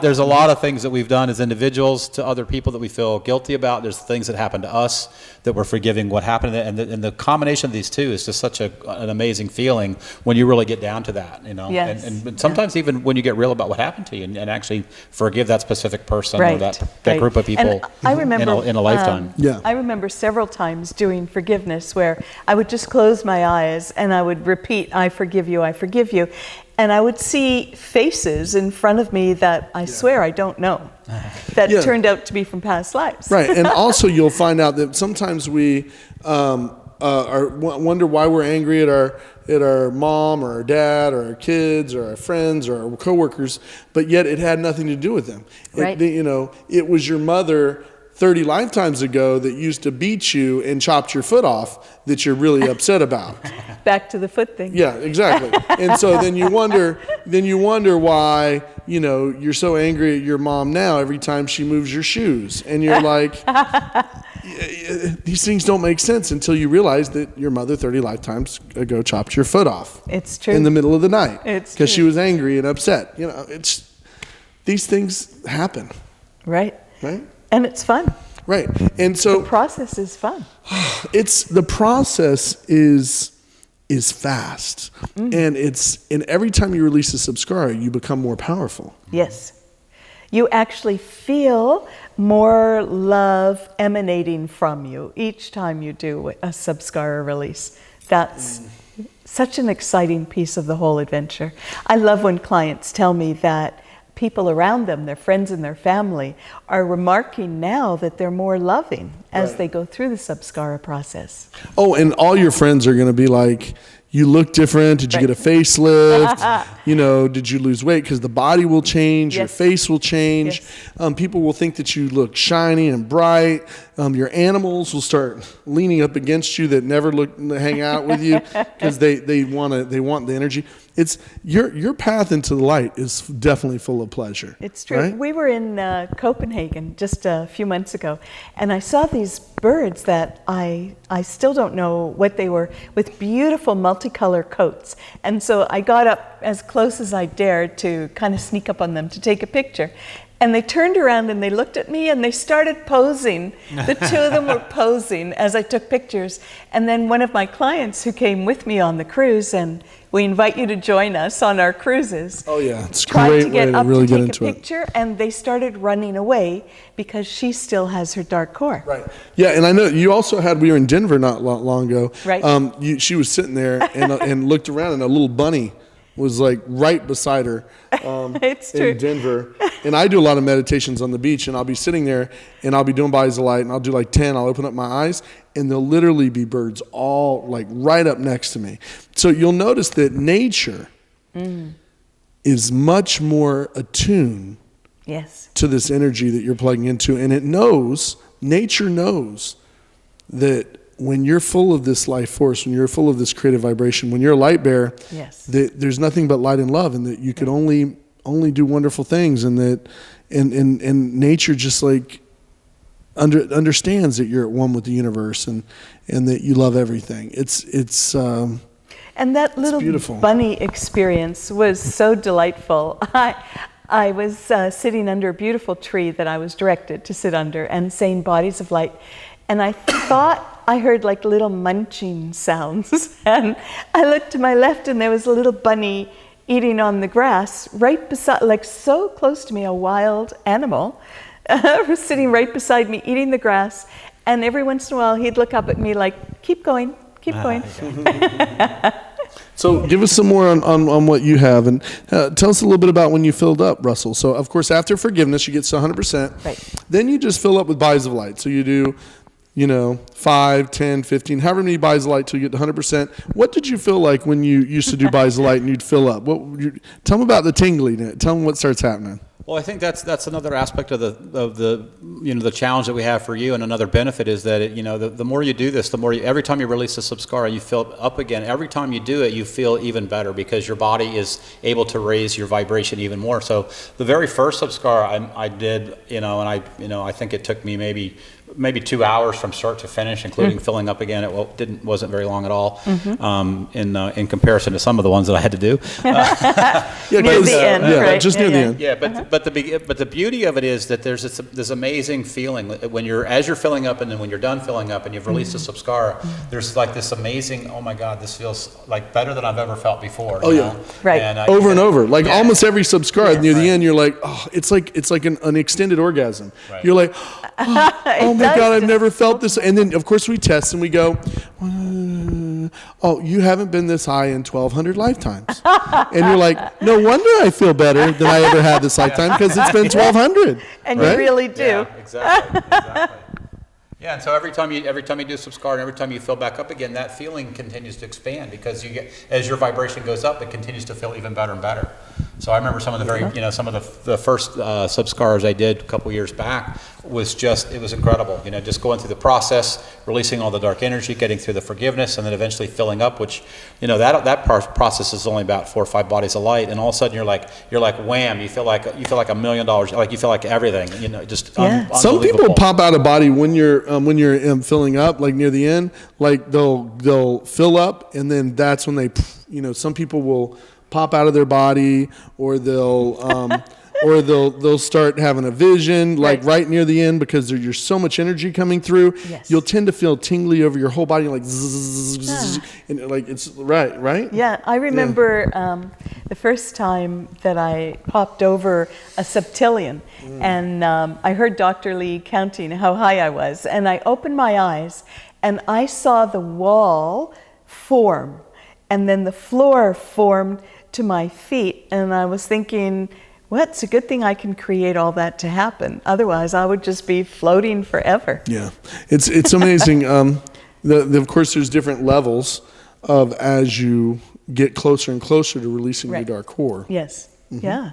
of things that we've done as individuals to other people that we feel guilty about. There's things that happen to us that we're forgiving what happened, and the combination of these two is just such an amazing feeling when you really get down to that, Yes. And sometimes even when you get real about what happened to you and actually forgive that specific person or Right, that right. group of people And I remember, in a lifetime. Yeah. I remember several times doing forgiveness where I would just close my eyes and I would repeat, I forgive you, I forgive you. And I would see faces in front of me that I swear I don't know, that Yeah. turned out to be from past lives. Right, and also you'll find out that sometimes we wonder why we're angry at our mom or our dad or our kids or our friends or our coworkers, but yet it had nothing to do with them. Right. It was your mother 30 lifetimes ago that used to beat you and chopped your foot off that you're really upset about. Back to the foot thing. Yeah, exactly. And so then you wonder why, you're so angry at your mom now every time she moves your shoes. And you're like, these things don't make sense until you realize that your mother 30 lifetimes ago chopped your foot off. It's true. In the middle of the night. It's because she true. was angry and upset. These things happen, Right. right? And it's fun. Right. And so The process is fun. the process is fast, and every time you release a subscara, you become more powerful. Yes. You actually feel more love emanating from you each time you do a subscara release. That's such an exciting piece of the whole adventure. I love when clients tell me that people around them, their friends and their family, are remarking now that they're more loving as Right. they go through the subscara process. Oh, and all your friends are going to be like, you look different. Did you Right. get a facelift? Did you lose weight? Because the body will change, your Yes. face will change. Yes. People will think that you look shiny and bright. Your animals will start leaning up against you that never hang out with you because they want the energy. It's your path into the light is definitely full of pleasure. It's true. Right? We were in Copenhagen just a few months ago, and I saw these birds that I still don't know what they were, with beautiful multicolor coats. And so I got up as close as I dared to kind of sneak up on them to take a picture. And they turned around and they looked at me and they started posing. The two of them were posing as I took pictures. And then one of my clients who came with me on the cruise, and we invite you to join us on our cruises. Oh yeah, it's a Tried great to get way to up really to get take into a it. picture, and they started running away because she still has her dark core. Right. Yeah, and I know you also had. We were in Denver not long ago. Right. She was sitting there and looked around, and a little bunny was like right beside her. It's true. In Denver, and I do a lot of meditations on the beach, and I'll be sitting there, and I'll be doing bodies of light, and I'll do like 10. I'll open up my eyes, and there'll literally be birds all like right up next to me. So you'll notice that nature is much more attuned Yes. to this energy that you're plugging into, and nature knows that when you're full of this life force, when you're full of this creative vibration, when you're a light bearer, Yes. that there's nothing but light and love, and that you can only do wonderful things, and that and nature just like understands that you're at one with the universe, and that you love everything. It's And that little beautiful. bunny experience was so delightful. I was sitting under a beautiful tree that I was directed to sit under and saying bodies of light. And I thought I heard like little munching sounds. And I looked to my left and there was a little bunny eating on the grass right beside, like so close to me, a wild animal was sitting right beside me eating the grass. And every once in a while he'd look up at me like, keep going, keep going. So give us some more on what you have, and tell us a little bit about when you filled up, Russell. So of course, after forgiveness, you get to 100%. Right. Then you just fill up with bodies of light. So you do 5, 10, 15, however many buys of light till you get to 100%. What did you feel like when you used to do buys of light and you'd fill up? Tell them about the tingling. Tell them what starts happening. Well, I think that's another aspect of the challenge that we have for you, and another benefit is that the more you do this, the more every time you release a subskara, you fill up again. Every time you do it, you feel even better because your body is able to raise your vibration even more. So the very first subskara I did, and I think it took me maybe 2 hours from start to finish, including filling up again. It wasn't very long at all, in comparison to some of the ones that I had to do. Near the end, right? Just near the end. Yeah, but the beauty of it is that there's this amazing feeling when as you're filling up, and then when you're done filling up and you've released a subskara, there's like this amazing, oh my God, this feels like better than I've ever felt before. Oh yeah, right. And over and over, like almost every subskara near the end, you're like, oh, it's like an extended orgasm. Right. You're like, oh my God, I've never felt this. And then of course we test and we go, oh, you haven't been this high in 1,200 lifetimes. And you're like, no wonder I feel better than I ever had this lifetime, because it's been 1,200. And right? you really do. Yeah, exactly. Yeah, and so every time you do subskara, and every time you fill back up again, that feeling continues to expand because as your vibration goes up, it continues to feel even better and better. So I remember some of the first subskaras I did a couple years back it was incredible. Just going through the process, releasing all the dark energy, getting through the forgiveness, and then eventually filling up, which, that process is only about 4 or 5 bodies of light, and all of a sudden you're like wham, you feel like $1 million, like you feel like everything, just Some people pop out of body when you're filling up, like near the end, like they'll fill up, and then that's when they, some people will pop out of their body, or they'll start having a vision, like right near the end, because there's so much energy coming through. Yes. You'll tend to feel tingly over your whole body, like zzz, and like it's right. Yeah, I remember the first time that I popped over a septillion, and I heard Dr. Lee counting how high I was, and I opened my eyes, and I saw the wall form, and then the floor formed to my feet, and I was thinking, well, it's a good thing I can create all that to happen. Otherwise, I would just be floating forever. Yeah, it's amazing. Of course, there's different levels of as you get closer and closer to releasing your dark core. Yes. Yeah.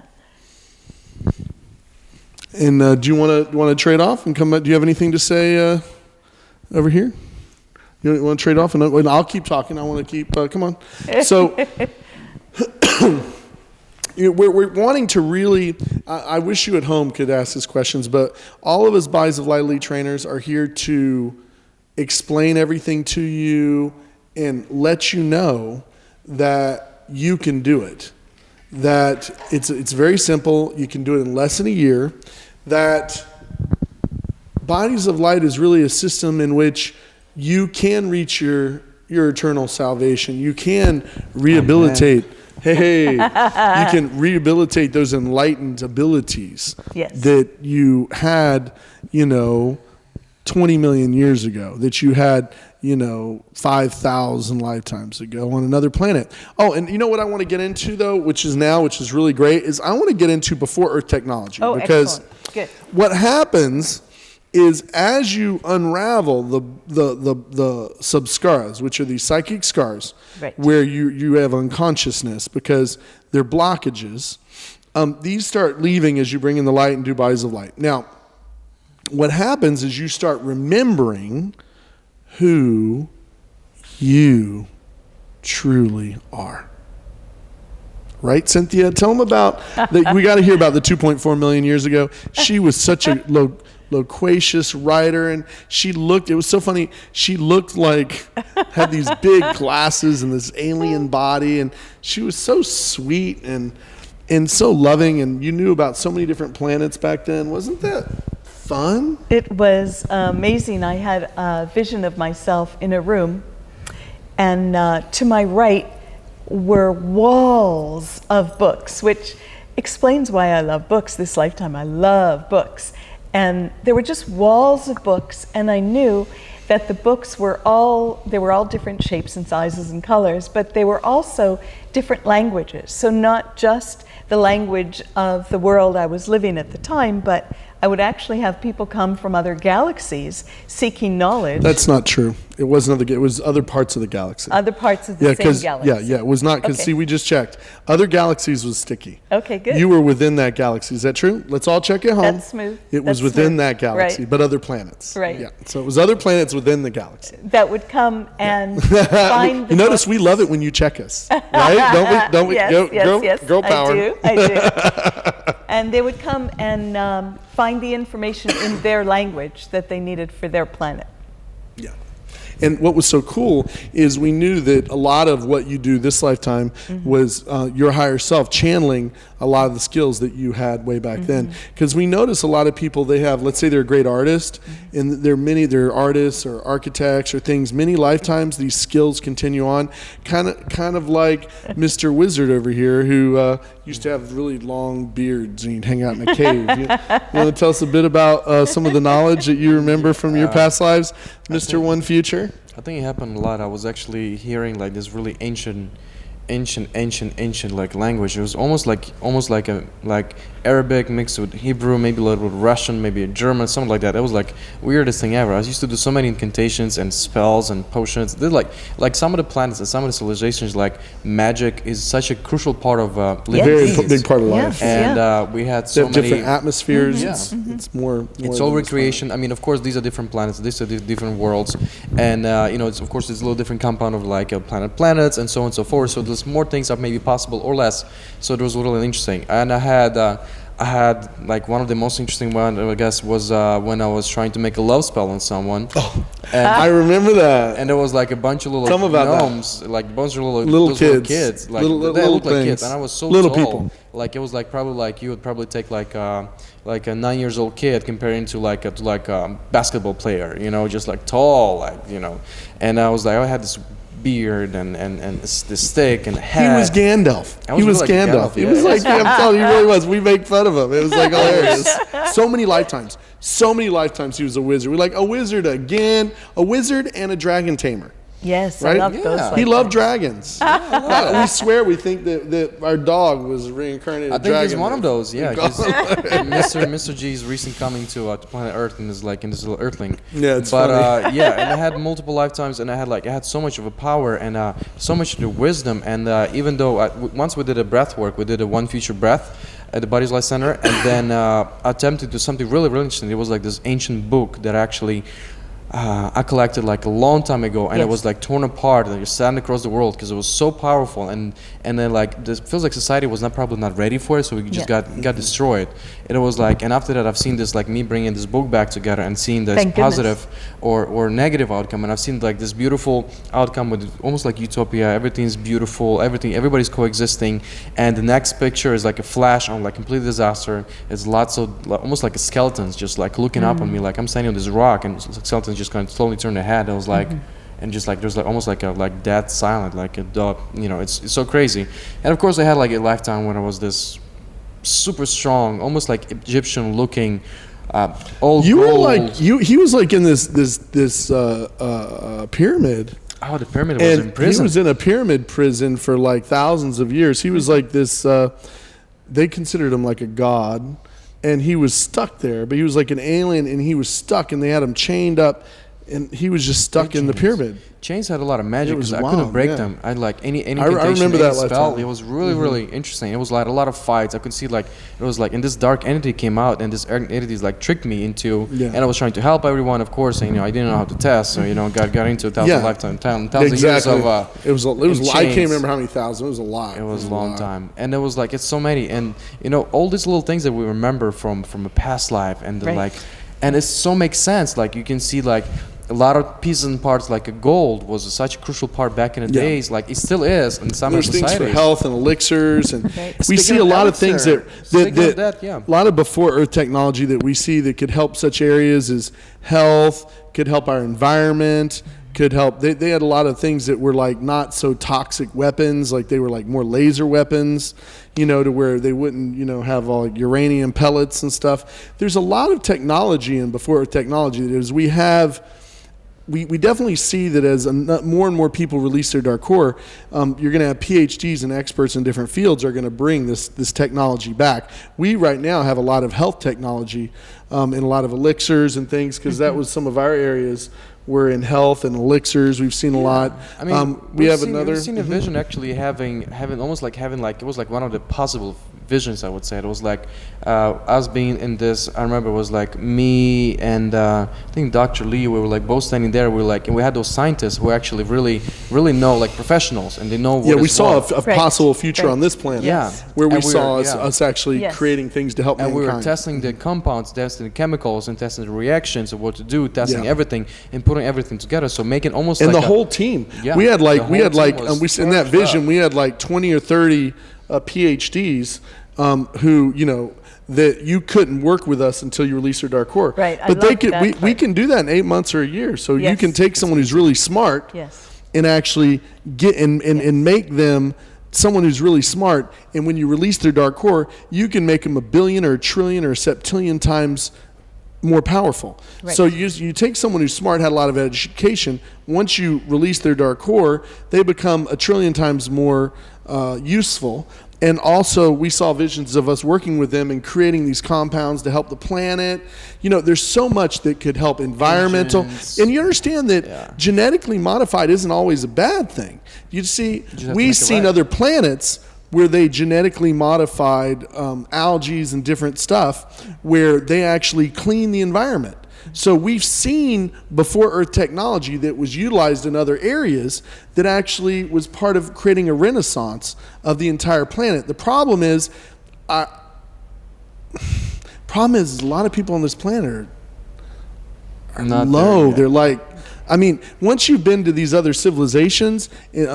And do you want to trade off and come back? Do you have anything to say over here? You want to trade off, and I'll keep talking. I want to keep. Come on. So. We're wanting to really, I wish you at home could ask these questions, but all of us Buys of Light Elite trainers are here to explain everything to you and let you know that you can do it. That it's very simple. You can do it in less than a year. That Bodies of Light is really a system in which you can reach your eternal salvation. You can rehabilitate. You can rehabilitate those enlightened abilities that you had, 20 million years ago, that you had, 5,000 lifetimes ago on another planet. Oh, and you know what I want to get into, though, which is really great, is I want to get into before Earth technology. Oh, because excellent. Good. What happens is as you unravel the subskaras, which are these psychic scars, where you have unconsciousness because they're blockages, these start leaving as you bring in the light and do Buys of Light. Now, what happens is you start remembering who you truly are. Right, Cynthia? Tell them about, we got to hear about the 2.4 million years ago. She was such a loquacious writer, and it was so funny, she looked like, had these big glasses and this alien body, and she was so sweet and so loving, and you knew about so many different planets back then. Wasn't that fun? It was amazing. I had a vision of myself in a room, and to my right were walls of books, which explains why I love books this lifetime. I love books. And there were just walls of books, and I knew that the books were all different shapes and sizes and colors, but they were also different languages. So not just the language of the world I was living at the time, but I would actually have people come from other galaxies seeking knowledge. That's not true. It wasn't it was other parts of the galaxy. Other parts of the same galaxy. Yeah, it was not, because Okay. see, we just checked. Other galaxies was sticky. Okay, good. You were within that galaxy. Is that true? Let's all check at home. That's smooth. It was That's within smooth. that galaxy, Right. but other planets. Right. Yeah. So it was other planets within the galaxy. That would come and find the You notice we books. love it when you check us, right? Don't we? Yes, yes, girl power. I do. And they would come and find the information in their language that they needed for their planet. Yeah. And what was so cool is we knew that a lot of what you do this lifetime was your higher self channeling a lot of the skills that you had way back then. Because we notice a lot of people, they have, let's say they're a great artist, and they're artists or architects or things, many lifetimes these skills continue on. Kind of like Mr. Wizard over here, who used to have really long beards and he'd hang out in a cave. You want to tell us a bit about some of the knowledge that you remember from your past lives, Mr. One Future? I think it happened a lot. I was actually hearing like this really ancient like language. It was almost like Arabic mixed with Hebrew, maybe a little bit Russian, maybe a German, something like that. It was like weirdest thing ever. I used to do so many incantations and spells and potions. They're like some of the planets and some of the civilizations, like magic is such a crucial part of living Very beings. big part of Yes. life. And we had They so have many different atmospheres. Yeah. It's more. It's all recreation. I mean, of course, these are different planets. These are different worlds, and it's of course it's a little different compound of like planets and so on and so forth. So there's more things that may be possible or less. So it was really interesting. And I had like one of the most interesting one, I guess, was when I was trying to make a love spell on someone. Oh, and, I remember that. and there was like a bunch of little Tell 'em about that. gnomes, like a bunch of Little those kids. like Little they looked like things. kids, and I was so Little tall. people. Like it was like probably like you would probably take like a 9-year-old kid comparing to like a basketball player, just like tall, and I was like, I had this beard and this stick and hat. He was Gandalf. I was He was really like Gandalf. Gandalf, He yeah. was like, I'm telling you, he really was. We make fun of him. It was like hilarious. So many lifetimes he was a wizard. We're like, a wizard again, a wizard and a dragon tamer. Yes, Right? I love Yeah. those. He like loved that. dragons. We swear we think that our dog was reincarnated I think dragon. he's one of those. Yeah, We call him Mr. G's recent coming to planet Earth and is like in this little Earthling. Yeah, it's but funny. yeah, and I had multiple lifetimes, and I had so much of a power and so much of the wisdom. And even though once we did a breath work, we did a one future breath at the Body's Life Center, and then attempted to do something really really interesting. It was like this ancient book that actually. I collected like a long time ago, and it was like torn apart and just sent across the world because it was so powerful, and then like this feels like society was probably not ready for it, so we just got destroyed. And it was like, and after that I've seen this like me bringing this book back together and seeing this Thank goodness. positive or negative outcome, and I've seen like this beautiful outcome with almost like utopia. Everything's beautiful, everybody's coexisting, and the next picture is like a flash on like complete disaster. It's lots of almost like skeletons just like looking up on me, like I'm standing on this rock, and skeletons just kind of slowly turn their head. I was like, and just like there's like almost like a dead silent, like a dog. It's so crazy. And of course, I had like a lifetime when I was this super strong, almost like Egyptian looking. Old You were gold. like he was like in this pyramid. Oh, the pyramid was in And prison. he was in a pyramid prison for like thousands of years. He was like this, they considered him like a god, and he was stuck there, but he was like an alien, and he was stuck, and they had him chained up, and he was just stuck in the pyramid. Chains had a lot of magic It was because I couldn't wild, break yeah. them. I had like any I incantation, remember any that spell. lifetime. It was really really interesting. It was like a lot of fights. I could see like it was like, and this dark entity came out, and this entities like tricked me into, and I was trying to help everyone, of course, and I didn't know how to test, so got into 1,000 thousand years of it was I can't chains. remember how many thousand. It was a lot. It was a long time, and it was like it's so many, and all these little things that we remember from a past life, and Right. like, and it so makes sense. Like you can see like a lot of pieces and parts, like a gold was such a crucial part back in the Yeah. days. Like it still is in some There's things for societies. health and elixirs, and we Speaking see a of lot of things elixir, that yeah. a lot of before Earth technology that we see that could help such areas is health, could help our environment, could help. They had a lot of things that were like not so toxic weapons, like they were like more laser weapons, to where they wouldn't, have all like uranium pellets and stuff. There's a lot of technology in before Earth technology that is we definitely see that as more and more people release their dark core, you're going to have PhDs and experts in different fields are going to bring this technology back. We right now have a lot of health technology and a lot of elixirs and things, because that was some of our areas. We're in health and elixirs. We've seen a lot. I mean, we've seen a vision actually having almost like having like, it was like one of the possible visions, I would say. It was like us being in this. I remember it was like me and I think Dr. Lee. We were like both standing there. We were like, and we had those scientists who actually really know, like professionals, and they know what we is saw what. a possible future on this planet. Yes. Where we And saw we were- us actually Yes. creating things to help And mankind. we were testing the compounds, testing the chemicals, and testing the reactions of what to do, testing Yeah. everything, and putting everything together. So making almost And like the whole team. Yeah, We had the like whole team was in that charged vision up. we had like 20 or 30 PhDs who, you know, that you couldn't work with us until you release your dark core. Right, I But they like could that we part. can do that in 8 months or a year. So you Yes. can take someone who's really smart Yes. and actually get and make them someone who's really smart, and when you release their dark core, you can make them 1 billion or 1 trillion or a septillion times more powerful. Right. So you take someone who's smart, had a lot of education, once you release their dark core, they become 1 trillion times more useful. And also, we saw visions of us working with them and creating these compounds to help the planet. You know, there's so much that could help environmental. Engines. And you understand that Yeah. genetically modified isn't always a bad thing. You see, just have to we've make it seen right. other planets where they genetically modified algae and different stuff where they actually clean the environment. So we've seen before Earth technology that was utilized in other areas that actually was part of creating a renaissance of the entire planet. The problem is, a lot of people on this planet are Not low. there yet. They're like, I mean, once you've been to these other civilizations,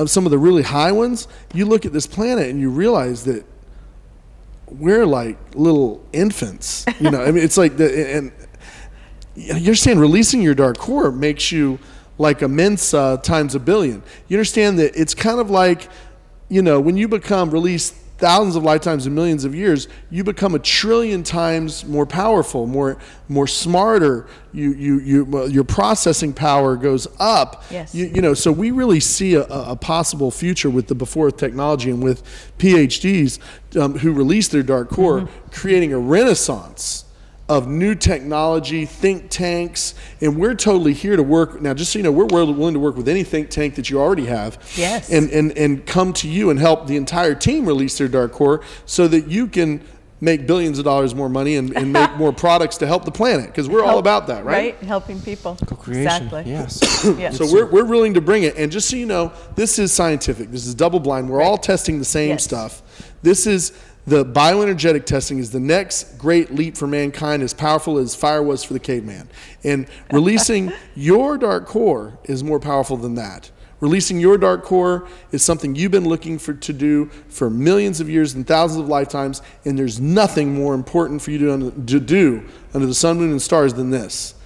some of the really high ones, you look at this planet and you realize that we're like little infants. You know, I mean, it's like and you're saying releasing your dark core makes you like a Mensa times 1 billion. You understand that it's kind of like, you know, when you become released thousands of lifetimes and millions of years, you become 1 trillion times more powerful, more smarter. Your processing power goes up. Yes. You know, so we really see a possible future with the before technology and with PhDs who release their dark core, creating a renaissance of new technology, think tanks, and we're totally here to work. Now, just so you know, we're willing to work with any think tank that you already have. Yes. And come to you and help the entire team release their dark core so that you can make billions of dollars more money and make more products to help the planet, because we're all about that, right? Helping people. Co-creation. Exactly. Yes. Yes. So we're willing to bring it. And just so you know, this is scientific. This is double blind. We're all testing the same Yes. stuff. This is the bioenergetic testing is the next great leap for mankind, as powerful as fire was for the caveman. And releasing your dark core is more powerful than that. Releasing your dark core is something you've been looking to do for millions of years and thousands of lifetimes, and there's nothing more important for you to do under the sun, moon, and stars than this.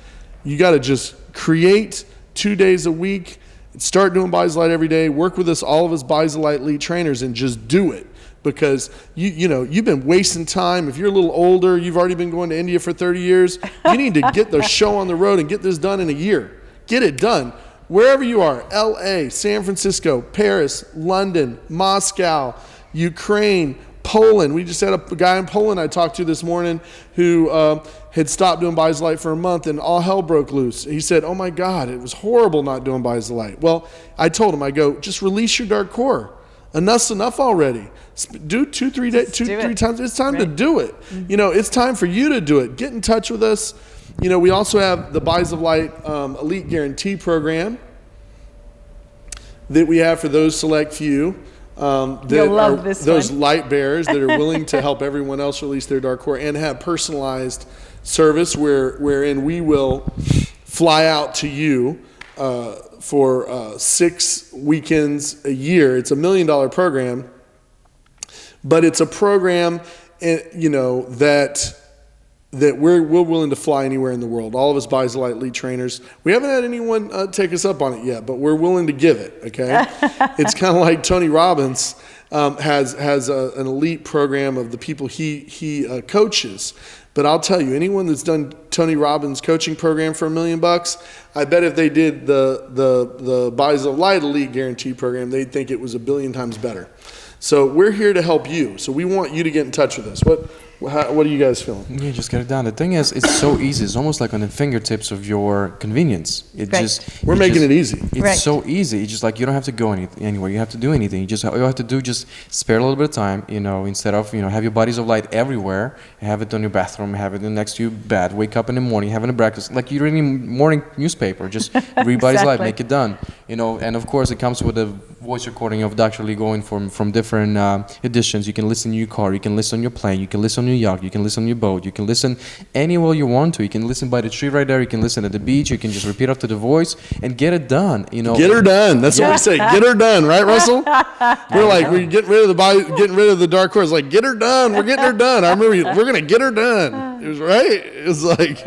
You got to just create 2 days a week, start doing Bodies of Light every day, work with us, all of us Bodies of Light lead trainers, and just do it. Because you know, you've been wasting time. If you're a little older, you've already been going to India for 30 years, you need to get the show on the road and get this done in a year. Get it done. Wherever you are, LA, San Francisco, Paris, London, Moscow, Ukraine, Poland. We just had a guy in Poland I talked to this morning who had stopped doing Bodies of Light for a month, and all hell broke loose. He said, oh my God, it was horrible not doing Bodies of Light. Well, I told him, I go, just release your dark core. Enough's enough already. Do two, three times. It's time to do it. You know, it's time for you to do it. Get in touch with us. You know, we also have the Bodies of Light Elite Guarantee Program that we have for those select few. You'll love this those one. light bearers that are willing to help everyone else release their dark core and have personalized service wherein we will fly out to you for 6 weekends a year. It's $1 million program, but it's a program, you know, that we're willing to fly anywhere in the world. All of us Bodies of Light lead trainers. We haven't had anyone take us up on it yet, but we're willing to give it. Okay, it's kind of like Tony Robbins has an elite program of the people he coaches. But I'll tell you, anyone that's done Tony Robbins' coaching program for $1 million, I bet if they did the Bodies of Light Elite Guarantee program, they'd think it was 1 billion times better. So we're here to help you. So we want you to get in touch with us. What are you guys feeling? Yeah, just get it done. The thing is, it's so easy. It's almost like on the fingertips of your convenience. We're making it easy. It's so easy. It's just like you don't have to go anywhere. You have to do anything. All you have to do just spare a little bit of time. Instead of have your bodies of light everywhere. Have it on your bathroom. Have it next to your bed. Wake up in the morning. Having a breakfast. Like you're reading morning newspaper. Just read Bodies of Light. Make it done. And of course it comes with a voice recording of Dr. Lee going from different editions. You can listen in your car. You can listen on your plane. You can listen on your yacht. You can listen on your boat. You can listen anywhere you want to. You can listen by the tree right there. You can listen at the beach. You can just repeat after the voice and get it done. Get her done. That's what we say. Get her done, right, Russell? We're getting rid of getting rid of the dark horse. Like, get her done. We're getting her done. I remember we're gonna get her done. It was right. It was like,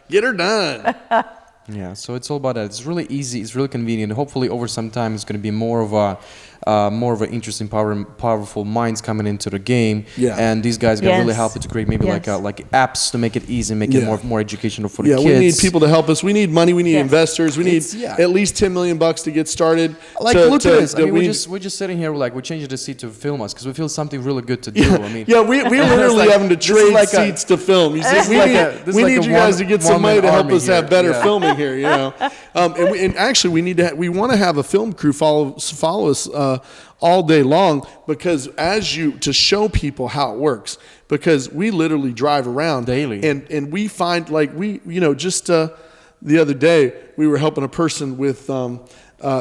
get her done. Yeah, so it's all about that. It's really easy. It's really convenient. Hopefully, over some time, it's going to be more of an interesting, powerful minds coming into the game. Yeah. And these guys can really help it to create maybe like apps to make it easy, make it more educational for the kids. Yeah, we need people to help us. We need money. We need investors. We need at least $10 million to get started. Like, look at this. I mean, we're just sitting here. We're changing the seat to film us because we feel something really good to do. Yeah. I mean, we're literally having to trade seats to film. You see, we need you guys to get some money to help us have better filming here. And actually, we want to have a film crew follow us all day long, because to show people how it works, because we literally drive around daily and we find just the other day we were helping a person with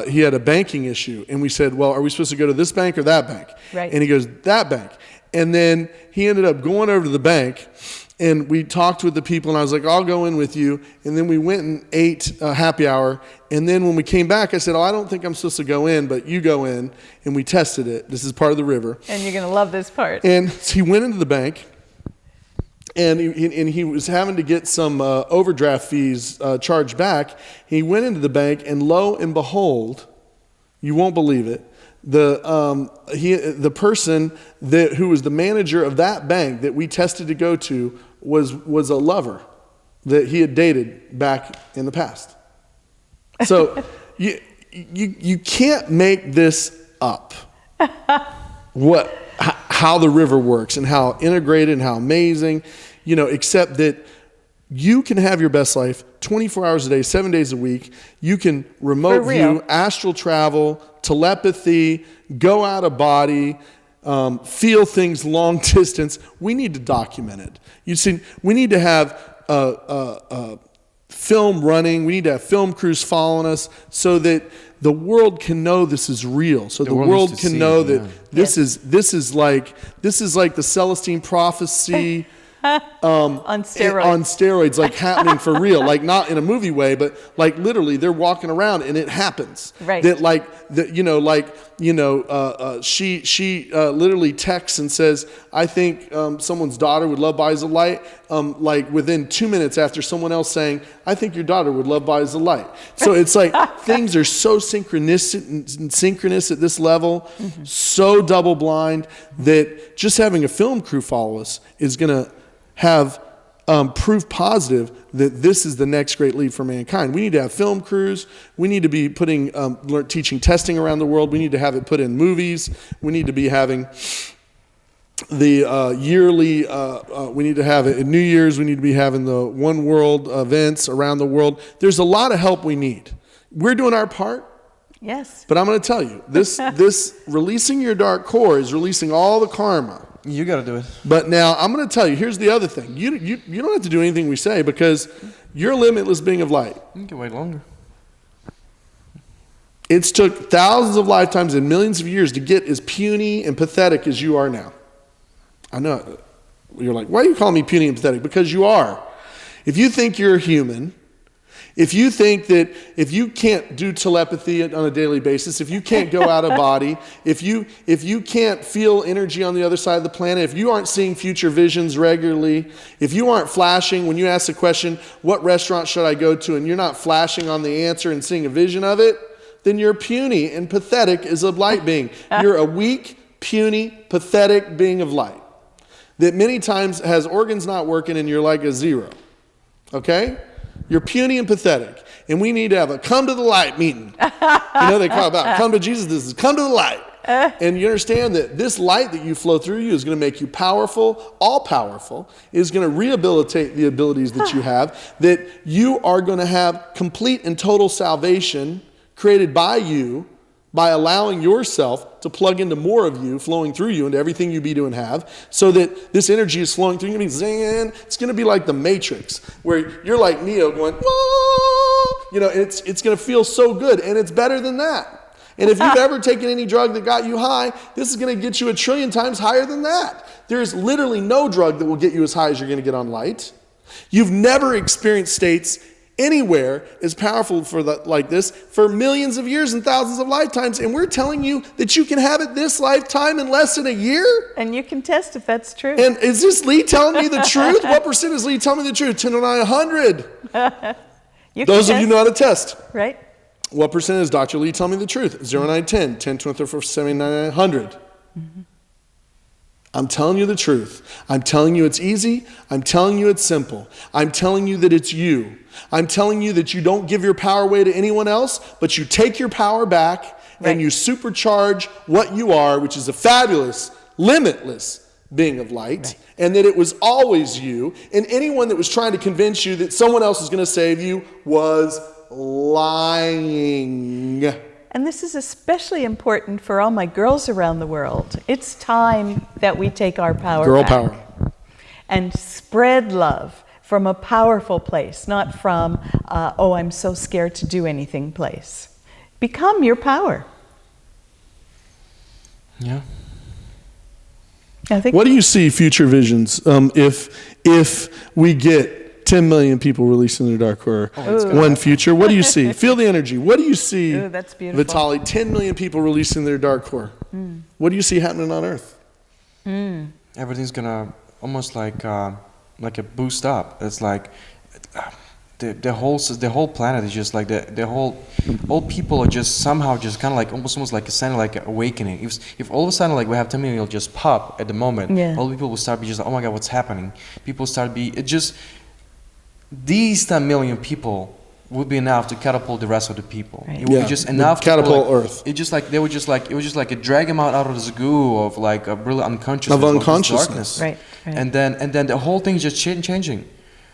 he had a banking issue, and we said, well, are we supposed to go to this bank or that bank? Right. And he goes, that bank. And then he ended up going over to the bank, and we talked with the people, and I was like, I'll go in with you. And then we went and ate happy hour. And then when we came back, I said, I don't think I'm supposed to go in, but you go in. And we tested it. This is part of the river. And you're going to love this part. And he went into the bank, and he was having to get some overdraft fees charged back. He went into the bank, and lo and behold, you won't believe it, the person who was the manager of that bank that we tested to go to was a lover that he had dated back in the past. So you can't make this up. How the river works and how integrated and how amazing, except that you can have your best life 24 hours a day, 7 days a week. You can remote view, astral travel, telepathy, go out of body, feel things long distance. We need to document it. You see, we need to have film running. We need to have film crews following us so that the world can know this is real. So the world can know that this is like the Celestine prophecy. On steroids, like happening for real, like not in a movie way, but like literally they're walking around and it happens. Right. She literally texts and says, I think someone's daughter would love Bodies of Light, like within 2 minutes after someone else saying, I think your daughter would love Bodies of Light. So it's like things are so synchronous at this level, so double blind, that just having a film crew follow us is going to have proof positive that this is the next great leap for mankind. We need to have film crews. We need to be teaching testing around the world. We need to have it put in movies. We need to be having the yearly, we need to have it in New Year's. We need to be having the One World events around the world. There's a lot of help we need. We're doing our part. Yes. But I'm going to tell you, this releasing your dark core is releasing all the karma. You got to do it. But now I'm going to tell you, here's the other thing. You don't have to do anything we say, because you're a limitless being of light. You can wait longer. It's took thousands of lifetimes and millions of years to get as puny and pathetic as you are now. I know. You're like, why are you calling me puny and pathetic? Because you are. If you think you're human, if you think that if you can't do telepathy on a daily basis, if you can't go out of body, if you can't feel energy on the other side of the planet, if you aren't seeing future visions regularly, if you aren't flashing when you ask the question, what restaurant should I go to, and you're not flashing on the answer and seeing a vision of it, then you're puny and pathetic as a light being. You're a weak, puny, pathetic being of light. that many times has organs not working and you're like a zero. Okay? You're puny and pathetic. And we need to have a come to the light meeting. They call about come to Jesus. This is come to the light. And you understand that this light that you flow through you is going to make you powerful, all powerful, is going to rehabilitate the abilities that you have, that you are going to have complete and total salvation created by you by allowing yourself to plug into more of you, flowing through you into everything you be, do, and have, so that this energy is flowing through you. It's going to be like the Matrix, where you're like Neo going, whoa! And it's going to feel so good, and it's better than that. And if you've ever taken any drug that got you high, this is going to get you 1 trillion times higher than that. There's literally no drug that will get you as high as you're going to get on light. You've never experienced states anywhere as powerful like this for millions of years and thousands of lifetimes, and we're telling you that you can have it this lifetime in less than a year? And you can test if that's true. And is this Lee telling me the truth? What percent is Lee telling me the truth? 10 to 900. Those of you know how to test. Right. What percent is Dr. Lee telling me the truth? 0, 9, 10, 10, 20, 30, 70, 900. Mm-hmm. I'm telling you the truth. I'm telling you it's easy. I'm telling you it's simple. I'm telling you that it's you. I'm telling you that you don't give your power away to anyone else, but you take your power back and you supercharge what you are, which is a fabulous, limitless being of light, and that it was always you, and anyone that was trying to convince you that someone else was going to save you was lying. And this is especially important for all my girls around the world. It's time that we take our power Girl back power. and spread love from a powerful place, not from, I'm so scared to do anything place. Become your power. Yeah. I think. What do you see future visions if we get 10 million people releasing their dark core? One future. What do you see? Feel the energy. What do you see, that's beautiful. Vitaly? 10 million people releasing their dark core. What do you see happening on Earth? Everything's gonna almost like a boost up. It's like the whole planet is just like all people are just somehow just kind of like almost like a sign of like awakening. If all of a sudden like we have 10 million, it'll just pop at the moment. All people will start be just like, oh my God, what's happening? People start be it just. These 10 million people would be enough to catapult the rest of the people. It would be just enough to catapult Earth. It just like it was just like a drag them out of the goo of like a really unconsciousness of darkness. Right. And then the whole thing is just changing.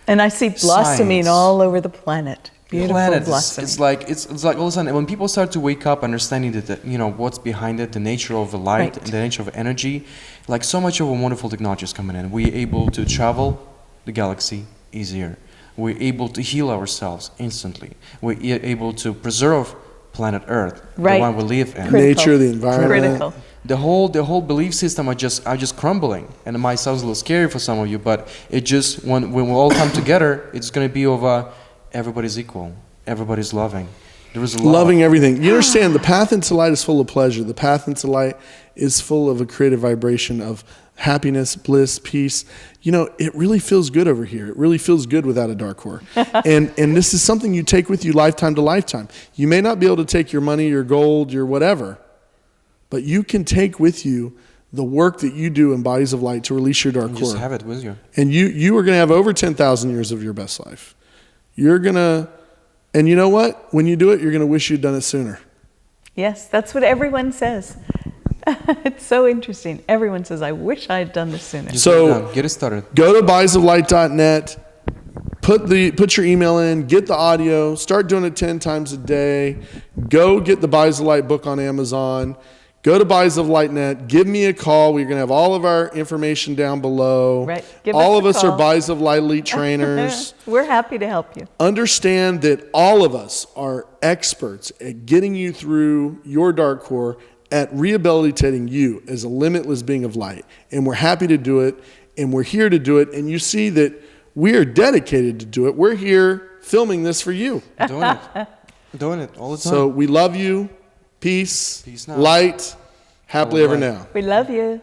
And I see blossoming Science. all over the planet. Beautiful blossoming. It's like all of a sudden when people start to wake up, understanding that what's behind it, the nature of the light and the nature of energy, like so much of a wonderful technology is coming in. We're able to travel the galaxy easier. We're able to heal ourselves instantly. We're able to preserve planet Earth, the one we live in. Critical. Nature, the environment. Critical. The whole belief system are just crumbling, and it might sound a little scary for some of you, but it just when we all come together, it's going to be over. Everybody's equal, everybody's loving. There is love. Loving everything. You understand, the path into light is full of pleasure. The path into light is full of a creative vibration of happiness, bliss, peace. It really feels good over here. It really feels good without a dark core. and this is something you take with you lifetime to lifetime. You may not be able to take your money, your gold, your whatever, but you can take with you the work that you do in bodies of light to release your dark core. Just have it with you. And you are going to have over 10,000 years of your best life. You're going to, and you know what? When you do it, you're going to wish you'd done it sooner. Yes, that's what everyone says. It's so interesting. Everyone says, I wish I had done this sooner. So get it started. Go to bodiesoflight.net, put your email in, get the audio, start doing it 10 times a day. Go get the Bodies of Light book on Amazon. Go to bodiesoflight.net, give me a call. We're going to have all of our information down below. Right. Give all us of a us call. are Bodies of Light elite trainers. We're happy to help you. Understand that all of us are experts at getting you through your dark core, at rehabilitating you as a limitless being of light. And we're happy to do it, and we're here to do it. And you see that we are dedicated to do it. We're here filming this for you. Doing it all the time. So we love you. Peace, Peace now. light, happily ever now. We love you.